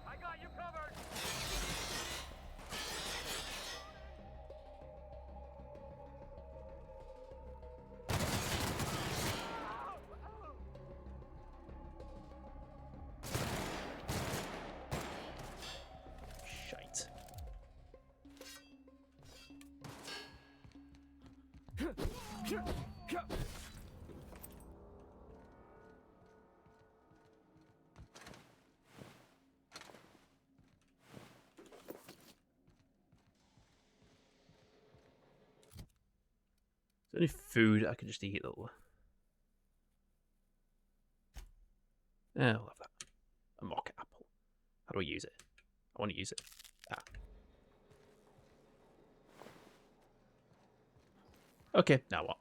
I got you covered. Shite. Is there any food I could just eat though? Yeah, I'll have that. A mock apple. How do I use it? I want to use it. Ah. Okay, now what?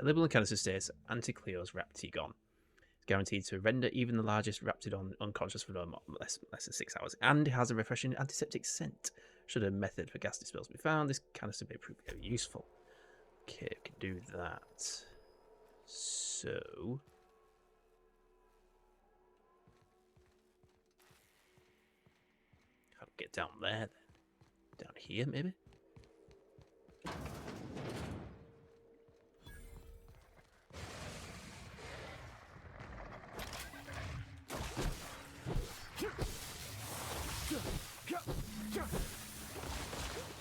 A label and canister states Anti-Cleo's Raptigon. It's guaranteed to render even the largest Raptidon unconscious for less than 6 hours, and it has a refreshing antiseptic scent. Should a method for gas disposal be found, this canister may prove very useful. Okay, we can do that. So... how do we get down there then? Down here, maybe?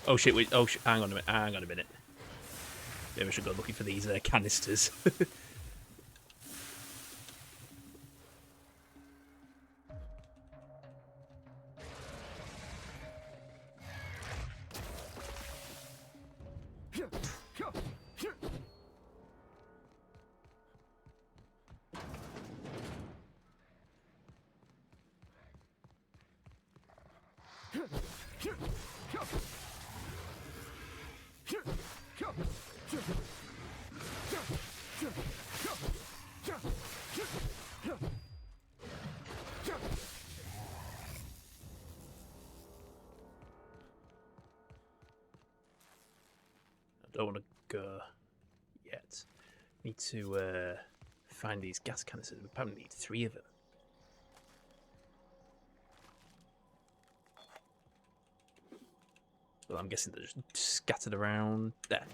Oh shit, wait, oh hang on a minute. Maybe I should go looking for these canisters. I don't want to go yet. Need to find these gas canisters. We probably need 3 of them. Well, I'm guessing they're just scattered around there.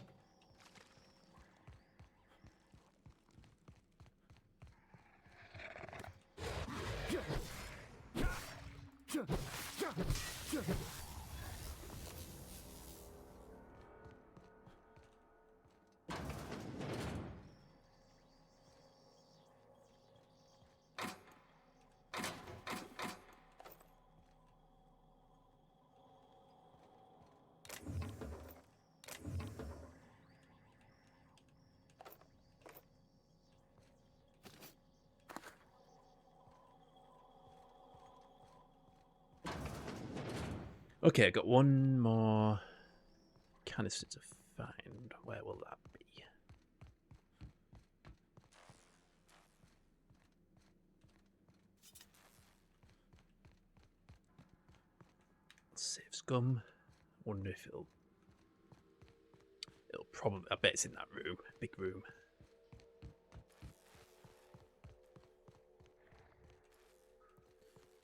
Okay, I got one more canister to find. Where will that be? Save scum. Wonder if it'll probably. I bet it's in that room, big room.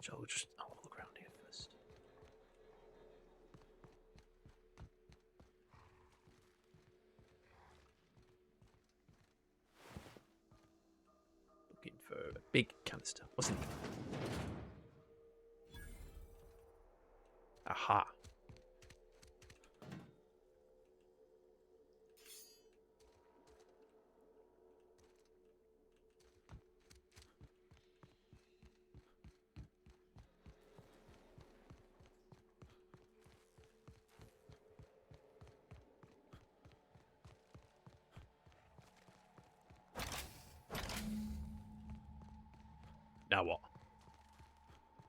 Shall we just? I'll look around here first. Looking for a big canister. What's in it? Aha. Now what?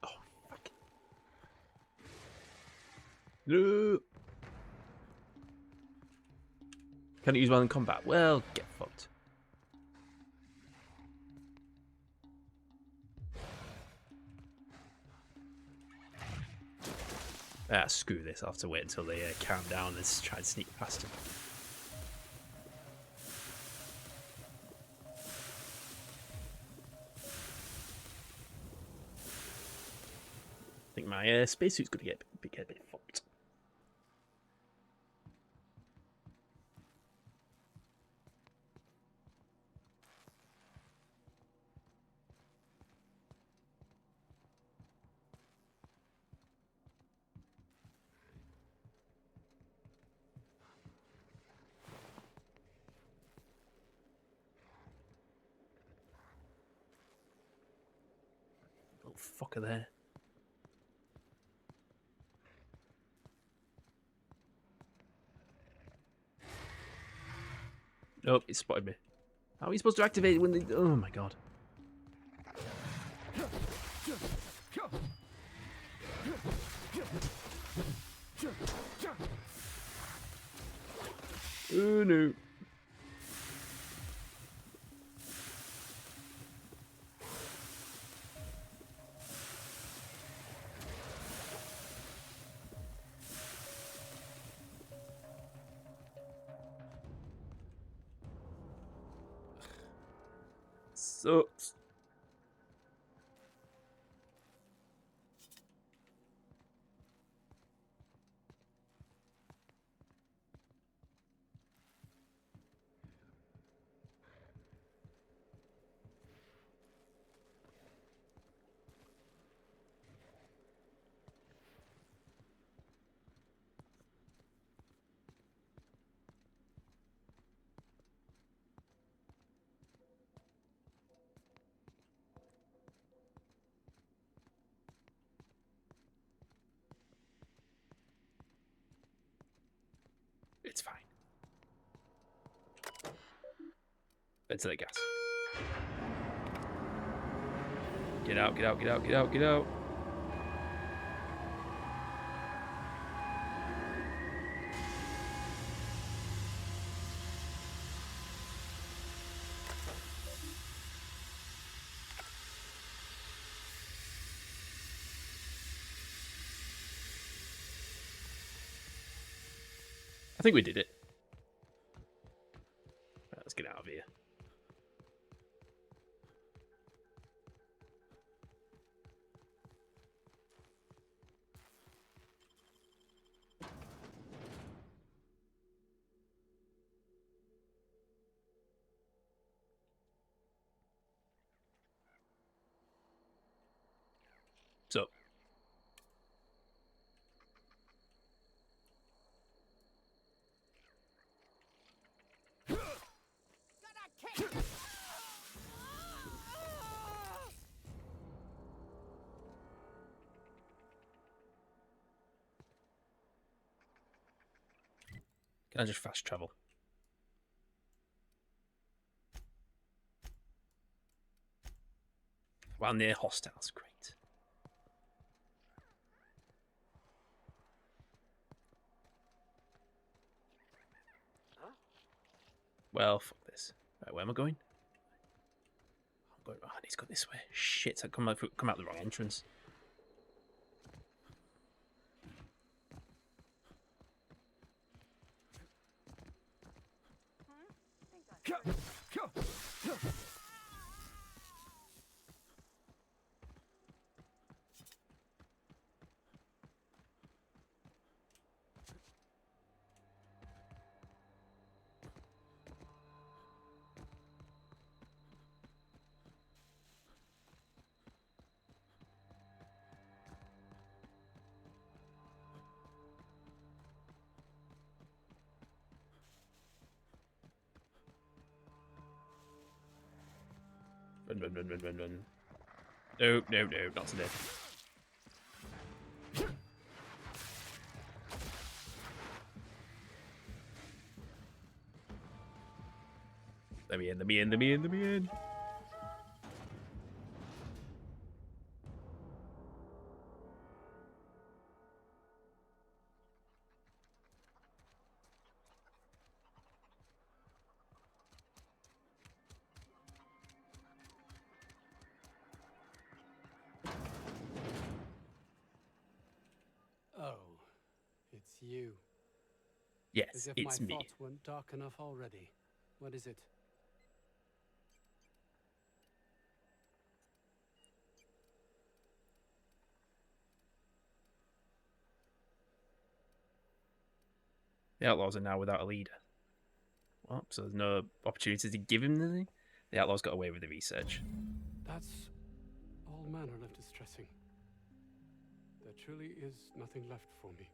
Oh, fuck. No. Can it use one in combat? Well, get fucked. Ah, screw this. I'll have to wait until they calm down and try and sneak past them. I think my spacesuit's going to get a bit fucked. Little fucker there. Nope, he spotted me. How are you supposed to activate it when they... Oh my god. Oh no. Sucks. It's fine. Ventilate gas. Get out, get out, get out, get out, get out. I think we did it. So. Can I just fast travel? While near hostiles, great. Well, fuck this. Right, where am I going? I'm going. Oh, I need to go this way. Shit, I come out the wrong entrance. Run. No, not today. Let me in. Oh, it's you. Yes, As if it's my me. thoughts weren't dark enough already. What is it? The outlaws are now without a leader. What? So there's no opportunity to give him anything? The outlaws got away with the research. That's all manner of distressing. There truly is nothing left for me.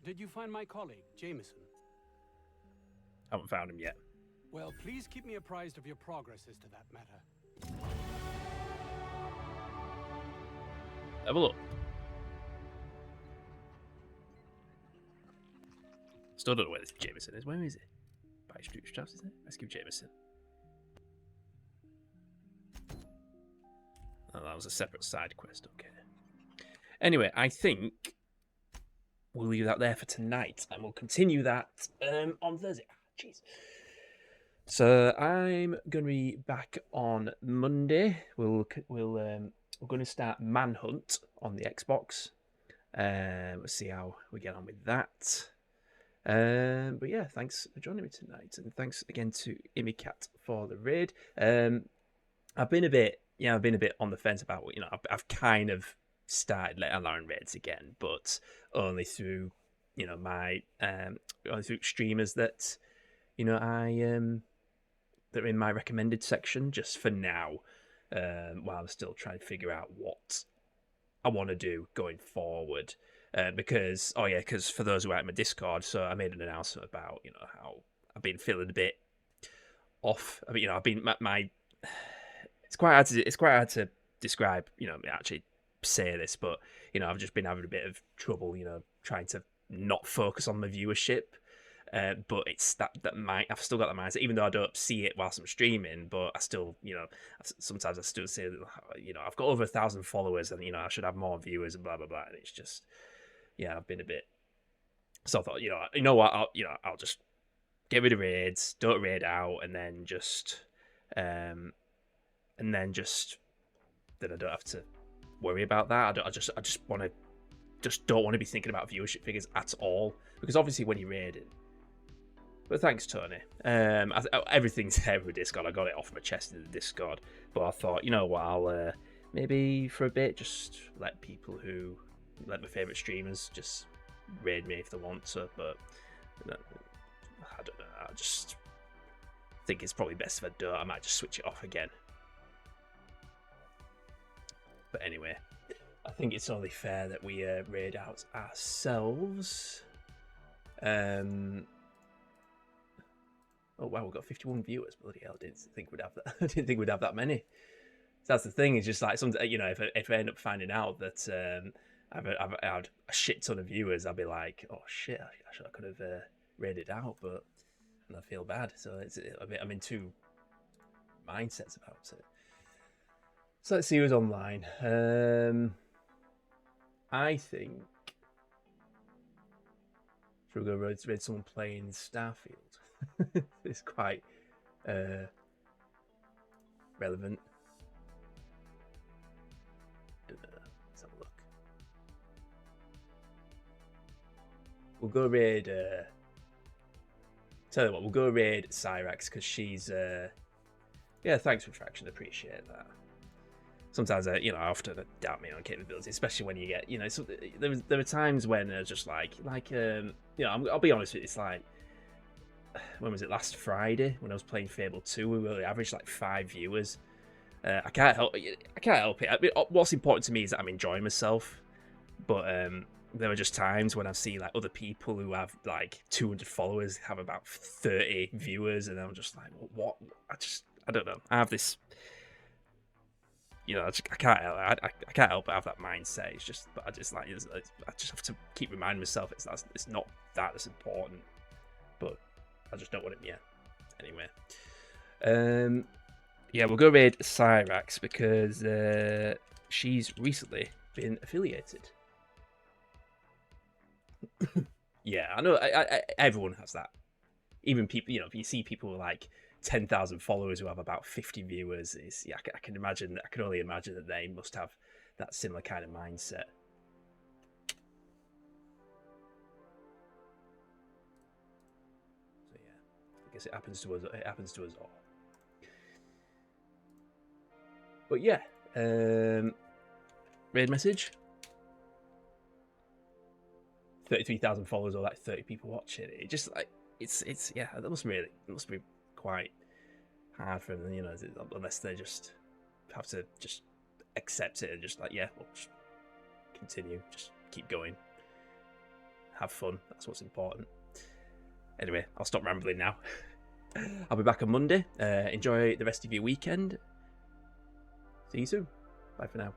Did you find my colleague, Jameson? Haven't found him yet. Well, please keep me apprised of your progress as to that matter. Have a look. Still don't know where this Jameson is. Where is it? By Straps, isn't it? Rescue Jameson. Oh, that was a separate side quest. Okay. Anyway, I think we'll leave that there for tonight, and we'll continue that on Thursday. Jeez. So I'm going to be back on Monday. We're going to start Manhunt on the Xbox. Let's see how we get on with that. But yeah, thanks for joining me tonight, and thanks again to Imicat for the raid. I've been a bit on the fence about, I've kind of started letting Lauren raids again, but only through, my only through streamers that, that are in my recommended section just for now, while I'm still trying to figure out what I want to do going forward. Because for those who are at my Discord, so I made an announcement about, how I've been feeling a bit off. I mean, I've been my it's quite hard to describe, actually say this, but I've just been having a bit of trouble, trying to not focus on my viewership. But it's that I've still got that mindset, even though I don't see it whilst I'm streaming. But I still, sometimes I still say, I've got over 1,000 followers, and I should have more viewers and blah blah blah. And it's just, I've been a bit. So I thought, what, I'll just get rid of raids, don't raid out, and then then I don't have to worry about that. I just don't want to be thinking about viewership figures at all, because obviously when you raid it. But thanks, Tony. Everything's there with Discord. I got it off my chest in the Discord. But I thought, what, I'll maybe for a bit just let my favourite streamers just raid me if they want to. But I don't know. I just think it's probably best if I don't. I might just switch it off again. But anyway, I think it's only fair that we raid out ourselves. Oh wow, we've got 51 viewers. Bloody hell, I didn't think we'd have that. I didn't think we'd have that many. So that's the thing. It's just like sometimes, you know, if I end up finding out that I've had a shit ton of viewers, I'll be like, oh shit, I could have raided out, but and I feel bad. So I'm in two mindsets about it. So let's see who's online. I think should we go raid someone playing Starfield? It's quite relevant. Let's have a look. We'll go raid. Tell you what, we'll go raid Cyrax because she's. Yeah, thanks Retraction. Appreciate that. Sometimes I often doubt my own capabilities, especially when you get, so there are times when just I'll be honest with you, it's like, when was it, last Friday when I was playing Fable 2, we really averaged like 5 viewers. I can't help it. I mean, what's important to me is that I'm enjoying myself, but there are just times when I see like other people who have like 200 followers have about 30 viewers, and I'm just like, what? I don't know. I have this. I can't help but have that mindset. It's just, but I just have to keep reminding myself it's not that's important. But I just don't want it yet. Anyway, yeah, we'll go raid Cyrax because she's recently been affiliated. Yeah, I know. Everyone has that. Even people, if you see people like 10,000 followers who have about 50 viewers, I can imagine. I can only imagine that they must have that similar kind of mindset. So yeah, I guess it happens to us. It happens to us all. But yeah, raid message. 33,000 followers or like 30 people watching it. Just like it's yeah. It must be quite hard for them, unless they just have to just accept it and just like, yeah, we'll just continue, just keep going, have fun. That's what's important. Anyway, I'll stop rambling now. I'll be back on Monday. Enjoy the rest of your weekend. See you soon. Bye for now.